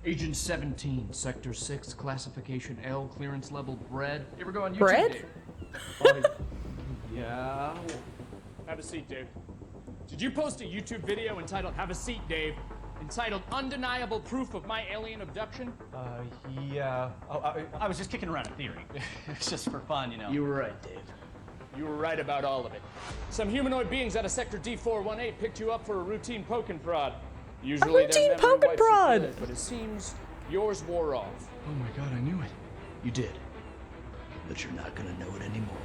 Agent 17, Sector 6, Classification L, Clearance Level Bread. You ever go on YouTube, Bread? Dave? Yeah. Have a seat, Dave. Did you post a YouTube video entitled Have a Seat, Dave? Entitled Undeniable Proof of My Alien Abduction? Yeah. Oh, I was just kicking around a theory. It's just for fun, you know. You were right, Dave. You were right about all of it. Some humanoid beings out of Sector D418 picked you up for a routine poke and prod. Usually routine their memory poke and wipes are prod! good, but it seems yours wore off. Oh my god, I knew it. You did. But you're not gonna know it anymore.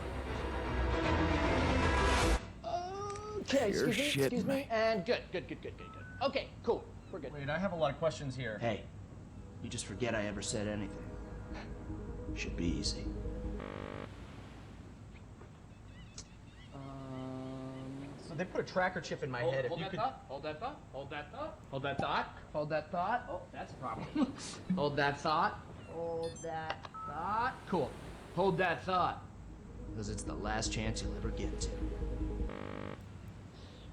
Okay, You're excuse shitting me, me. and good. Okay, cool, we're good. Wait, I have a lot of questions here. Hey, you just forget I ever said anything. Should be easy. So they put a tracker chip in my head. Hold that thought. Oh, that's a problem. Hold that thought. Cool. Hold that thought. Because it's the last chance you'll ever get to.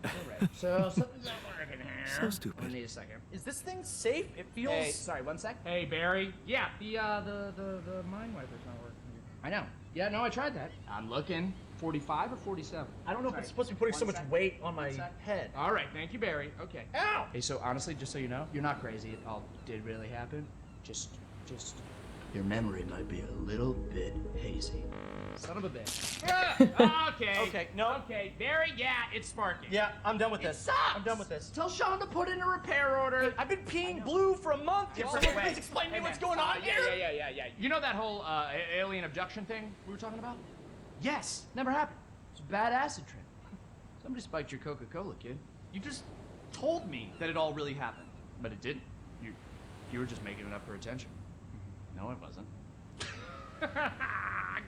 Alright, so something's not working here. So stupid. I need a second. Is this thing safe? It feels. Hey, sorry, 1 sec. Hey, Barry. Yeah, the mind wiper's not working here. I know. Yeah, no, I tried that. I'm looking. 45 or 47? I don't know if it's supposed to be putting so much weight on my head. All right, thank you, Barry. Okay. Ow! Hey, so honestly, just so you know, you're not crazy. It all did really happen. Just. Your memory might be a little bit hazy. Son of a bitch. Okay. Okay, no. Okay, Barry, yeah, it's sparking. Yeah, I'm done with It this. sucks. I'm done with this. Tell Sean to put in a repair order. I've been peeing blue for a month. Can someone please explain to me what's going on here? Yeah. You know that whole alien abduction thing we were talking about? Yes, never happened. It's a bad acid trip. Somebody spiked your Coca-Cola, kid. You just told me that it all really happened. But it didn't. You were just making it up for attention. No, it wasn't.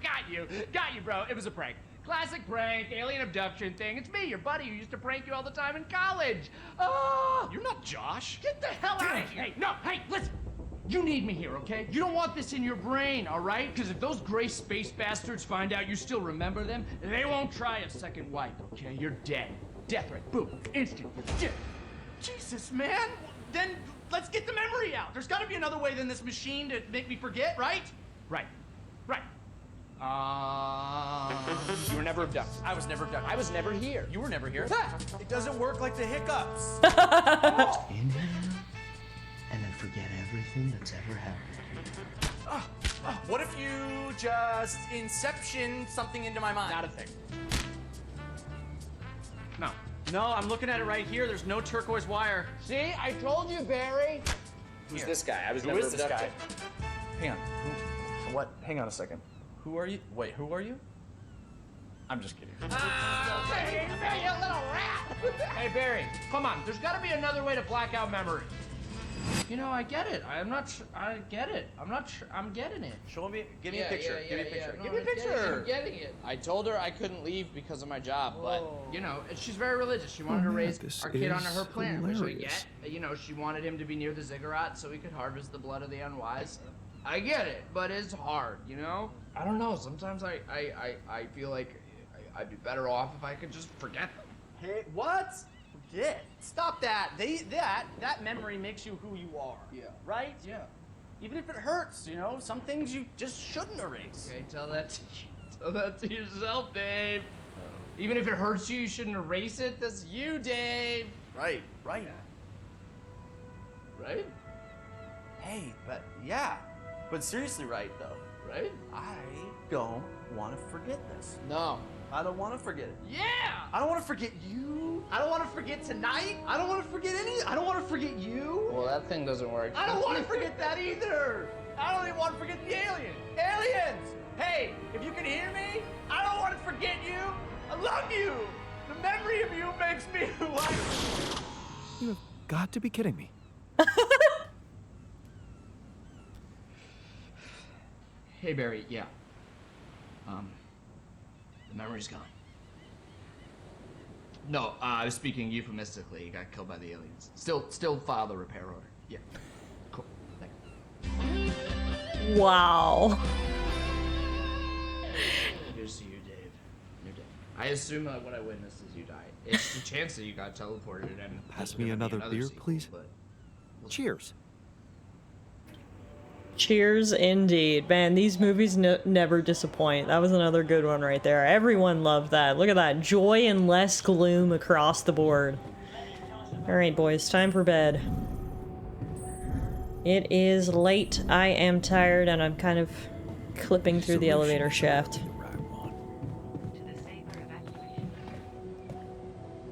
Got you, bro. It was a prank. Classic prank, alien abduction thing. It's me, your buddy, who used to prank you all the time in college. Oh, You're not Josh. get the hell out of here! Hey, listen. You need me here, okay? You don't want this in your brain, all right? Because if those gray space bastards find out you still remember them, they won't try a second wipe, okay? You're dead. Death threat. Boom. Instant. You're dead. Jesus, man. Then let's get the memory out. blackout. There's got to be another way than this machine to make me forget, right? Right. You were never abducted. I was never abducted. I was never here. You were never here. It doesn't work like the hiccups. Inhale, and then forget everything that's ever happened. What if you just inception something into my mind? Not a thing. No. No, I'm looking at it right here. There's no turquoise wire. See, I told you, Barry. Who's this guy? I was never is this abducted. guy? Hang on. What? Hang on a second. Who are you? Wait, who are you? I'm just kidding. Hey, you little rat! Hey, Barry, come on. There's got to be another way to black out memory. You know, I get it. I get it. I'm getting it. Show me. Give me a picture. Give me a picture. No, Give me a I get it, picture. I'm getting it. I told her I couldn't leave because of my job, but You know, she's very religious. She wanted to man, raise this our kid on is her plan, which I hilarious. get. You know, she wanted him to be near the ziggurat so he could harvest the blood of the unwise. I get it, but it's hard, you know? I don't know. Sometimes I feel like I'd be better off if I could just forget them. Hey, what? Forget. Stop that. That memory makes you who you are. Yeah. Right? Yeah. Even if it hurts, you know, some things you just shouldn't erase. Okay, tell that to yourself, Dave. Even if it hurts you, you shouldn't erase it. That's you, Dave. Right. Right? Hey, but seriously, right though. Right? I don't want to forget this. No. I don't want to forget it. Yeah! I don't want to forget you. I don't want to forget tonight. I don't want to forget I don't want to forget you. Well, that thing doesn't work. I don't want to forget that either. I don't even want to forget the alien. Aliens! Hey, if you can hear me, I don't want to forget you. I love you. The memory of you makes me who I am. You have got to be kidding me. Hey, Barry, yeah. The memory's gone. No, I was speaking euphemistically. He got killed by the aliens. Still file the repair order. Yeah. Cool. Thanks. Wow. Here's to you, Dave. You're dead. I assume what I witnessed is you died. It's the chance that you got teleported and Pass me another beer, sequel, please. but Cheers. Cheers, indeed. Man, these movies never disappoint. That was another good one right there. Everyone loved that. Look at that. Joy and less gloom across the board. Alright, boys. Time for bed. It is late. I am tired, and I'm kind of clipping through the elevator shaft.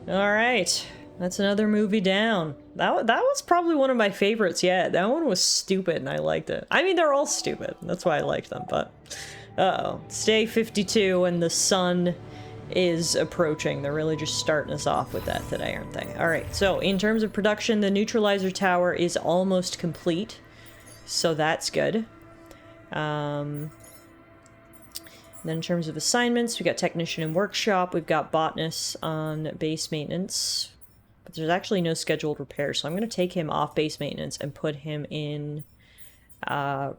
Alright. That's another movie down. That was probably one of my favorites yet. That one was stupid and I liked it. I mean, they're all stupid. That's why I liked them, but... Uh-oh. It's day 52 and the sun is approaching. They're really just starting us off with that today, aren't they? Alright, so in terms of production, the neutralizer tower is almost complete. So that's good. Then in terms of assignments, we got technician and workshop. We've got botanist on base maintenance. But there's actually no scheduled repair, so I'm going to take him off base maintenance and put him in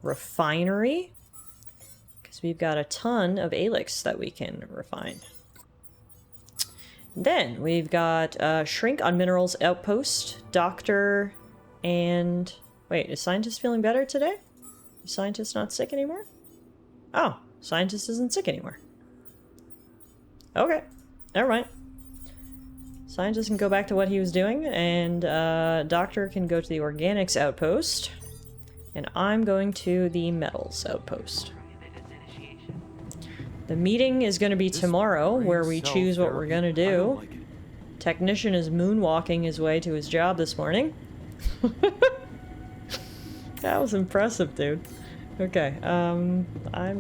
refinery. Because we've got a ton of Alix that we can refine. Then we've got shrink on minerals outpost, doctor, and... Wait, is scientist feeling better today? Is scientist not sick anymore? Oh, scientist isn't sick anymore. Okay, never mind. Scientist can go back to what he was doing, and doctor can go to the organics outpost, and I'm going to the metals outpost. The meeting is going to be tomorrow, where we choose what we're going to do. Technician is moonwalking his way to his job this morning. That was impressive, dude. Okay, I'm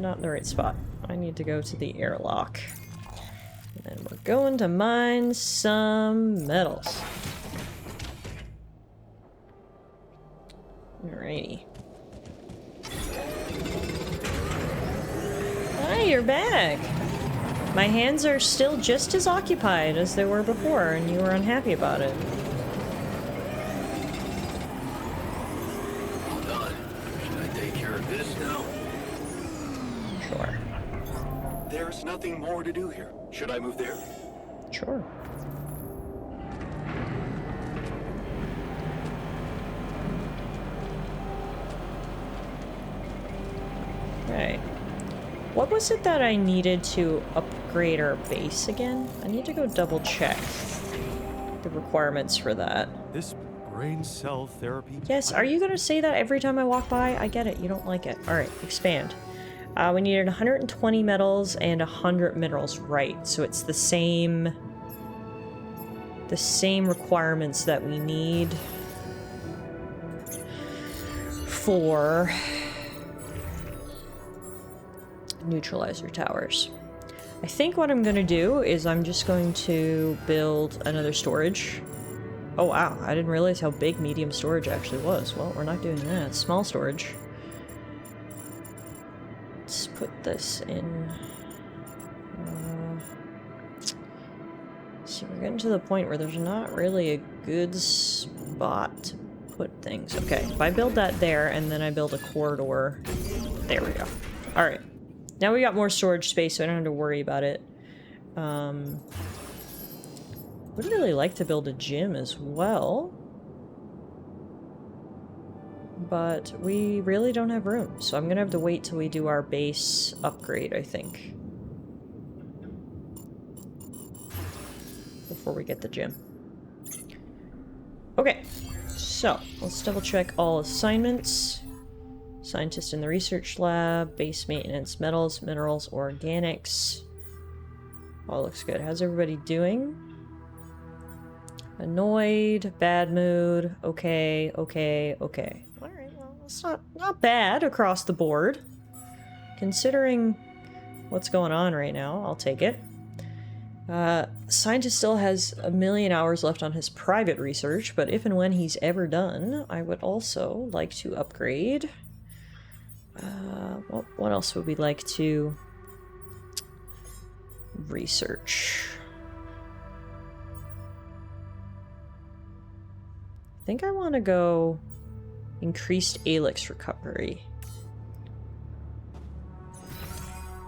not in the right spot. I need to go to the airlock. And then we're going to mine some metals. Alrighty. Hi, you're back! My hands are still just as occupied as they were before, and you were unhappy about it. All done. Should I take care of this now? Sure. There's nothing more to do here. Should I move there? Sure. Okay. What was it that I needed to upgrade our base again? I need to go double check the requirements for that. This brain cell therapy. Yes, are you gonna say that every time I walk by? I get it, you don't like it. Alright, expand. We needed 120 metals and 100 minerals, right. So it's the same requirements that we need for neutralizer towers. I think what I'm gonna do is I'm just going to build another storage. Oh wow, I didn't realize how big medium storage actually was. Well, we're not doing that. Small storage. Let's put this in. See, we're getting to the point where there's not really a good spot to put things. Okay, if I build that there and then I build a corridor. There we go. Alright. Now we got more storage space, so I don't have to worry about it. Would really like to build a gym as well. But we really don't have room, so I'm gonna have to wait till we do our base upgrade, I think. Before we get the gym. Okay, so let's double check all assignments. Scientist in the research lab, base maintenance, metals, minerals, organics. All looks good. How's everybody doing? Annoyed, bad mood, okay, okay, okay. Alright, well, it's not bad across the board. Considering what's going on right now, I'll take it. Scientist still has 1 million hours left on his private research, but if and when he's ever done, I would also like to upgrade. What else would we like to research? I think I want to go increased Alix recovery.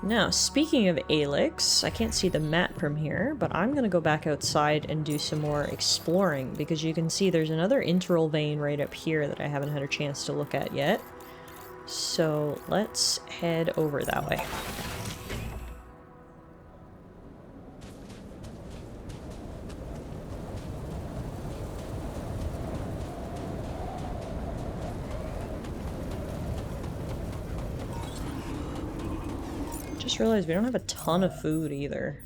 Now, speaking of Alix, I can't see the map from here, but I'm going to go back outside and do some more exploring, because you can see there's another interval vein right up here that I haven't had a chance to look at yet. So let's head over that way. Just realized we don't have a ton of food either.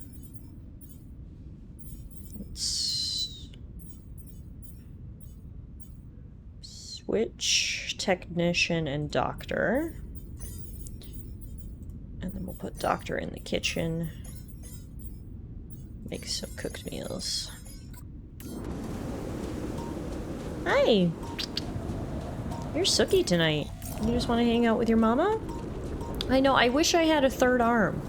Let's switch technician and doctor. And then we'll put doctor in the kitchen. Make some cooked meals. Hi! You're sooky tonight. You just want to hang out with your mama? I know, I wish I had a third arm,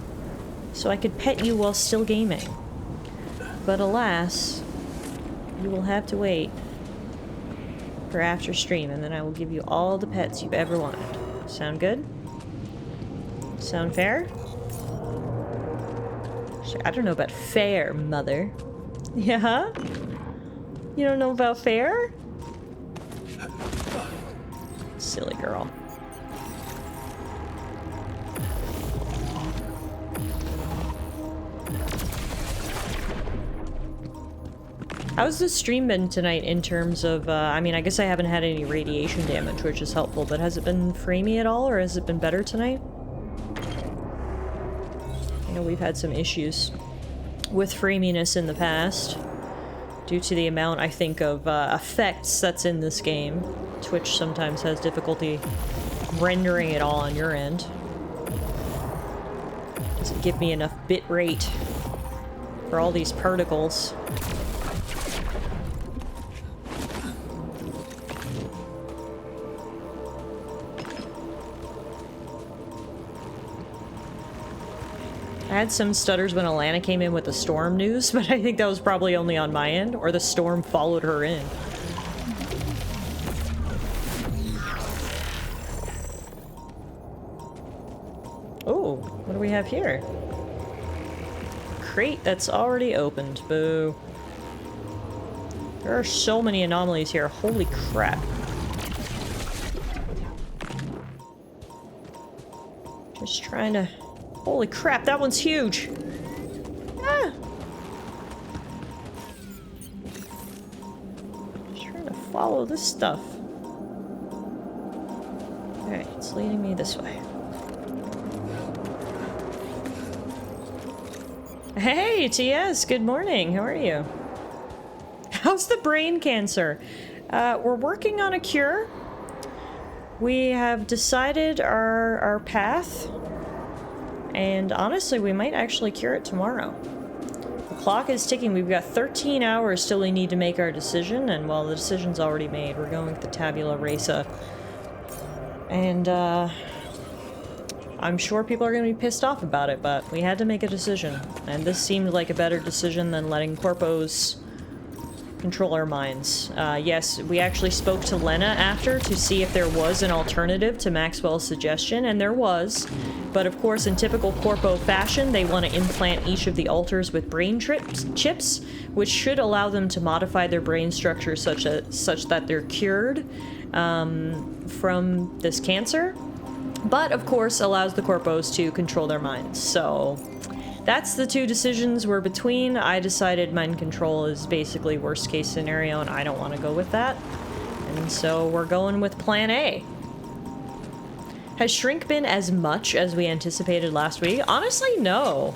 so I could pet you while still gaming. But alas, you will have to wait for after stream, and then I will give you all the pets you've ever wanted. Sound good? Sound fair? I don't know about fair, mother. Yeah? You don't know about fair? Silly girl. How's the stream been tonight in terms of, I mean, I guess I haven't had any radiation damage, which is helpful, but has it been framey at all, or has it been better tonight? I know we've had some issues with framiness in the past, due to the amount, I think, of effects that's in this game. Twitch sometimes has difficulty rendering it all on your end. Doesn't give me enough bit rate for all these particles. I had some stutters when Alana came in with the storm news, but I think that was probably only on my end, or the storm followed her in. Oh, what do we have here? Crate that's already opened. Boo. There are so many anomalies here. Holy crap. Just trying to... Holy crap, that one's huge! Ah! Just trying to follow this stuff. Alright, it's leading me this way. Hey, TS, good morning. How are you? How's the brain cancer? We're working on a cure. We have decided our path. And honestly, we might actually cure it tomorrow. The clock is ticking. We've got 13 hours till we need to make our decision. And well, the decision's already made. We're going with the tabula rasa. And, I'm sure people are going to be pissed off about it, but we had to make a decision. And this seemed like a better decision than letting corpos control our minds. Yes, we actually spoke to Lena after to see if there was an alternative to Maxwell's suggestion, and there was. But of course, in typical corpo fashion, they want to implant each of the alters with brain chips, which should allow them to modify their brain structure such that they're cured from this cancer. But, of course, allows the corpos to control their minds. So, that's the two decisions we're between. I decided mind control is basically worst case scenario, and I don't want to go with that. And so, we're going with plan A. Has Shrink been as much as we anticipated last week? Honestly, no.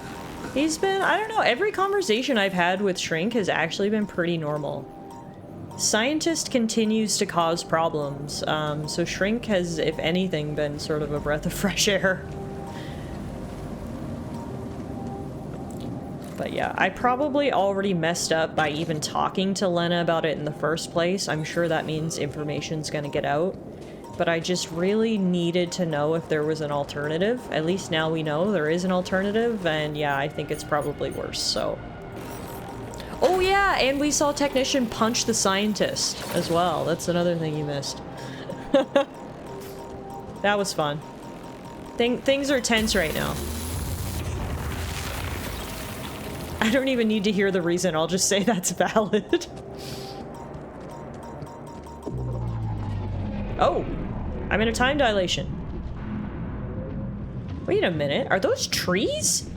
He's been, I don't know, every conversation I've had with Shrink has actually been pretty normal. Scientist continues to cause problems, so Shrink has, if anything, been sort of a breath of fresh air. But yeah, I probably already messed up by even talking to Lena about it in the first place. I'm sure that means information's gonna get out. But I just really needed to know if there was an alternative. At least now we know there is an alternative, and yeah, I think it's probably worse, so... Oh yeah, and we saw Technician punch the scientist as well. That's another thing you missed. That was fun. Things are tense right now. I don't even need to hear the reason, I'll just say that's valid. Oh, I'm in a time dilation. Wait a minute, are those trees?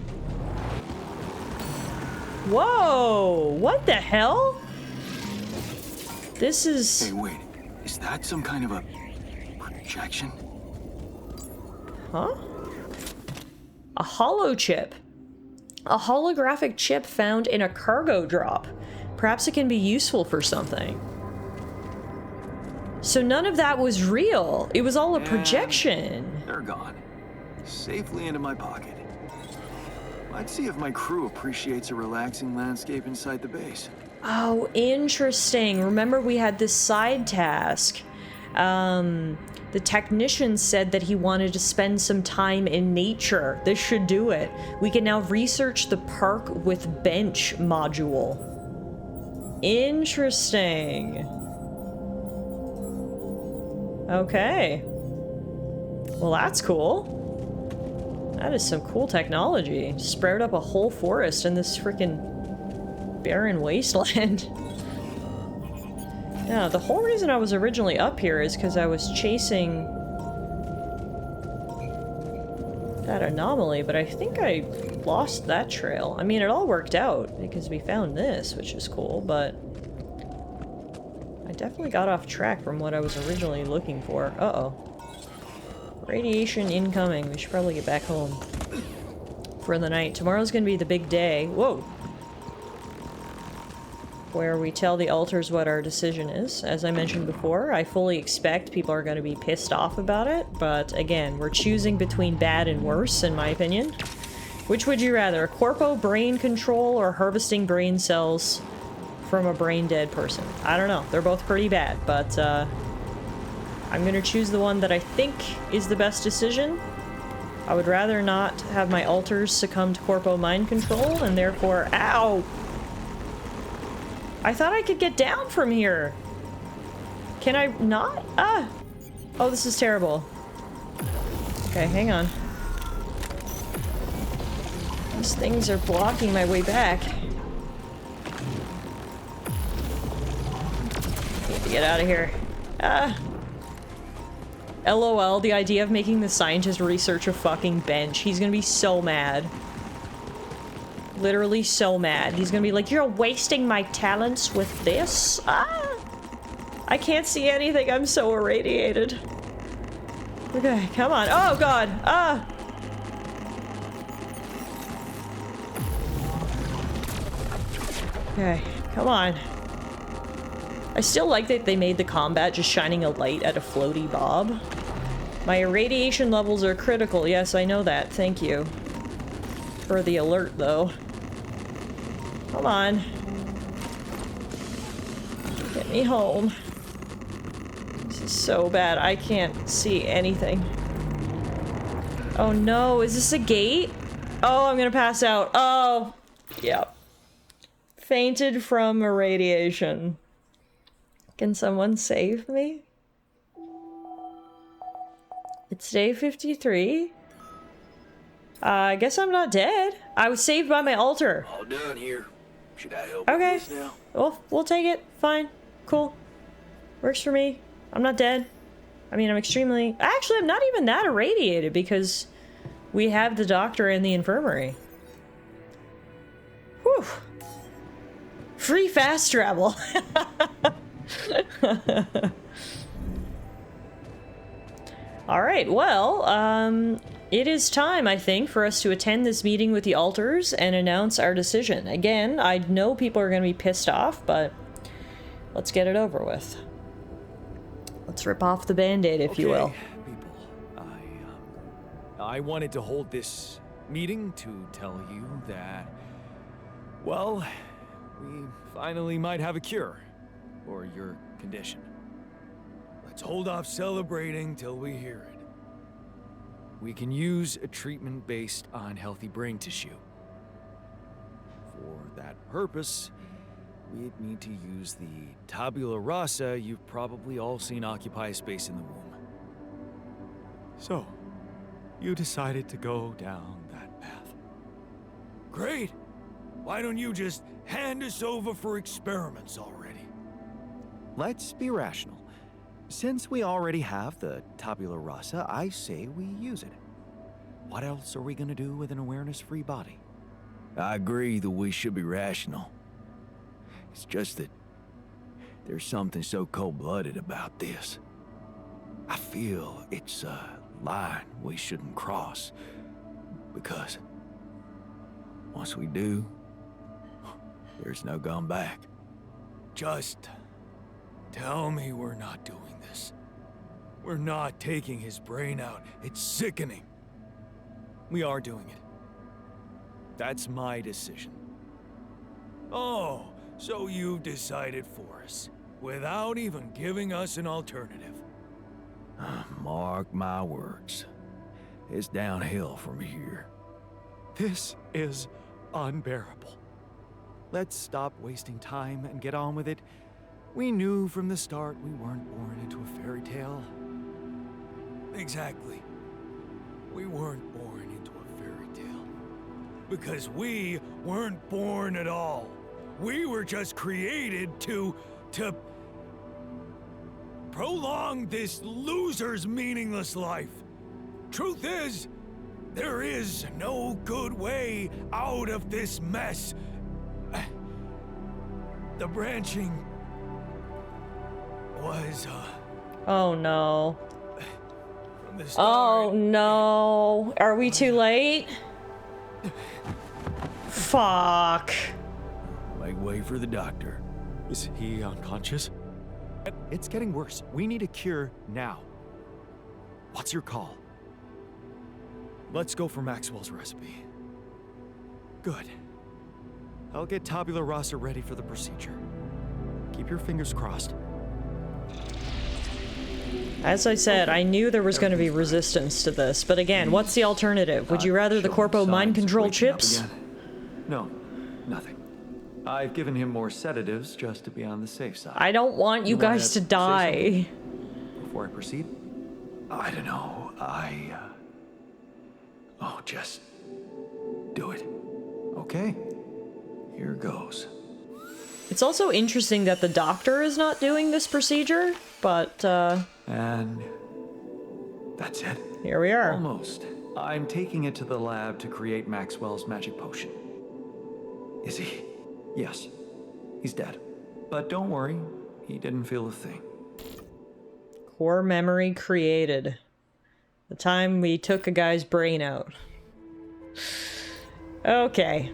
Whoa! What the hell? This is... Hey, wait. Is that some kind of a projection? Huh? A holo chip. A holographic chip found in a cargo drop. Perhaps it can be useful for something. So none of that was real. It was all a projection. They're gone. Safely into my pocket. I'd see if my crew appreciates a relaxing landscape inside the base. Oh, interesting. Remember we had this side task. The technician said that he wanted to spend some time in nature. This should do it. We can now research the park with bench module. Interesting. Okay. Well, that's cool. That is some cool technology. Spread up a whole forest in this freaking barren wasteland. Yeah, the whole reason I was originally up here is because I was chasing that anomaly, but I think I lost that trail. I mean, it all worked out because we found this, which is cool, but I definitely got off track from what I was originally looking for. Uh-oh. Radiation incoming. We should probably get back home for the night. Tomorrow's gonna be the big day. Whoa! Where we tell the alters what our decision is. As I mentioned before, I fully expect people are gonna be pissed off about it, but again, we're choosing between bad and worse, in my opinion. Which would you rather? Corpo brain control or harvesting brain cells from a brain dead person? I don't know. They're both pretty bad, but I'm gonna choose the one that I think is the best decision. I would rather not have my alters succumb to corpo mind control, and therefore... Ow! I thought I could get down from here! Can I not? Ah! Oh, this is terrible. Okay, hang on. These things are blocking my way back. Need to get out of here. Ah! LOL, the idea of making the scientist research a fucking bench. He's gonna be so mad. Literally so mad. He's gonna be like, you're wasting my talents with this? Ah! I can't see anything. I'm so irradiated. Okay, come on. Oh god! Ah! Okay, come on. I still like that they made the combat just shining a light at a floaty bob. My irradiation levels are critical. Yes, I know that. Thank you. For the alert, though. Come on. Get me home. This is so bad. I can't see anything. Oh no, is this a gate? Oh, I'm gonna pass out. Oh, yep. Fainted from irradiation. Can someone save me? It's day 53. I guess I'm not dead. I was saved by my altar. All done here. Should I help Okay. with this now? Well, we'll take it. Fine. Cool. Works for me. I'm not dead. I mean, I'm extremely... Actually, I'm not even that irradiated because we have the doctor in the infirmary. Whew. Free fast travel. Alright, well, it is time, I think, for us to attend this meeting with the alters and announce our decision. Again, I know people are going to be pissed off, but let's get it over with. Let's rip off the band-aid, if you will. People, I wanted to hold this meeting to tell you that, well, we finally might have a cure for your condition. Let's hold off celebrating till we hear it. We can use a treatment based on healthy brain tissue. For that purpose, we'd need to use the tabula rasa you've probably all seen occupy a space in the womb. So, you decided to go down that path. Great! Why don't you just hand us over for experiments already? Let's be rational. Since we already have the tabula rasa, I say we use it. What else are we gonna do with an awareness-free body? I agree that we should be rational. It's just that there's something so cold-blooded about this. I feel it's a line we shouldn't cross. Because once we do, there's no going back. Just tell me we're not doing this. We're not taking his brain out. It's sickening. We are doing it. That's my decision. Oh, so you've decided for us, without even giving us an alternative. Mark my words. It's downhill from here. This is unbearable. Let's stop wasting time and get on with it. We knew from the start we weren't born into a fairy tale. Exactly. We weren't born into a fairy tale. Because we weren't born at all. We were just created to prolong this loser's meaningless life. Truth is, there is no good way out of this mess. The branching was, Oh no. from the start. Oh no. Are we too late? Fuck. Make way for the doctor. Is he unconscious? It's getting worse. We need a cure now. What's your call? Let's go for Maxwell's recipe. Good. I'll get tabula rasa ready for the procedure. Keep your fingers crossed. As I said, I knew there was going to be resistance to this, but again, what's the alternative? Would you rather the corpo mind control chips? No, nothing. I've given him more sedatives just to be on the safe side. I don't want you guys to die. Before I proceed? I don't know. Oh, just do it. Okay. Here goes. It's also interesting that the doctor is not doing this procedure, but, And That's it. Here we are. Almost. I'm taking it to the lab to create Maxwell's magic potion. Is he? Yes. He's dead. But don't worry, he didn't feel a thing. Core memory created. The time we took a guy's brain out. Okay.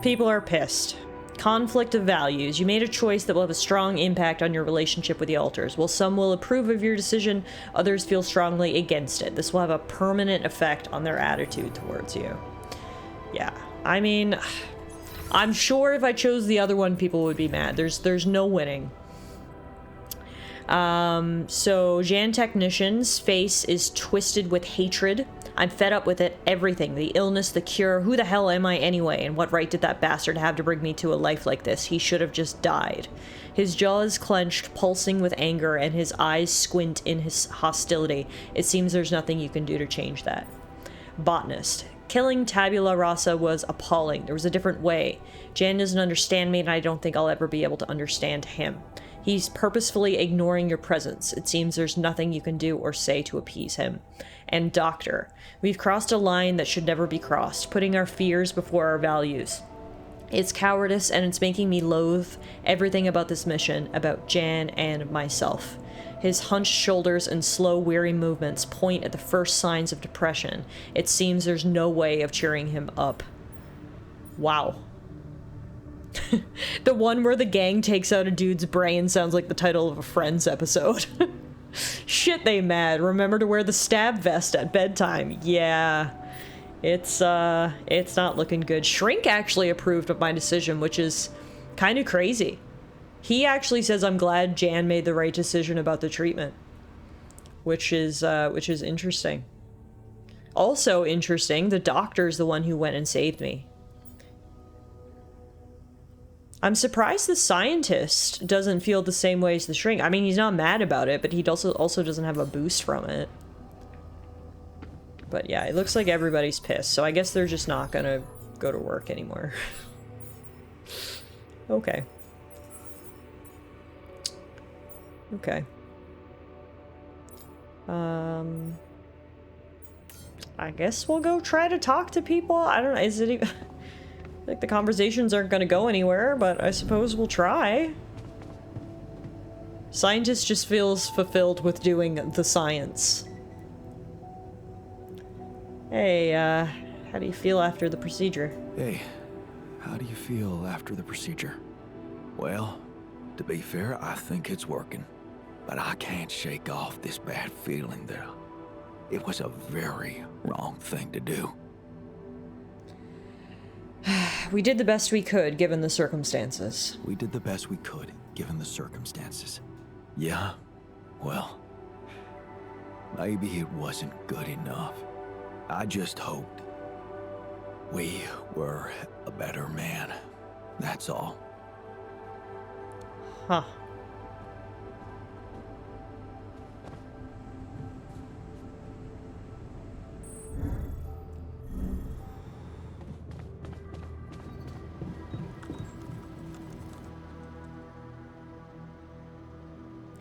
People are pissed. Conflict of values. You made a choice that will have a strong impact on your relationship with the alters. While some will approve of your decision, others feel strongly against it. This will have a permanent effect on their attitude towards you. Yeah. I mean, I'm sure if I chose the other one, people would be mad. There's no winning. So Jan Technician's face is twisted with hatred. I'm fed up with it. Everything. The illness, the cure. Who the hell am I anyway? And what right did that bastard have to bring me to a life like this? He should have just died. His jaw is clenched, pulsing with anger, and his eyes squint in his hostility. It seems there's nothing you can do to change that. Botanist. Killing Tabula Rasa was appalling. There was a different way. Jan doesn't understand me, and I don't think I'll ever be able to understand him. He's purposefully ignoring your presence. It seems there's nothing you can do or say to appease him. And Doctor. We've crossed a line that should never be crossed, putting our fears before our values. It's cowardice, and it's making me loathe everything about this mission, about Jan and myself. His hunched shoulders and slow, weary movements point at the first signs of depression. It seems there's no way of cheering him up. Wow. The one where the gang takes out a dude's brain sounds like the title of a Friends episode. Shit, they mad. Remember to wear the stab vest at bedtime. Yeah. It's not looking good. Shrink actually approved of my decision, which is kind of crazy. He actually says, I'm glad Jan made the right decision about the treatment. Which is interesting. Also interesting, the doctor's the one who went and saved me. I'm surprised the scientist doesn't feel the same way as the shrink. I mean, he's not mad about it, but he also doesn't have a boost from it. But yeah, it looks like everybody's pissed, so I guess they're just not gonna go to work anymore. Okay. Okay. I guess we'll go try to talk to people. I don't know, is it even... Like, the conversations aren't gonna go anywhere, but I suppose we'll try. Scientist just feels fulfilled with doing the science. Hey, how do you feel after the procedure? Hey, how do you feel after the procedure? Well, to be fair, I think it's working. But I can't shake off this bad feeling that it was a very wrong thing to do. We did the best we could, given the circumstances. We did the best we could, given the circumstances. Yeah, well, maybe it wasn't good enough. I just hoped we were a better man. That's all. Huh.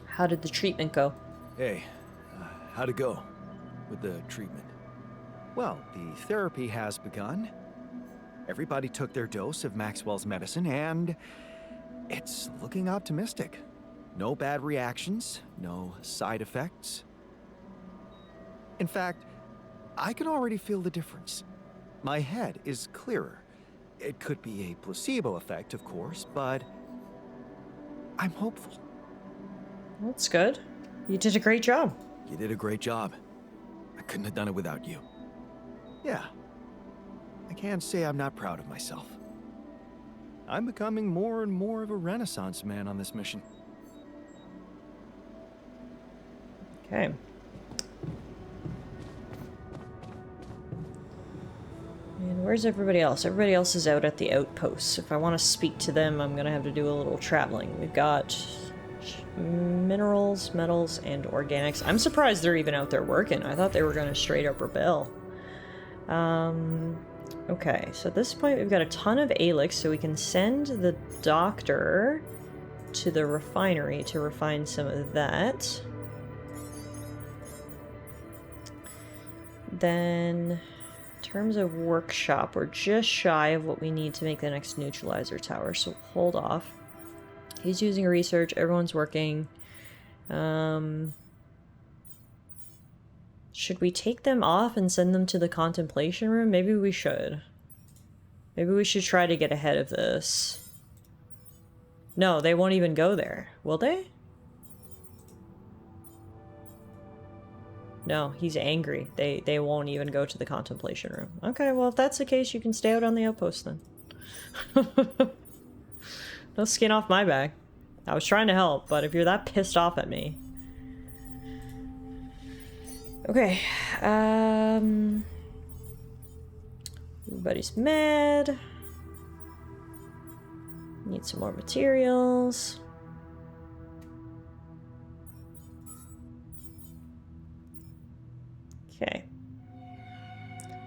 How did the treatment go? Hey, how'd it go with the treatment? Well, the therapy has begun. Everybody took their dose of Maxwell's medicine, and it's looking optimistic. No bad reactions, no side effects. In fact, I can already feel the difference. My head is clearer. It could be a placebo effect, of course, but I'm hopeful. That's good. You did a great job. You did a great job. I couldn't have done it without you. Yeah. I can't say I'm not proud of myself. I'm becoming more and more of a Renaissance man on this mission. Okay. And where's everybody else? Everybody else is out at the outposts. If I want to speak to them, I'm gonna have to do a little traveling. We've got minerals, metals, and organics. I'm surprised they're even out there working. I thought they were gonna straight up rebel. Okay, so at this point we've got a ton of Alix, so we can send the doctor to the refinery to refine some of that. then in terms of workshop, we're just shy of what we need to make the next neutralizer tower, so hold off. He's using research, everyone's working. Should we take them off and send them to the contemplation room? Maybe we should. Maybe we should try to get ahead of this. No, they won't even go there. Will they? No, he's angry. They won't even go to the contemplation room. Okay, well, if that's the case, you can stay out on the outpost then. No skin off my back. I was trying to help, but if you're that pissed off at me... Okay, everybody's mad. Need some more materials. Okay.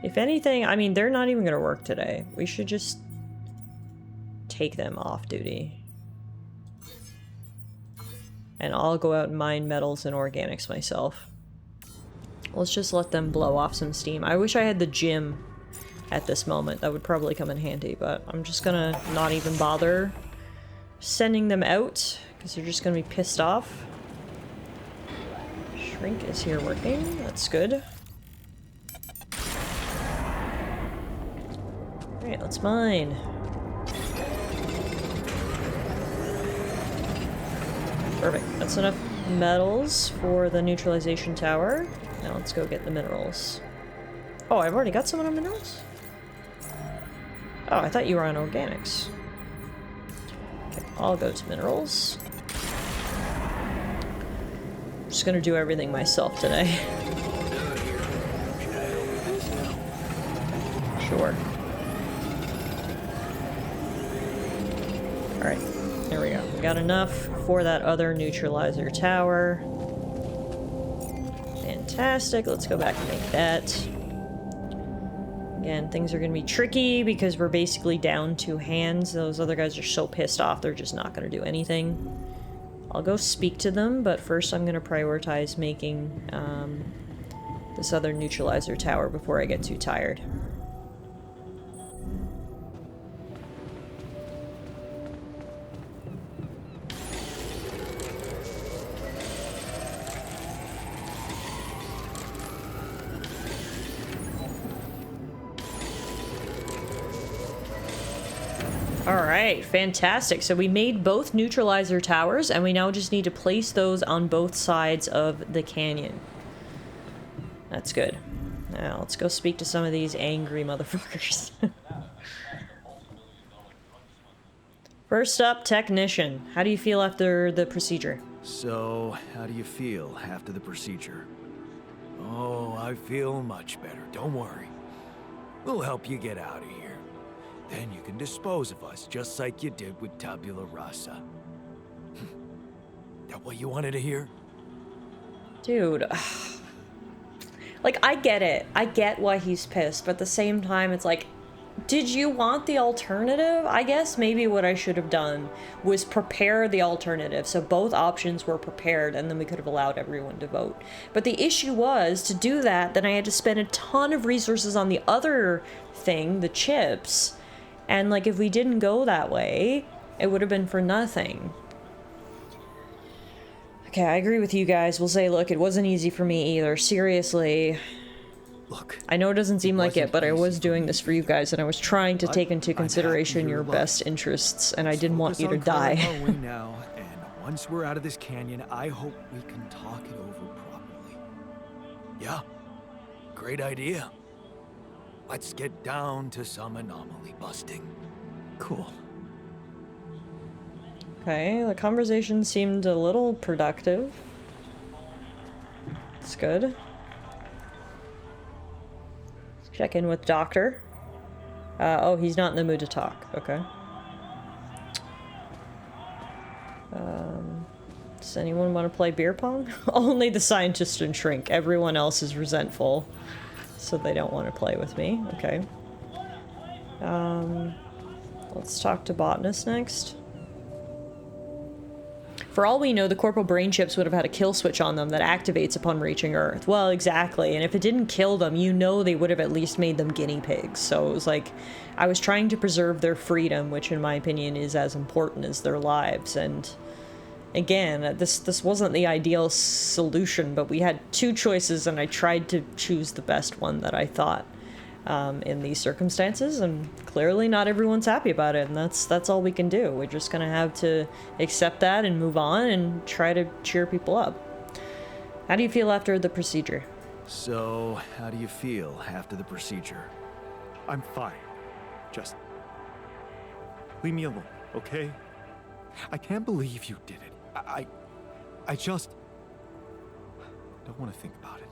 If anything, I mean, they're not even gonna work today. We should just take them off duty. And I'll go out and mine metals and organics myself. Let's just let them blow off some steam. I wish I had the gym at this moment. That would probably come in handy, but I'm just gonna not even bother sending them out because they're just gonna be pissed off. Shrink is here working. That's good. Alright, let's mine. Perfect. That's enough metals for the neutralization tower. Now let's go get the minerals. Oh, I've already got someone on minerals? Oh, I thought you were on organics. Okay, I'll go to minerals. I'm just gonna do everything myself today. Sure. Alright, there we go. We got enough for that other neutralizer tower. Fantastic. Let's go back and make that. Again, things are going to be tricky because we're basically down 2 hands. Those other guys are so pissed off, they're just not going to do anything. I'll go speak to them, but first I'm going to prioritize making this other neutralizer tower before I get too tired. Alright, fantastic. So we made both neutralizer towers, and we now just need to place those on both sides of the canyon. That's good. Now, let's go speak to some of these angry motherfuckers. First up, technician. How do you feel after the procedure? So, how do you feel after the procedure? Oh, I feel much better. Don't worry. We'll help you get out of here. Then you can dispose of us, just like you did with Tabula Rasa. That what you wanted to hear? Dude. Like, I get it. I get why he's pissed, but at the same time, it's like, did you want the alternative? I guess maybe what I should have done was prepare the alternative, so both options were prepared, and then we could have allowed everyone to vote. But the issue was, to do that, then I had to spend a ton of resources on the other thing, the chips. And, like, if we didn't go that way, it would have been for nothing. Okay, I agree with you guys. We'll say, look, it wasn't easy for me either. Seriously. Look, I know it doesn't seem like it, but I was doing this for you guys, and I was trying to take into consideration your best interests, and I didn't want you to die. Now, and once we're out of this canyon, I hope we can talk it over properly. Yeah, great idea. Let's get down to some anomaly busting. Cool. Okay, the conversation seemed a little productive. It's good. Let's check in with Doctor. Oh, he's not in the mood to talk. Okay. Does anyone want to play beer pong? Only the scientist and Shrink. Everyone else is resentful, so they don't want to play with me. Okay. Let's talk to Botanist next. For all we know, the corporal brain chips would have had a kill switch on them that activates upon reaching Earth. Well, exactly. And if it didn't kill them, you know they would have at least made them guinea pigs. So it was like, I was trying to preserve their freedom, which in my opinion is as important as their lives. And again, this wasn't the ideal solution, but we had two choices and I tried to choose the best one that I thought in these circumstances, and clearly not everyone's happy about it, and that's all we can do. We're just gonna have to accept that and move on and try to cheer people up. How do you feel after the procedure? So, how do you feel after the procedure? I'm fine. Just leave me alone, okay? I can't believe you did it. I just don't want to think about it.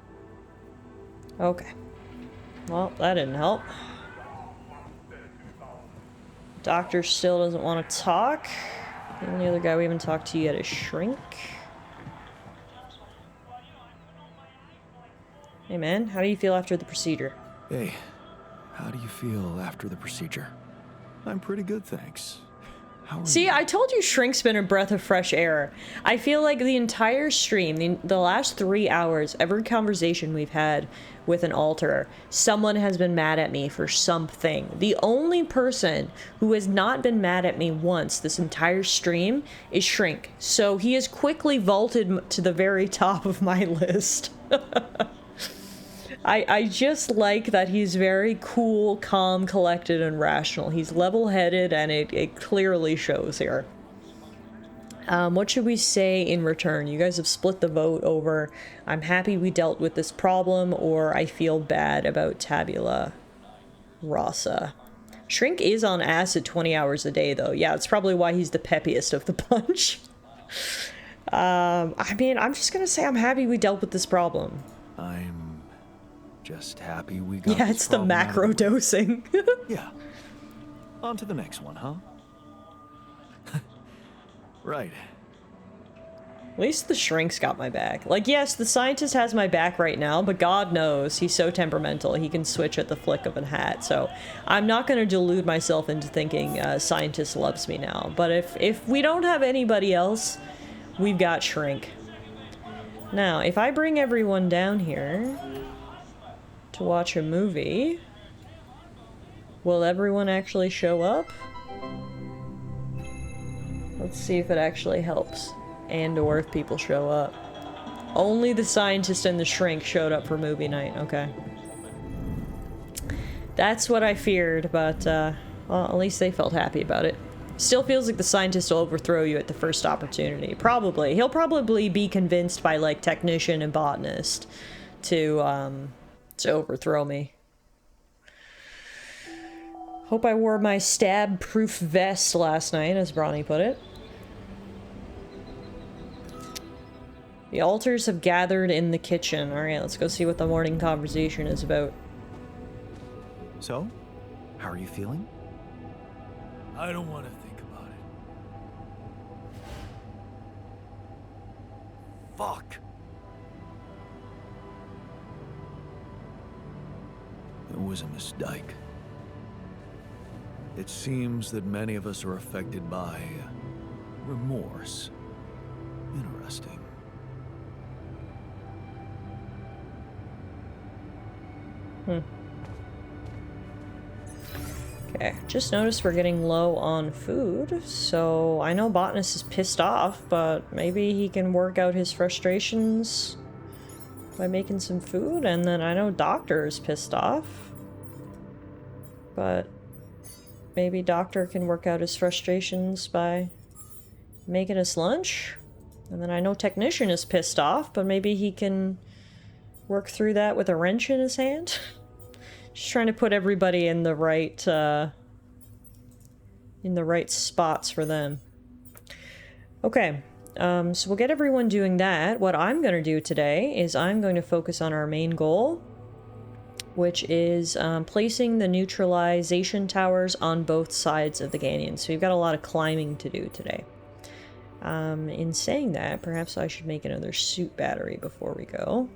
Okay. Well, that didn't help. Doctor still doesn't want to talk. The only other guy we haven't talked to yet is Shrink. Hey man, how do you feel after the procedure? Hey, how do you feel after the procedure? I'm pretty good, thanks. See, I told you Shrink's been a breath of fresh air. I feel like the entire stream, the last 3 hours, every conversation we've had with an alter, someone has been mad at me for something. The only person who has not been mad at me once this entire stream is Shrink. So he has quickly vaulted to the very top of my list. I just like that he's very cool, calm, collected, and rational. He's level-headed, and it clearly shows here. What should we say in return? You guys have split the vote over I'm happy we dealt with this problem, or I feel bad about tabula rasa. Shrink is on acid 20 hours a day, though. Yeah, it's probably why he's the peppiest of the bunch. I mean, I'm just gonna say I'm happy we dealt with this problem. I'm just happy we got Yeah, it's the macro dosing. Yeah. On to the next one, huh? Right. At least the Shrink's got my back. Like, yes, the scientist has my back right now, but God knows he's so temperamental he can switch at the flick of a hat. So I'm not going to delude myself into thinking scientist loves me now. But if we don't have anybody else, we've got Shrink. Now, if I bring everyone down here to watch a movie, will everyone actually show up? Let's see if it actually helps, and or if people show up. Only the scientist and the Shrink showed up for movie night. Okay. That's what I feared, but well, at least they felt happy about it. Still feels like the scientist will overthrow you at the first opportunity. Probably. He'll probably be convinced by, like, technician and botanist to overthrow me. Hope I wore my stab-proof vest last night, as Bronny put it. The alters have gathered in the kitchen. Alright, let's go see what the morning conversation is about. So, how are you feeling? I don't want to think about it. Fuck. It was a mistake. It seems that many of us are affected by remorse. Interesting. Okay, just noticed we're getting low on food, so I know Botanist is pissed off, but maybe he can work out his frustrations by making some food, and then I know Doctor is pissed off, but maybe Doctor can work out his frustrations by making us lunch, and then I know Technician is pissed off, but maybe he can work through that with a wrench in his hand. Just trying to put everybody in the right spots for them. Okay, so we'll get everyone doing that. What I'm going to do today is I'm going to focus on our main goal, which is placing the neutralization towers on both sides of the canyon. So we've got a lot of climbing to do today. In saying that, perhaps I should make another suit battery before we go.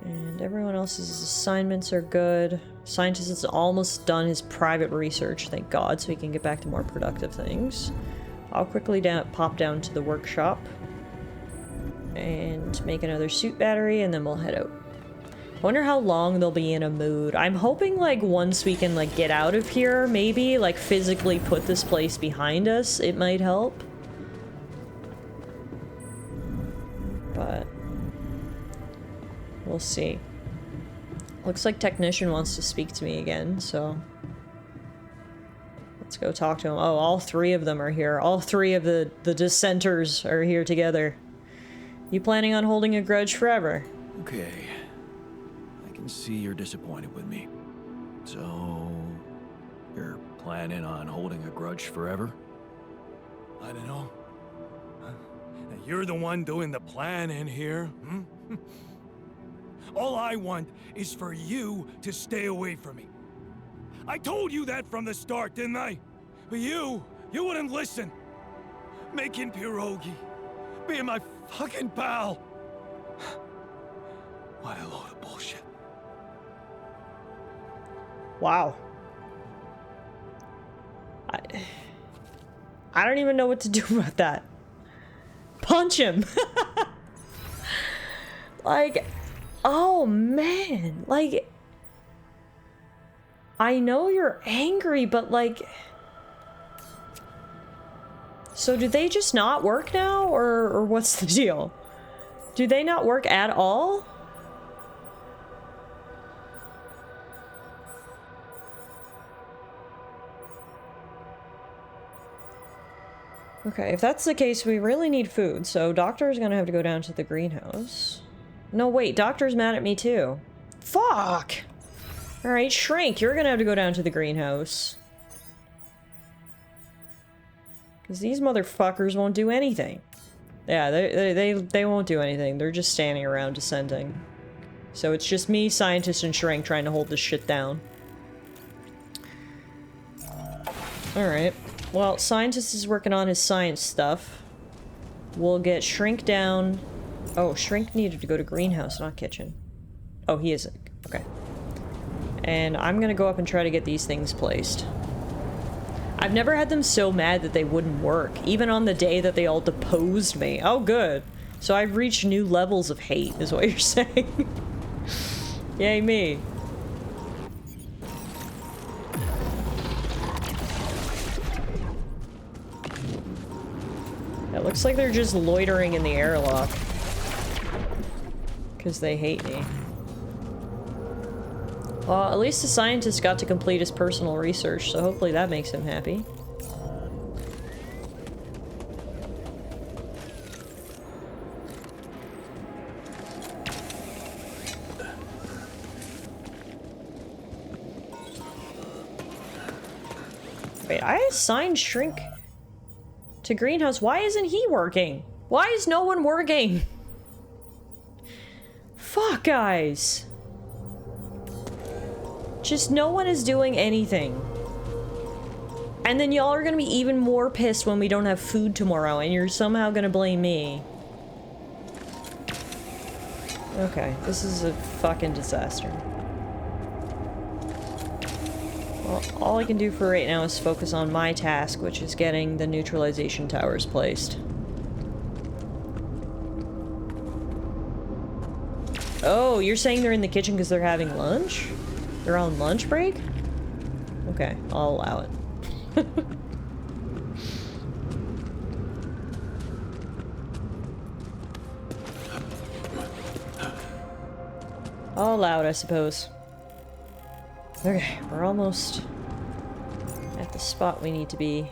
And everyone else's assignments are good. Scientist has almost done his private research, thank God, so he can get back to more productive things. I'll quickly pop down to the workshop and make another suit battery, and then we'll head out. I wonder how long they'll be in a mood. I'm hoping, like, once we can, like, get out of here, maybe, like, physically put this place behind us, it might help. But we'll see. Looks like technician wants to speak to me again, so let's go talk to him. Oh, all three of them are here. All three of the dissenters are here together. You planning on holding a grudge forever? Okay. I can see you're disappointed with me. So, you're planning on holding a grudge forever? I don't know. You're the one doing the planning here, hmm? All I want is for you to stay away from me. I told you that from the start, didn't I? But you wouldn't listen. Making pierogi, being my fucking pal. What a load of bullshit. Wow. I don't even know what to do about that. Punch him. Like, oh man, like, I know you're angry, but like, so do they just not work now, or what's the deal? Do they not work at all? Okay, if that's the case, we really need food, so Doctor's gonna have to go down to the greenhouse. No, wait, Doctor's mad at me too. Fuck! Alright, Shrink, you're gonna have to go down to the greenhouse. Because these motherfuckers won't do anything. Yeah, they won't do anything. They're just standing around dissenting. So it's just me, Scientist, and Shrink trying to hold this shit down. Alright. Well, Scientist is working on his science stuff. We'll get Shrink down. Oh, Shrink needed to go to greenhouse, not kitchen. Oh, he is. Okay. And I'm gonna go up and try to get these things placed. I've never had them so mad that they wouldn't work, even on the day that they all deposed me. Oh, good. So I've reached new levels of hate, is what you're saying. Yay, me. It looks like they're just loitering in the airlock. Because they hate me. Well, at least the Scientist got to complete his personal research, so hopefully that makes him happy. Wait, I assigned Shrink to greenhouse. Why isn't he working? Why is no one working? Fuck, guys. Just no one is doing anything. And then y'all are gonna be even more pissed when we don't have food tomorrow, and you're somehow gonna blame me. Okay, this is a fucking disaster. Well, all I can do for right now is focus on my task, which is getting the neutralization towers placed. Oh, you're saying they're in the kitchen because they're having lunch? They're on lunch break? Okay, I'll allow it. I'll allow it, I suppose. Okay, we're almost at the spot we need to be.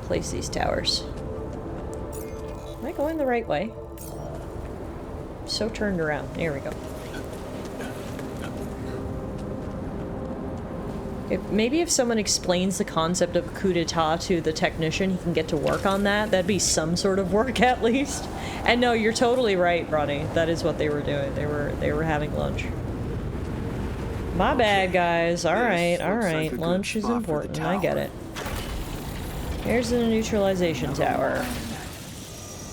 Place these towers. Am I going the right way? So turned around. There we go. Maybe if someone explains the concept of coup d'etat to the technician, he can get to work on that. That'd be some sort of work at least. And no, you're totally right, Ronnie. That is what they were doing. They were having lunch. My bad, guys. All right. Lunch is important. I get it. Here's the neutralization tower.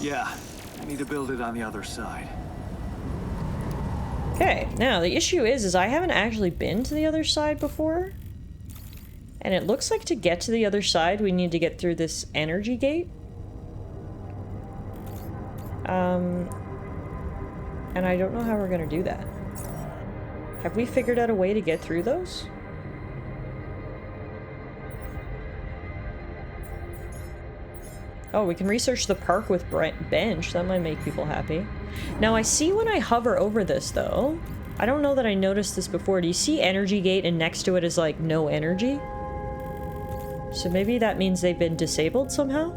Yeah, I need to build it on the other side. Okay, now the issue is I haven't actually been to the other side before. And it looks like to get to the other side, we need to get through this energy gate. And I don't know how we're gonna do that. Have we figured out a way to get through those? Oh, we can research the park with bench. That might make people happy. Now, I see when I hover over this, though. I don't know that I noticed this before. Do you see energy gate and next to it is, like, no energy? So maybe that means they've been disabled somehow?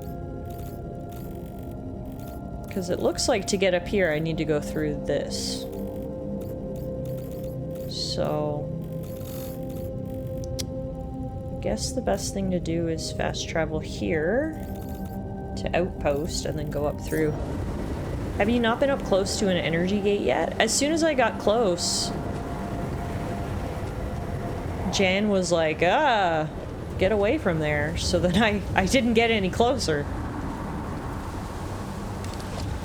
Because it looks like to get up here, I need to go through this. So... I guess the best thing to do is fast travel here to Outpost and then go up through. Have you not been up close to an energy gate yet? As soon as I got close, Jan was like, get away from there. So then I didn't get any closer.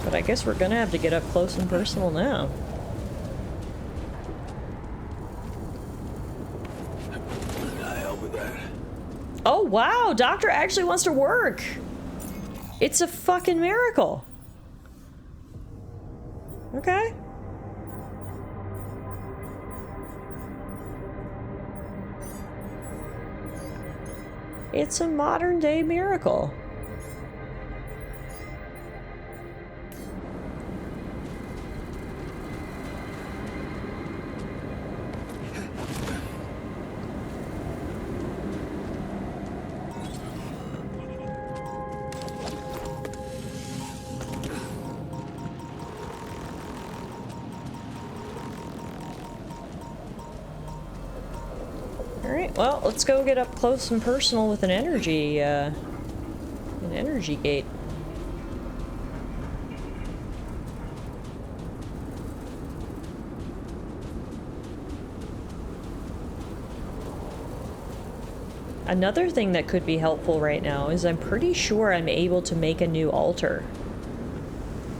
But I guess we're gonna have to get up close and personal now. Can I help with that? Oh wow, Doctor actually wants to work! It's a fucking miracle. Okay. It's a modern day miracle. Alright, well, let's go get up close and personal with an energy gate. Another thing that could be helpful right now is I'm pretty sure I'm able to make a new altar.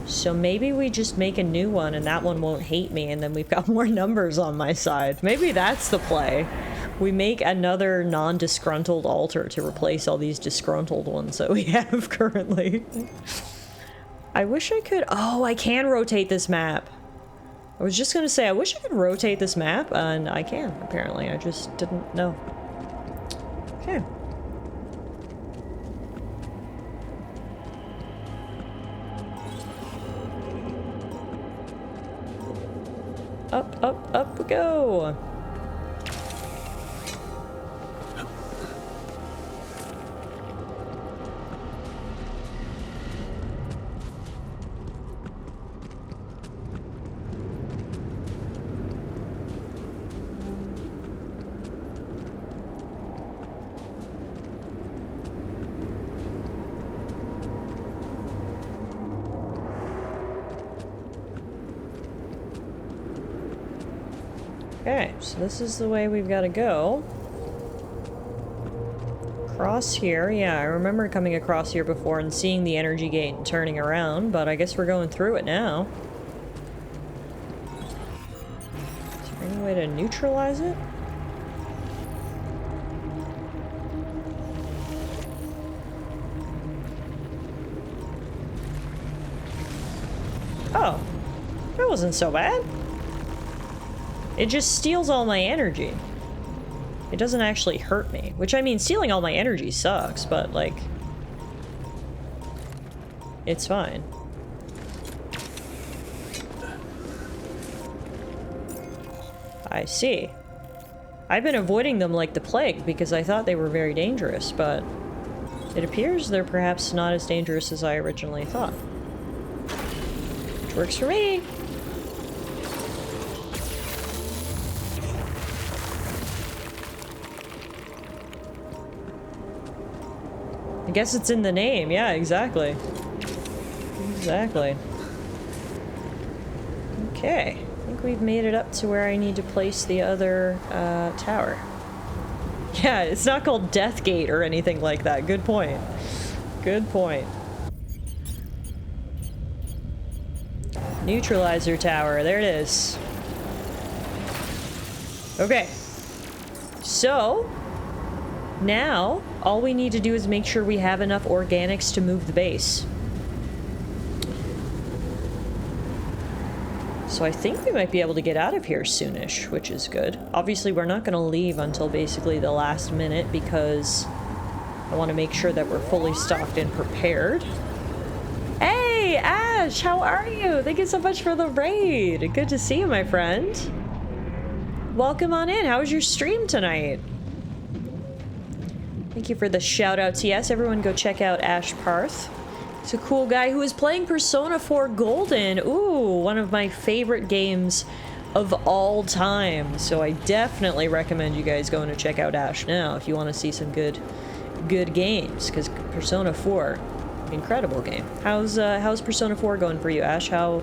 So maybe we just make a new one and that one won't hate me and then we've got more numbers on my side. Maybe that's the play. We make another non-disgruntled altar to replace all these disgruntled ones that we have currently. I wish I could... Oh, I can rotate this map. I was just gonna say, I wish I could rotate this map, and I can, apparently. I just didn't know. Okay. Up, up, up we go! Okay, so this is the way we've got to go. Cross here. Yeah, I remember coming across here before and seeing the energy gate and turning around, but I guess we're going through it now. Is there any way to neutralize it? Oh, that wasn't so bad. It just steals all my energy. It doesn't actually hurt me. Which, I mean, stealing all my energy sucks, but, like... it's fine. I see. I've been avoiding them like the plague because I thought they were very dangerous, but... it appears they're perhaps not as dangerous as I originally thought. Which works for me! I guess it's in the name. Yeah, exactly. Exactly. Okay. I think we've made it up to where I need to place the other tower. Yeah, it's not called Death Gate or anything like that. Good point. Good point. Neutralizer tower. There it is. Okay. So... Now, all we need to do is make sure we have enough organics to move the base. So I think we might be able to get out of here soonish, which is good. Obviously, we're not going to leave until basically the last minute because I want to make sure that we're fully stocked and prepared. Hey, Ash, how are you? Thank you so much for the raid. Good to see you, my friend. Welcome on in. How was your stream tonight? Thank you for the shout outs. Yes, everyone go check out Ash Parth. He's a cool guy who is playing Persona 4 Golden. Ooh, one of my favorite games of all time. So I definitely recommend you guys going to check out Ash now if you want to see some good games, because Persona 4, incredible game. How's Persona 4 going for you, Ash? How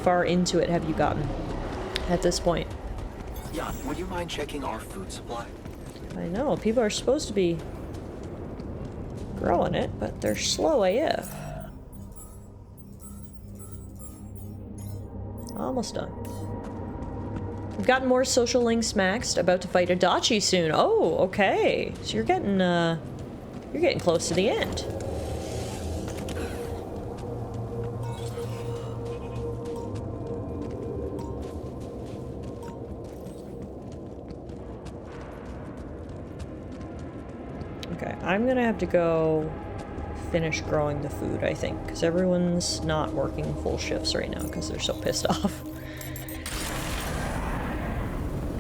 far into it have you gotten at this point? Jan, would you mind checking our food supply? I know, people are supposed to be growing it, but they're slow AF. Almost done. We've gotten more social links maxed, about to fight Adachi soon. Oh, okay. So you're getting close to the end. Okay, I'm gonna have to go finish growing the food, I think, because everyone's not working full shifts right now because they're so pissed off.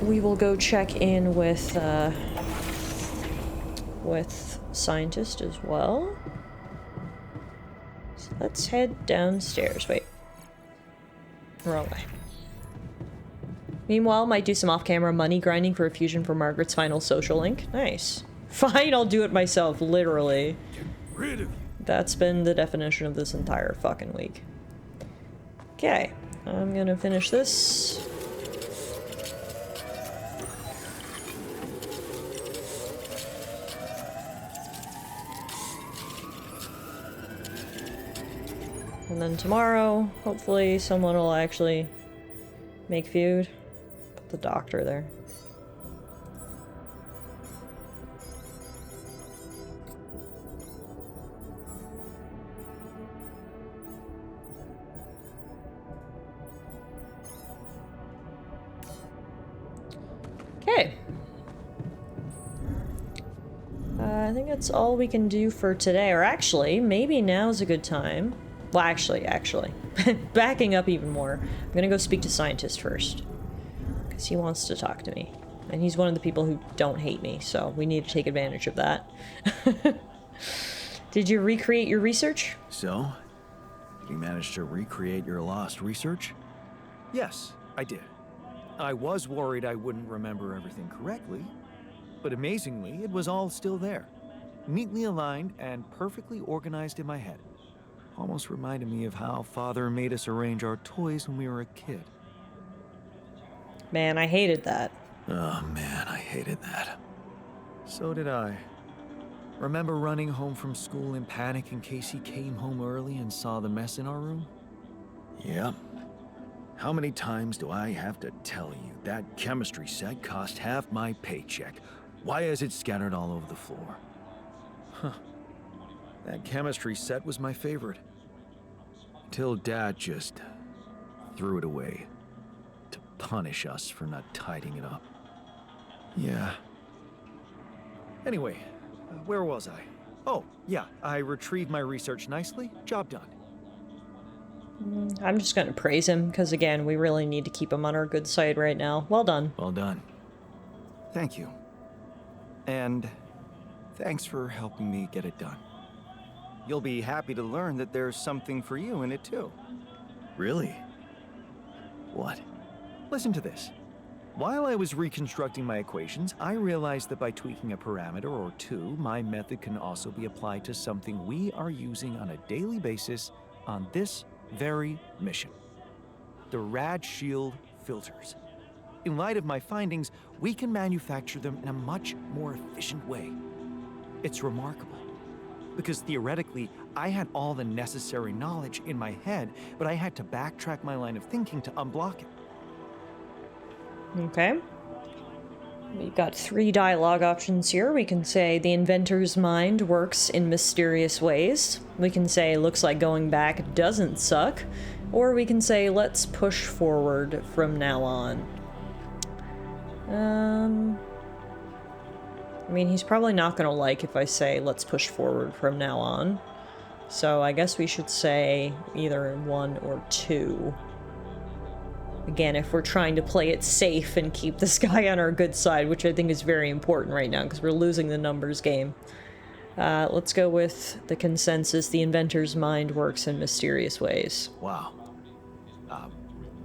We will go check in with scientist as well. So let's head downstairs. Wait. Wrong way. Meanwhile, might do some off-camera money grinding for a fusion for Margaret's final social link. Nice. Fine, I'll do it myself, literally. Get rid of you. That's been the definition of this entire fucking week. Okay, I'm gonna finish this. And then tomorrow, hopefully someone will actually make food. Put the doctor there. Okay. I think that's all we can do for today. Or actually, maybe now's a good time. Well, actually. Backing up even more. I'm gonna go speak to Scientist first. Because he wants to talk to me. And he's one of the people who don't hate me, so we need to take advantage of that. Did you recreate your research? So? Did you manage to recreate your lost research? Yes, I did. I was worried I wouldn't remember everything correctly, but amazingly, it was all still there. Neatly aligned and perfectly organized in my head. Almost reminded me of how Father made us arrange our toys when we were a kid. Man, I hated that. Oh man, I hated that. So did I. Remember running home from school in panic in case he came home early and saw the mess in our room? Yep. How many times do I have to tell you that chemistry set cost half my paycheck? Why is it scattered all over the floor? Huh. That chemistry set was my favorite. Till Dad just threw it away to punish us for not tidying it up. Yeah. Anyway, where was I? Oh, yeah, I retrieved my research nicely. Job done. I'm just gonna praise him, because again, we really need to keep him on our good side right now. Well done. Well done. Thank you. And thanks for helping me get it done. You'll be happy to learn that there's something for you in it too. Really? What? Listen to this. While I was reconstructing my equations, I realized that by tweaking a parameter or two, my method can also be applied to something we are using on a daily basis on this very mission. The Rad Shield filters. In light of my findings, we can manufacture them in a much more efficient way. It's remarkable, because theoretically, I had all the necessary knowledge in my head, but I had to backtrack my line of thinking to unblock it. Okay. We've got 3 dialogue options here. We can say the inventor's mind works in mysterious ways. We can say looks like going back doesn't suck. Or we can say let's push forward from now on. I mean, he's probably not gonna like if I say let's push forward from now on. So I guess we should say either 1 or 2. Again, if we're trying to play it safe and keep this guy on our good side, which I think is very important right now, because we're losing the numbers game. Let's go with the consensus. The inventor's mind works in mysterious ways. Wow.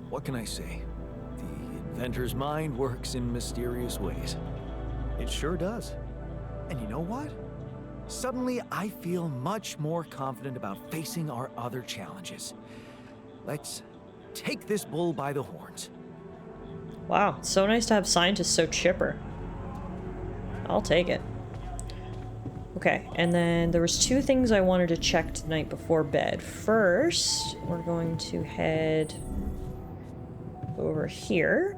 What can I say? The inventor's mind works in mysterious ways. It sure does. And you know what? Suddenly, I feel much more confident about facing our other challenges. Let's take this bull by the horns. Wow, it's so nice to have scientists so chipper. I'll take it. Okay, and then there was 2 things I wanted to check tonight before bed. First, we're going to head over here.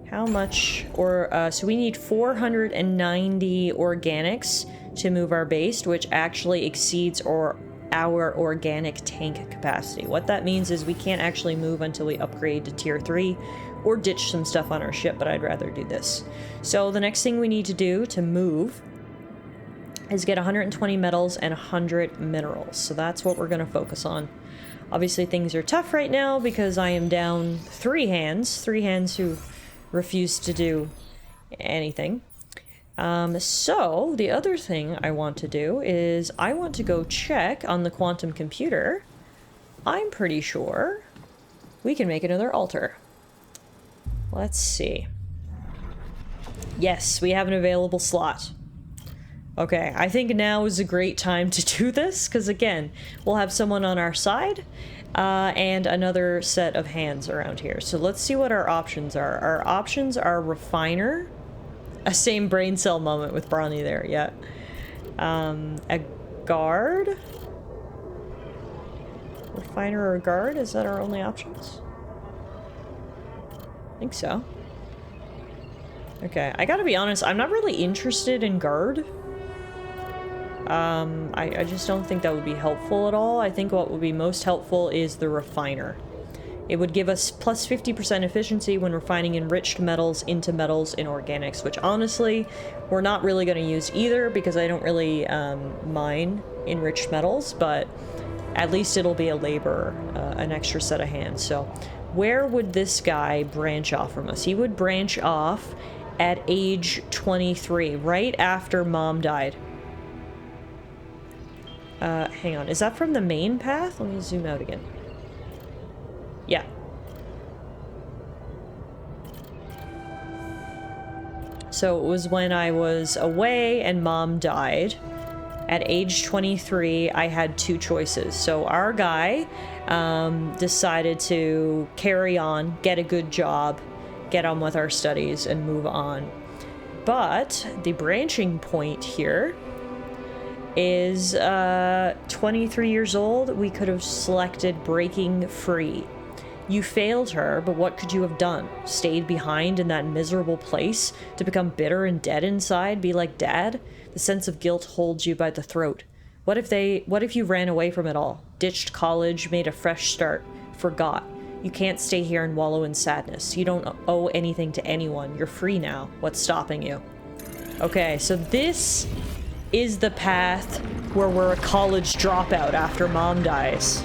How much, so we need 490 organics to move our base, which actually exceeds our organic tank capacity. What that means is we can't actually move until we upgrade to tier 3 or ditch some stuff on our ship, but I'd rather do this. So the next thing we need to do to move is get 120 metals and 100 minerals. So that's what we're going to focus on. Obviously things are tough right now because I am down 3 hands who refuse to do anything. So the other thing I want to do is I want to go check on the quantum computer. I'm pretty sure we can make another altar. Let's see. Yes, we have an available slot. Okay, I think now is a great time to do this, because again, we'll have someone on our side, and another set of hands around here. So let's see what our options are. Our options are refiner, a same brain cell moment with Bronny there, yeah. A guard, refiner or guard, is that our only options? I think so. Okay, I gotta be honest, I'm not really interested in guard. I just don't think that would be helpful at all. I think what would be most helpful is the refiner. It would give us plus 50% efficiency when refining enriched metals into metals in organics, which honestly, we're not really going to use either because I don't really mine enriched metals, but at least it'll be a labor, an extra set of hands. So where would this guy branch off from us? He would branch off at age 23, right after Mom died. Hang on, is that from the main path? Let me zoom out again. Yeah. So it was when I was away and Mom died. At age 23, I had 2 choices. So our guy decided to carry on, get a good job, get on with our studies, and move on. But the branching point here is 23 years old. We could have selected breaking free. You failed her, but what could you have done? Stayed behind in that miserable place to become bitter and dead inside, be like Dad? The sense of guilt holds you by the throat. What if you ran away from it all? Ditched college, made a fresh start, forgot. You can't stay here and wallow in sadness. You don't owe anything to anyone. You're free now. What's stopping you? Okay, so this is the path where we're a college dropout after Mom dies.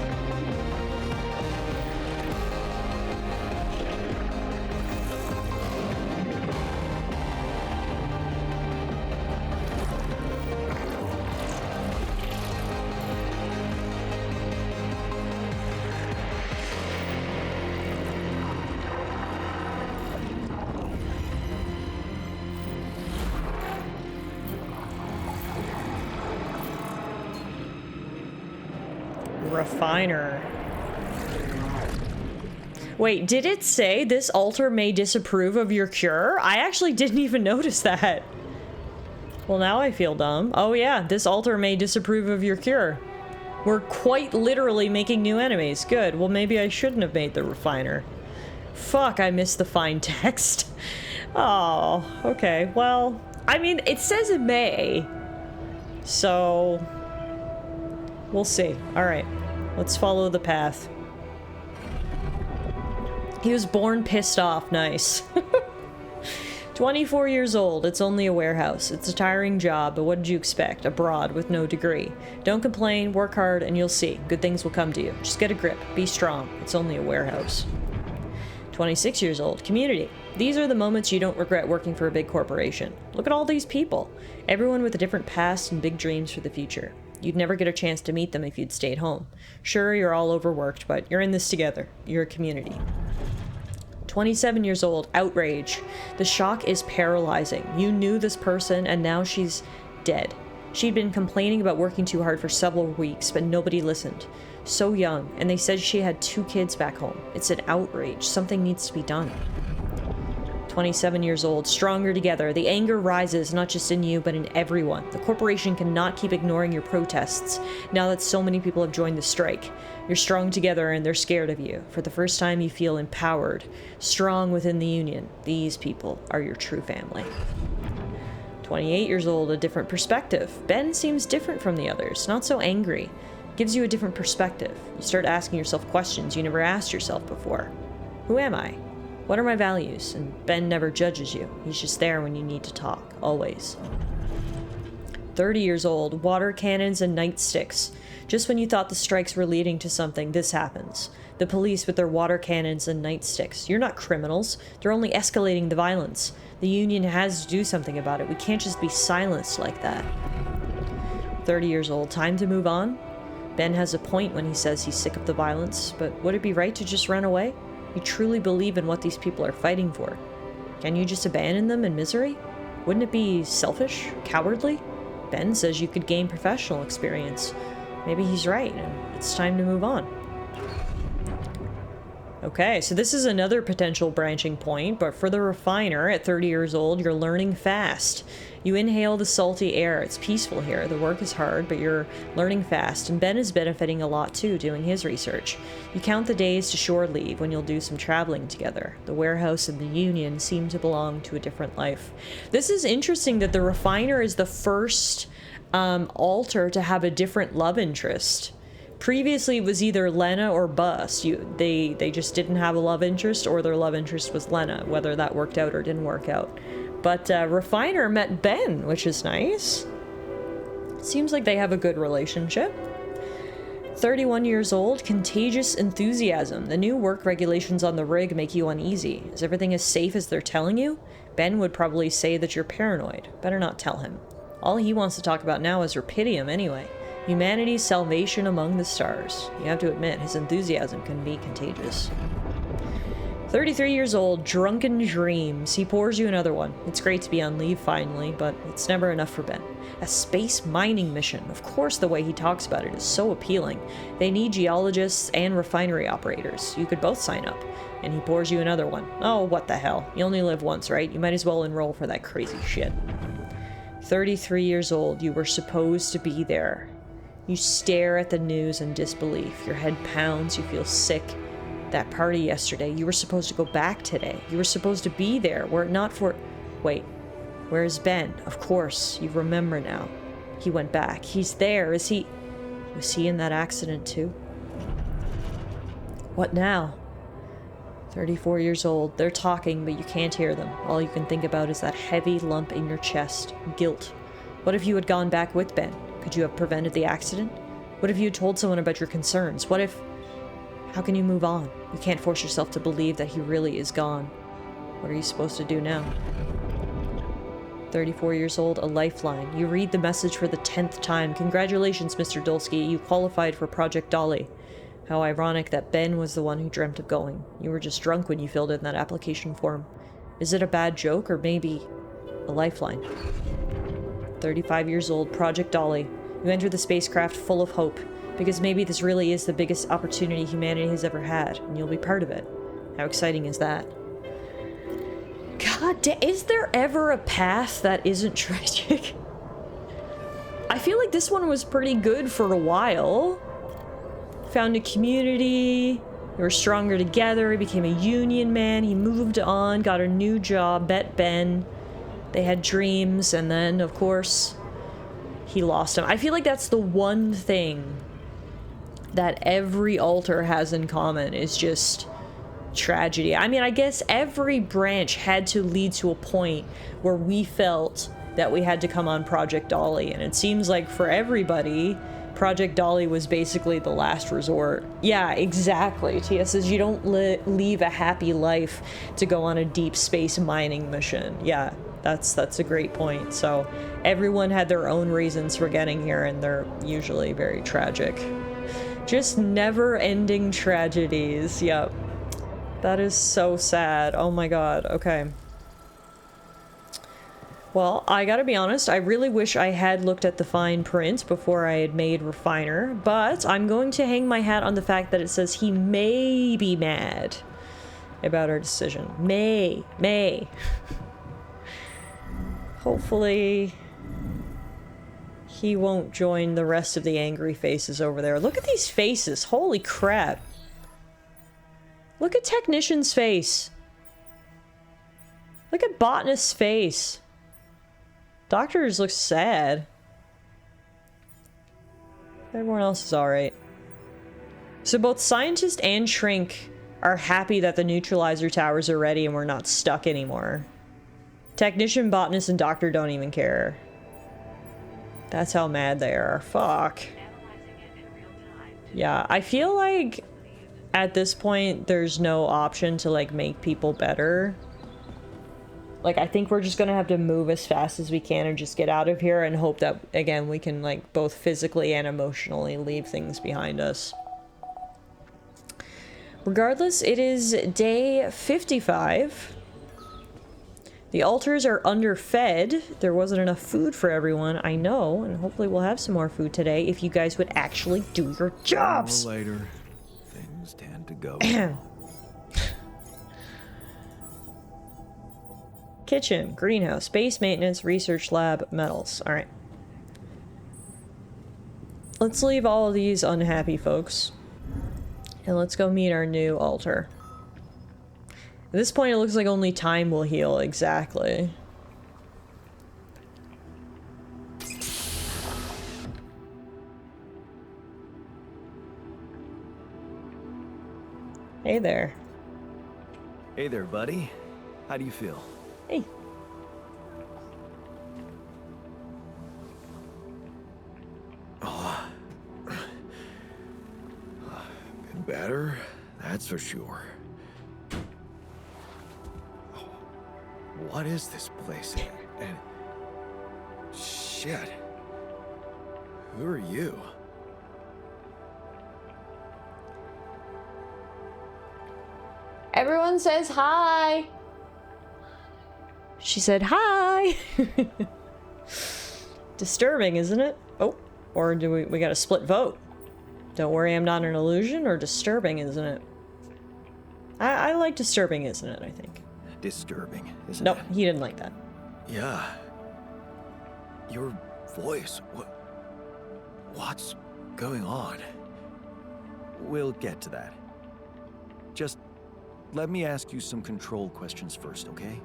Refiner. Wait, did it say this altar may disapprove of your cure? I actually didn't even notice that. Well, now I feel dumb. Oh yeah, this altar may disapprove of your cure. We're quite literally making new enemies. Good. Well, maybe I shouldn't have made the refiner. Fuck, I missed the fine text. Oh, okay. Well, I mean, it says in May, so we'll see. All right, let's follow the path. He was born pissed off. Nice. 24 years old. It's only a warehouse. It's a tiring job, but what did you expect? Abroad with no degree. Don't complain, work hard, and you'll see. Good things will come to you. Just get a grip. Be strong. It's only a warehouse. 26 years old. Community. These are the moments you don't regret working for a big corporation. Look at all these people. Everyone with a different past and big dreams for the future. You'd never get a chance to meet them if you'd stayed home. Sure, you're all overworked, but you're in this together. You're a community. 27 years old. Outrage. The shock is paralyzing. You knew this person, and now she's dead. She'd been complaining about working too hard for several weeks, but nobody listened. So young, and they said she had 2 kids back home. It's an outrage. Something needs to be done. 27 years old. Stronger together. The anger rises, not just in you, but in everyone. The corporation cannot keep ignoring your protests, now that so many people have joined the strike. You're strong together, and they're scared of you. For the first time, you feel empowered. Strong within the union. These people are your true family. 28 years old. A different perspective. Ben seems different from the others. Not so angry. Gives you a different perspective. You start asking yourself questions you never asked yourself before. Who am I? What are my values? And Ben never judges you. He's just there when you need to talk. Always. 30 years old. Water cannons and nightsticks. Just when you thought the strikes were leading to something, this happens. The police with their water cannons and nightsticks. You're not criminals. They're only escalating the violence. The union has to do something about it. We can't just be silenced like that. 30 years old. Time to move on? Ben has a point when he says he's sick of the violence, but would it be right to just run away? You truly believe in what these people are fighting for. Can you just abandon them in misery? Wouldn't it be selfish? Cowardly? Ben says you could gain professional experience. Maybe he's right, and it's time to move on. Okay, so this is another potential branching point, but for the refiner at 30 years old, you're learning fast. You inhale the salty air. It's peaceful here. The work is hard, but you're learning fast, and Ben is benefiting a lot too, doing his research. You count the days to shore leave when you'll do some traveling together. The warehouse and the union seem to belong to a different life. This is interesting that the refiner is the first alter to have a different love interest. Previously, it was either Lena or Bus. They just didn't have a love interest, or their love interest was Lena, whether that worked out or didn't work out. But Refiner met Ben, which is nice. Seems like they have a good relationship. 31 years old. Contagious enthusiasm. The new work regulations on the rig make you uneasy. Is everything as safe as they're telling you? Ben would probably say that you're paranoid. Better not tell him. All he wants to talk about now is Rapidium anyway. Humanity's salvation among the stars. You have to admit, his enthusiasm can be contagious. 33 years old. Drunken dreams. He pours you another one. It's great to be on leave finally, but it's never enough for Ben. A space mining mission. Of course, the way he talks about it is so appealing. They need geologists and refinery operators. You could both sign up. And he pours you another one. Oh, what the hell. You only live once, right? You might as well enroll for that crazy shit. 33 years old. You were supposed to be there. You stare at the news in disbelief. Your head pounds. You feel sick. That party yesterday. You were supposed to go back today. You were supposed to be there. Were it not for... Wait. Where's Ben? Of course. You remember now. He went back. He's there. Is he... Was he in that accident too? What now? 34 years old. They're talking, but you can't hear them. All you can think about is that heavy lump in your chest. Guilt. What if you had gone back with Ben? Could you have prevented the accident? What if you had told someone about your concerns? What if... How can you move on? You can't force yourself to believe that he really is gone. What are you supposed to do now? 34 years old, a lifeline. You read the message for the 10th time. Congratulations, Mr. Dolski. You qualified for Project Dolly. How ironic that Ben was the one who dreamt of going. You were just drunk when you filled in that application form. Is it a bad joke or maybe a lifeline? 35 years old, Project Dolly. You enter the spacecraft full of hope, because maybe this really is the biggest opportunity humanity has ever had, and you'll be part of it. How exciting is that? God damn, is there ever a path that isn't tragic? I feel like this one was pretty good for a while. Found a community, They were stronger together. He became a union man. He moved on, got a new job, met Ben. They had dreams, and then, of course, he lost him. I feel like that's the one thing that every altar has in common is just tragedy. I mean, I guess every branch had to lead to a point where we felt that we had to come on Project Dolly, and it seems like for everybody, Project Dolly was basically the last resort. Yeah, exactly. Tia says you don't leave a happy life to go on a deep space mining mission. Yeah, that's a great point. So everyone had their own reasons for getting here, and they're usually very tragic. Just never-ending tragedies. Yep. That is so sad. Oh my god. Okay. Well, I gotta be honest, I really wish I had looked at the fine print before I had made Refiner, but I'm going to hang my hat on the fact that it says he may be mad about our decision. May. Hopefully he won't join the rest of the angry faces over there. Look at these faces. Holy crap. Look at Technician's face. Look at Botanist's face. Doctors look sad. Everyone else is alright. So both Scientist and Shrink are happy that the neutralizer towers are ready and we're not stuck anymore. Technician, Botanist, and Doctor don't even care. That's how mad they are. Fuck. Yeah, I feel like at this point there's no option to like make people better. Like, I think we're just gonna have to move as fast as we can and just get out of here and hope that, again, we can, like, both physically and emotionally leave things behind us. Regardless, it is day 55. The altars are underfed. There wasn't enough food for everyone, I know, and hopefully we'll have some more food today if you guys would actually do your jobs. Later, things tend to go. Kitchen, greenhouse, base maintenance, research lab, metals. Alright. Let's leave all of these unhappy folks. And let's go meet our new altar. At this point, it looks like only time will heal. Exactly. Hey there. Hey there, buddy. How do you feel? Hey. Oh. Been better, that's for sure. What is this place? And shit. Who are you? Everyone says hi. She said hi. Disturbing, isn't it? Oh, or do we got a split vote? Don't worry, I'm not an illusion, or disturbing, isn't it? I like disturbing, isn't it, I think. Disturbing, isn't nope, it? Nope, he didn't like that. Yeah. Your voice, what's going on? We'll get to that. Just let me ask you some control questions first, okay?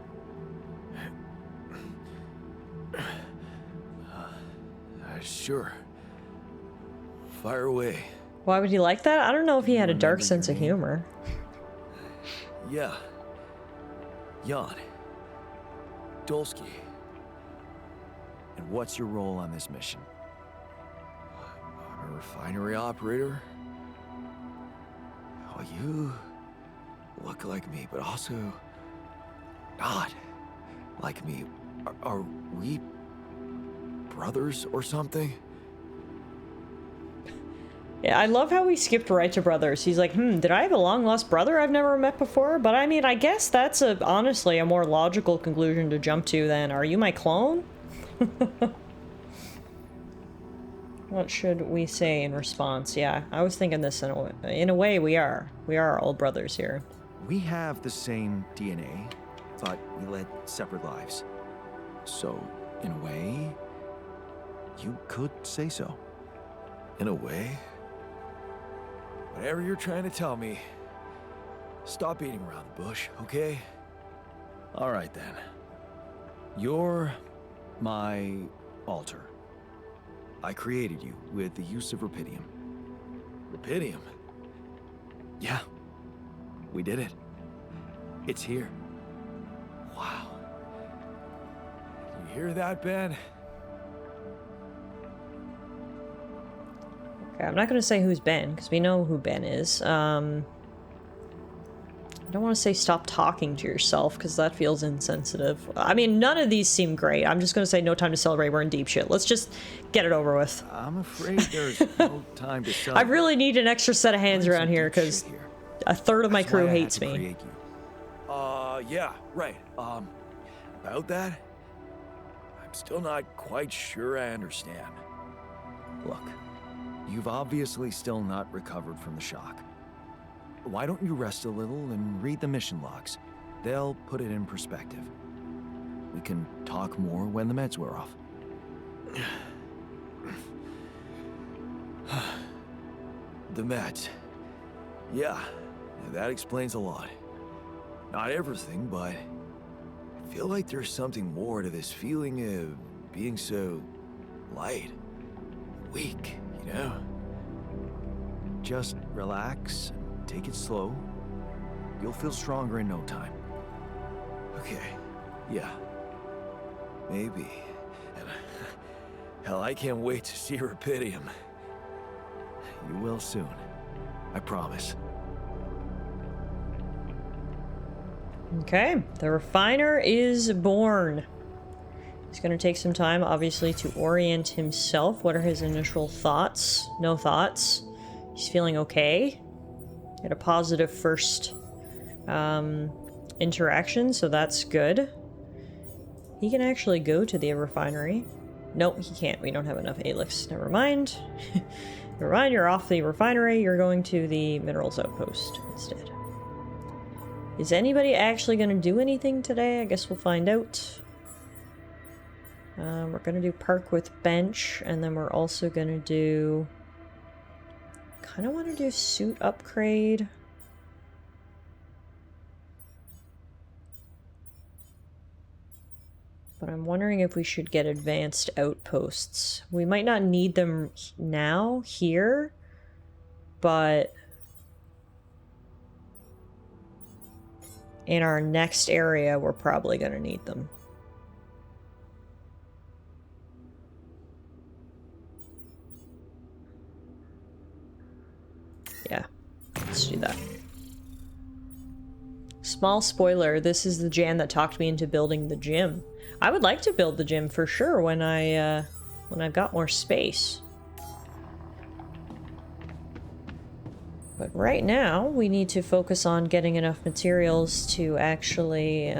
Sure. Fire away. Why would he like that? I don't know if he had a dark sense of humor. Yeah. Jan Dolski. And what's your role on this mission? I'm a refinery operator. Oh, you look like me, but also not like me. Are we brothers or something? Yeah, I love how we skipped right to brothers. He's like, did I have a long-lost brother I've never met before? But I mean, I guess that's honestly a more logical conclusion to jump to than, are you my clone? What should we say in response? Yeah, I was thinking this in a way we are. We are old brothers here. We have the same DNA, but we led separate lives. So, in a way, you could say so. In a way? Whatever you're trying to tell me, Stop beating around the bush, okay? All right then. You're my altar. I created you with the use of Rapidium. Rapidium? Yeah. We did it. It's here. Wow. You hear that, Ben? Okay, I'm not going to say who's Ben, because we know who Ben is. I don't want to say stop talking to yourself, because that feels insensitive. I mean, none of these seem great. I'm just going to say no time to celebrate. We're in deep shit. Let's just get it over with. I'm afraid there's no time to celebrate. I really need an extra set of hands around here, because a third of my crew hates me. Yeah, right. About that? I'm still not quite sure I understand. Look, you've obviously still not recovered from the shock. Why don't you rest a little and read the mission logs? They'll put it in perspective. We can talk more when the meds wear off. The meds. Yeah, that explains a lot. Not everything, but I feel like there's something more to this feeling of being so light, weak, you know? Just relax and take it slow. You'll feel stronger in no time. Okay, yeah. Maybe. And hell, I can't wait to see Rapidium. You will soon. I promise. Okay, the refiner is born. He's going to take some time, obviously, to orient himself. What are his initial thoughts? No thoughts. He's feeling okay. Had a positive first interaction, so that's good. He can actually go to the refinery. Nope, he can't. We don't have enough Aelix. Never mind. Never mind, you're off the refinery. You're going to the minerals outpost instead. Is anybody actually going to do anything today? I guess we'll find out. We're going to do park with bench, and then we're also going to do... kind of want to do suit upgrade. But I'm wondering if we should get advanced outposts. We might not need them now, here, but... in our next area, we're probably going to need them. Yeah, let's do that. Small spoiler, this is the Jan that talked me into building the gym. I would like to build the gym for sure when I've got more space. But right now, we need to focus on getting enough materials to actually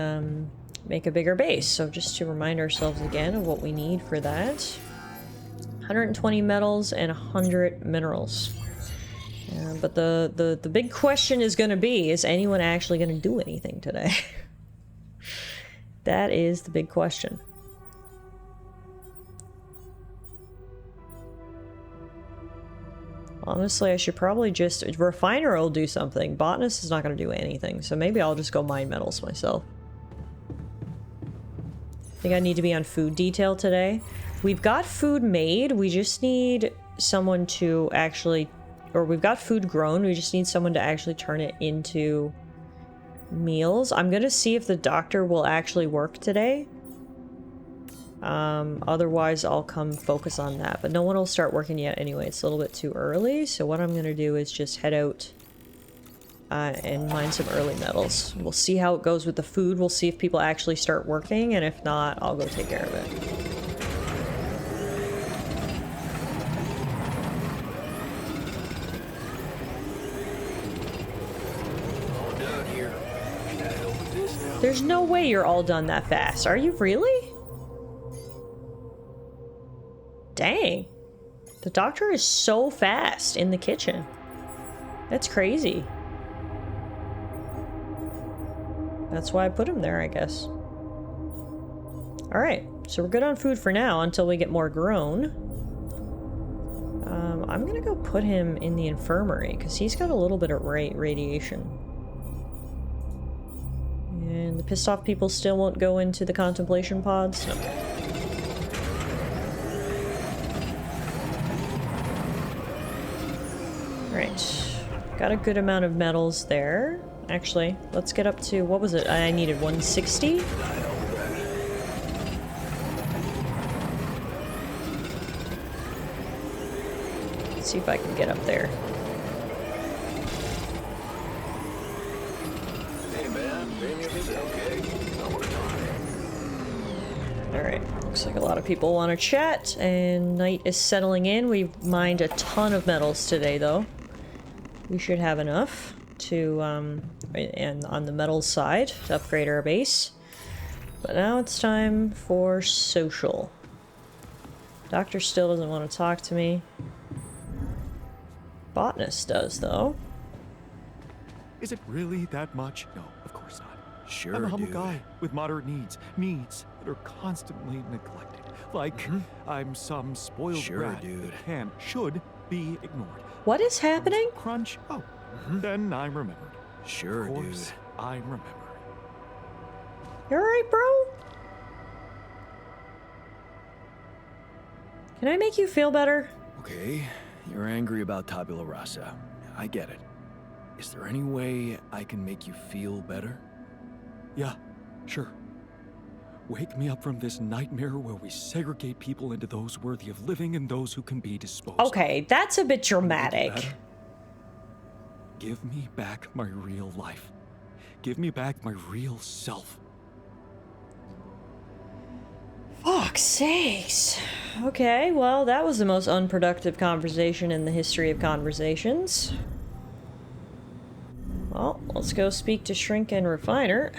make a bigger base. So just to remind ourselves again of what we need for that. 120 metals and 100 minerals. But the big question is going to be, is anyone actually going to do anything today? That is the big question. Honestly, I should probably just... refiner will do something. Botanist is not going to do anything, so maybe I'll just go mine metals myself. I think I need to be on food detail today. We've got food made, we just need someone to actually... or we've got food grown, we just need someone to actually turn it into meals. I'm going to see if the doctor will actually work today. Otherwise I'll come focus on that, but no one will start working yet anyway. It's a little bit too early, so what I'm gonna do is just head out and mine some early metals. We'll see how it goes with the food. We'll see if people actually start working, and if not, I'll go take care of it. There's no way you're all done that fast. Are you really? Dang. The doctor is so fast in the kitchen. That's crazy. That's why I put him there, I guess. Alright, so we're good on food for now until we get more grown. I'm gonna go put him in the infirmary, because he's got a little bit of radiation. And the pissed off people still won't go into the contemplation pods? Okay. Right. Got a good amount of metals there. Actually, let's get up to, what was it? I needed 160? Let's see if I can get up there. Hey man, pay me a visit, okay? I want to talk. Alright, looks like a lot of people want to chat, and night is settling in. We've mined a ton of metals today, though. We should have enough to, and on the metals side, to upgrade our base. But now it's time for social. Doctor still doesn't want to talk to me. Botanist does, though. Is it really that much? No, of course not. Sure, I'm a humble dude. guy with moderate needs that are constantly neglected. Like, I'm some spoiled Sure, brat dude. that should be ignored. What is happening? Crunch. Oh, then I'm remembered. Sure, Of course, I'm remembered. You alright, bro? Can I make you feel better? Okay, you're angry about tabula rasa. I get it. Is there any way I can make you feel better? Yeah, sure. Wake me up from this nightmare where we segregate people into those worthy of living and those who can be disposed of. Okay, that's a bit dramatic. Give me back my real life. Give me back my real self. Fuck's sakes. Okay, well, that was the most unproductive conversation in the history of conversations. Well, let's go speak to Shrink and Refiner.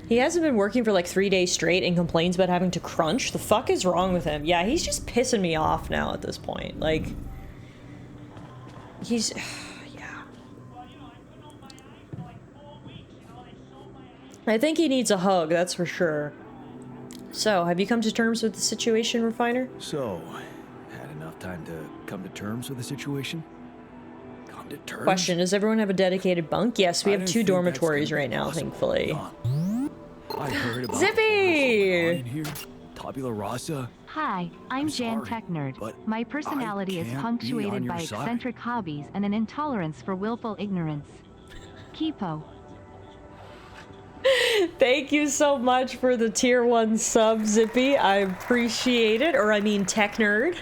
He hasn't been working for like 3 days straight and complains about having to crunch. The fuck is wrong with him? Yeah, he's just pissing me off now at this point. Like, he's... yeah. I think he needs a hug, that's for sure. So, have you come to terms with the situation, Refiner? So, had enough time to come to terms with the situation? Come to terms? Question, does everyone have a dedicated bunk? Yes, we I have didn't 2 think that's dormitories gonna be right now, possible. thankfully. I heard about Zippy! in here. Tabula rasa. Hi, I'm Jan sorry, Technerd. but My personality is can't be on punctuated your by side. eccentric hobbies and an intolerance for willful ignorance. Kipo. Thank you so much for the tier 1 sub, Zippy. I appreciate it. Or I mean, Tech Nerd.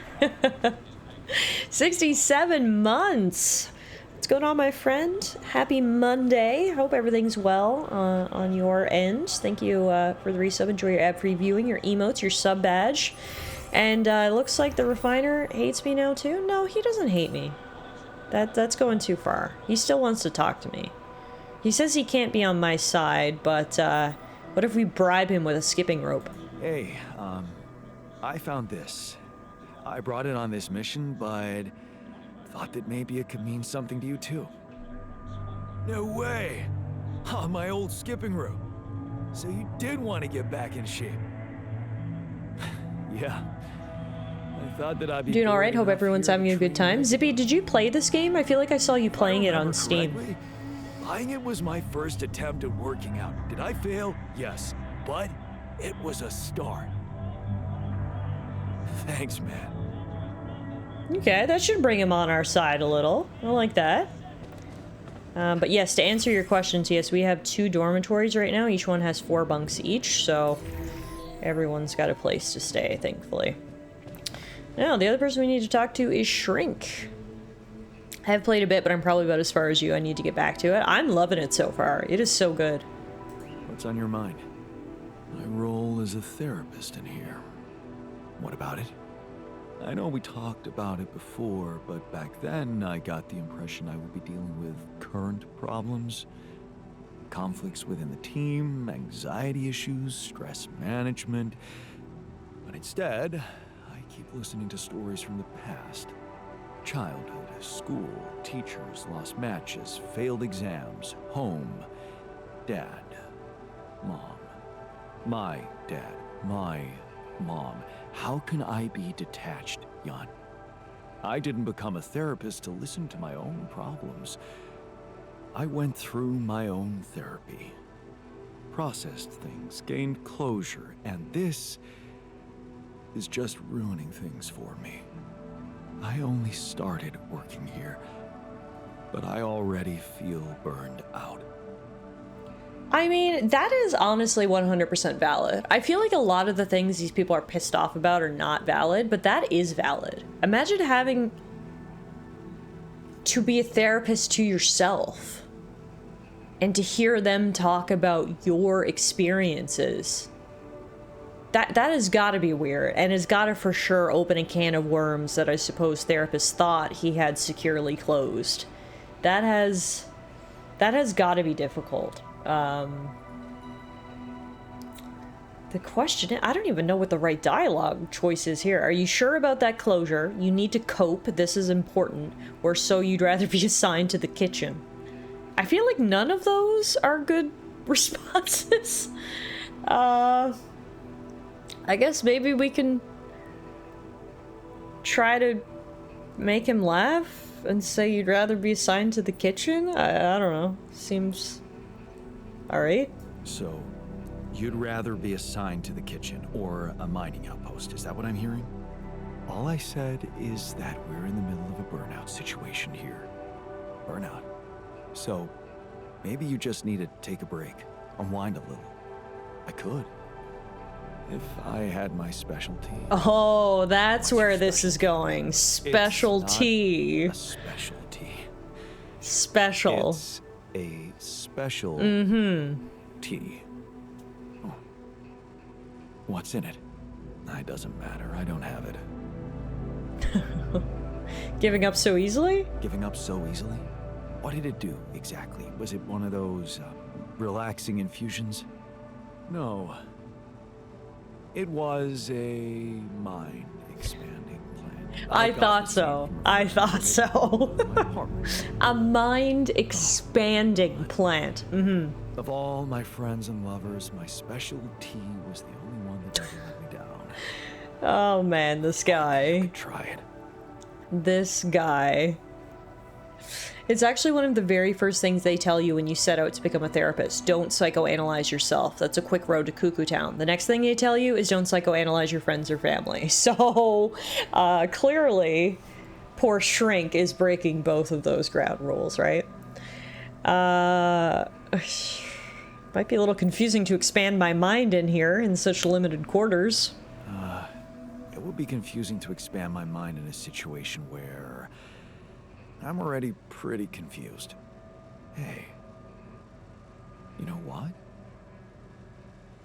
67 months. What's going on, my friend? Happy Monday. Hope everything's well on your end. Thank you for the resub. Enjoy your ad-free viewing, your emotes, your sub badge. And it looks like the Refiner hates me now, too. No, he doesn't hate me. That's going too far. He still wants to talk to me. He says he can't be on my side, but what if we bribe him with a skipping rope? Hey, I found this. I brought it on this mission, but thought that maybe it could mean something to you too. No way! On my old skipping rope. So you did want to get back in shape. Yeah. I thought that I'd be Doing alright, bored hope enough everyone's here having to a good train time. you. Zippy, did you play this game? I feel like I saw you playing it on remember Steam. correctly, buying it was my first attempt at working out. Did I fail? Yes. But it was a start. Thanks, man. Okay, that should bring him on our side a little. I like that. But yes, to answer your questions, yes, we have 2 dormitories right now. Each one has 4 bunks each, so everyone's got a place to stay, thankfully. Now, the other person we need to talk to is Shrink. I have played a bit, but I'm probably about as far as you. I need to get back to it. I'm loving it so far. It is so good. What's on your mind? My role as a therapist in here. What about it? I know we talked about it before, but back then I got the impression I would be dealing with current problems. Conflicts within the team, anxiety issues, stress management. But instead, I keep listening to stories from the past. Childhood, school, teachers, lost matches, failed exams, home, dad, mom, my dad, my mom. How can I be detached, Jan? I didn't become a therapist to listen to my own problems. I went through my own therapy, processed things, gained closure, and this is just ruining things for me. I only started working here, but I already feel burned out. I mean, that is honestly 100% valid. I feel like a lot of the things these people are pissed off about are not valid, but that is valid. Imagine having to be a therapist to yourself and to hear them talk about your experiences. That has got to be weird, and has got to for sure open a can of worms that I suppose therapists thought he had securely closed. That has got to be difficult. The question, I don't even know what the right dialogue choice is here. Are you sure about that closure? You need to cope. This is important. Or so you'd rather be assigned to the kitchen. I feel like none of those are good responses. I guess maybe we can try to make him laugh and say you'd rather be assigned to the kitchen? I don't know. Seems alright. So, you'd rather be assigned to the kitchen or a mining outpost, is that what I'm hearing? All I said is that we're in the middle of a burnout situation here. Burnout. So, maybe you just need to take a break, unwind a little. I could. If I had my specialty. Oh, that's where this is going. Specialty. A specialty. Special. It's a special tea. Oh. What's in it? It doesn't matter. I don't have it. Giving up so easily? Giving up so easily? What did it do exactly? Was it one of those relaxing infusions? No. It was a mind-expanding plan. I thought so. I thought so. A mind-expanding plant. Of all my friends and lovers, my special tea was the only one that didn't let me down. Oh man, this guy. Try it. This guy. It's actually one of the very first things they tell you when you set out to become a therapist. Don't psychoanalyze yourself. That's a quick road to Cuckoo Town. The next thing they tell you is don't psychoanalyze your friends or family. So, clearly, poor Shrink is breaking both of those ground rules, right? Might be a little confusing to expand my mind in here in such limited quarters. It would be confusing to expand my mind in a situation where I'm already pretty confused. Hey, you know what?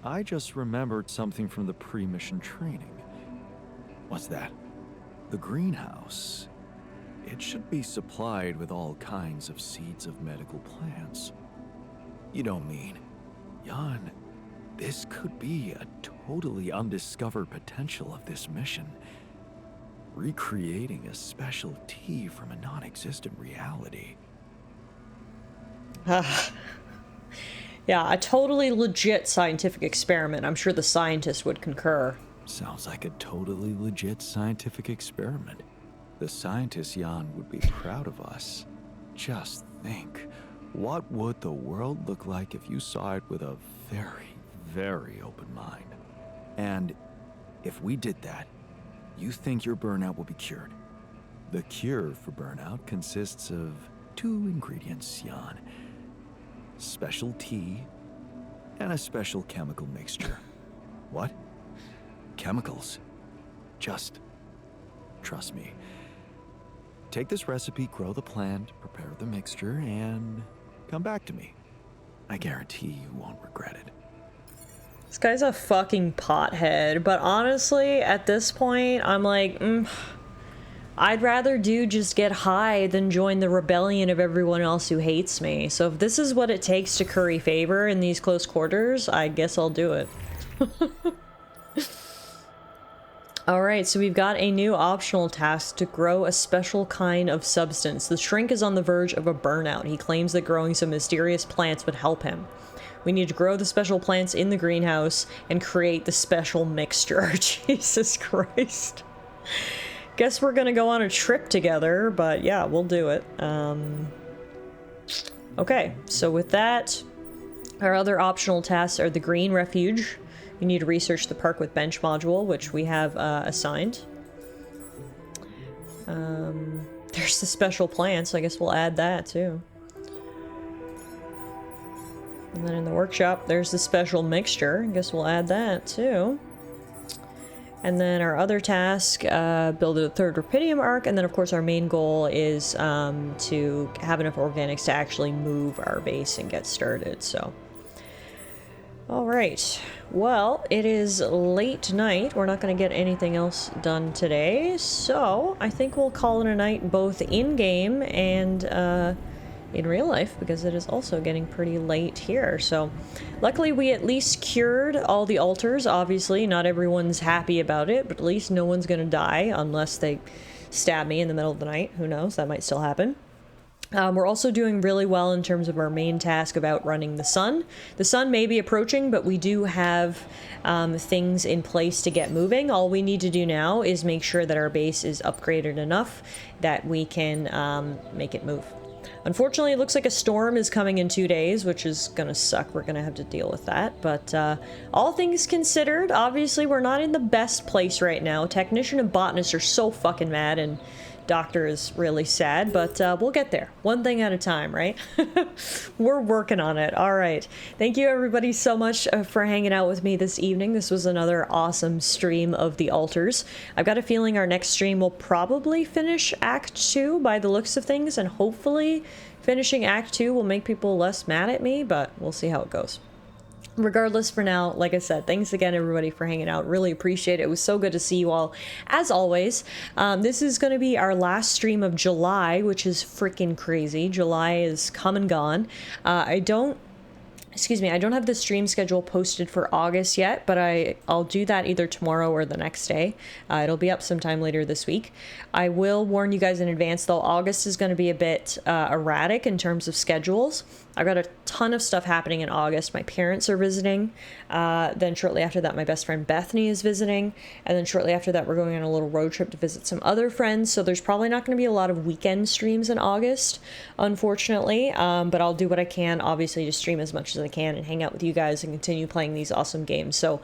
I just remembered something from the pre-mission training. What's that? The greenhouse. It should be supplied with all kinds of seeds of medical plants. You don't mean, Jan, this could be a totally undiscovered potential of this mission. Recreating a special tea from a non-existent reality. Yeah, a totally legit scientific experiment. I'm sure the scientists would concur. Sounds like a totally legit scientific experiment. The scientists, Jan, would be proud of us. Just think, what would the world look like if you saw it with a very, very open mind? And if we did that, you think your burnout will be cured. The cure for burnout consists of 2 ingredients, Jan. Special tea and a special chemical mixture. What? Chemicals? Just trust me. Take this recipe, grow the plant, prepare the mixture, and come back to me. I guarantee you won't regret it. This guy's a fucking pothead, but honestly, at this point, I'm like, I'd rather just get high than join the rebellion of everyone else who hates me. So if this is what it takes to curry favor in these close quarters, I guess I'll do it. Alright, so we've got a new optional task to grow a special kind of substance. The Shrink is on the verge of a burnout. He claims that growing some mysterious plants would help him. We need to grow the special plants in the greenhouse and create the special mixture. Jesus Christ. Guess we're gonna go on a trip together, but yeah, we'll do it. Okay, so with that, our other optional tasks are the Green Refuge. You need to research the Park with Bench module, which we have assigned. There's the special plant, so I guess we'll add that too. And then in the workshop, there's the special mixture. I guess we'll add that too. And then our other task, build a third Rapidium arc, and then of course our main goal is to have enough organics to actually move our base and get started, so. Alright, well, it is late tonight. We're not going to get anything else done today, so I think we'll call it a night both in-game and in real life, because it is also getting pretty late here. So luckily we at least cured all the altars. Obviously not everyone's happy about it, but at least no one's gonna die unless they stab me in the middle of the night. Who knows, that might still happen. We're also doing really well in terms of our main task of outrunning the sun. The sun may be approaching, but we do have things in place to get moving. All we need to do now is make sure that our base is upgraded enough that we can make it move. Unfortunately, it looks like a storm is coming in 2 days, which is gonna suck. We're gonna have to deal with that. But all things considered, obviously we're not in the best place right now. Technician and botanist are so fucking mad, and doctor is really sad, but we'll get there. One thing at a time, right? We're working on it. All right. Thank you everybody so much for hanging out with me this evening. This was another awesome stream of the altars. I've got a feeling our next stream will probably finish Act 2 by the looks of things, and hopefully finishing Act 2 will make people less mad at me, but we'll see how it goes. Regardless, for now, like I said, thanks again everybody for hanging out. Really appreciate it. It was so good to see you all, as always. This is going to be our last stream of July, which is freaking crazy. July is come and gone. I don't have the stream schedule posted for August yet, but I'll do that either tomorrow or the next day. It'll be up sometime later this week. I will warn you guys in advance, though, August is going to be a bit erratic in terms of schedules. I've got a ton of stuff happening in August. My parents are visiting. Then shortly after that, my best friend Bethany is visiting. And then shortly after that, we're going on a little road trip to visit some other friends. So there's probably not going to be a lot of weekend streams in August, unfortunately. But I'll do what I can, obviously, to stream as much as I can and hang out with you guys and continue playing these awesome games. So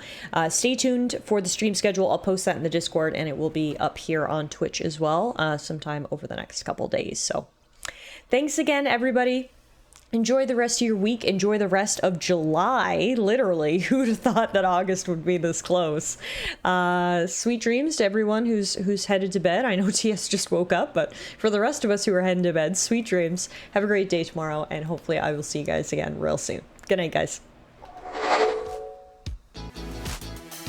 stay tuned for the stream schedule. I'll post that in the Discord, and it will be up here on Twitch as well sometime over the next couple days. So thanks again, everybody. Enjoy the rest of your week. Enjoy the rest of July. Literally, who'd have thought that August would be this close? Sweet dreams to everyone who's headed to bed. I know TS just woke up, but for the rest of us who are heading to bed, sweet dreams. Have a great day tomorrow, and hopefully I will see you guys again real soon. Good night, guys.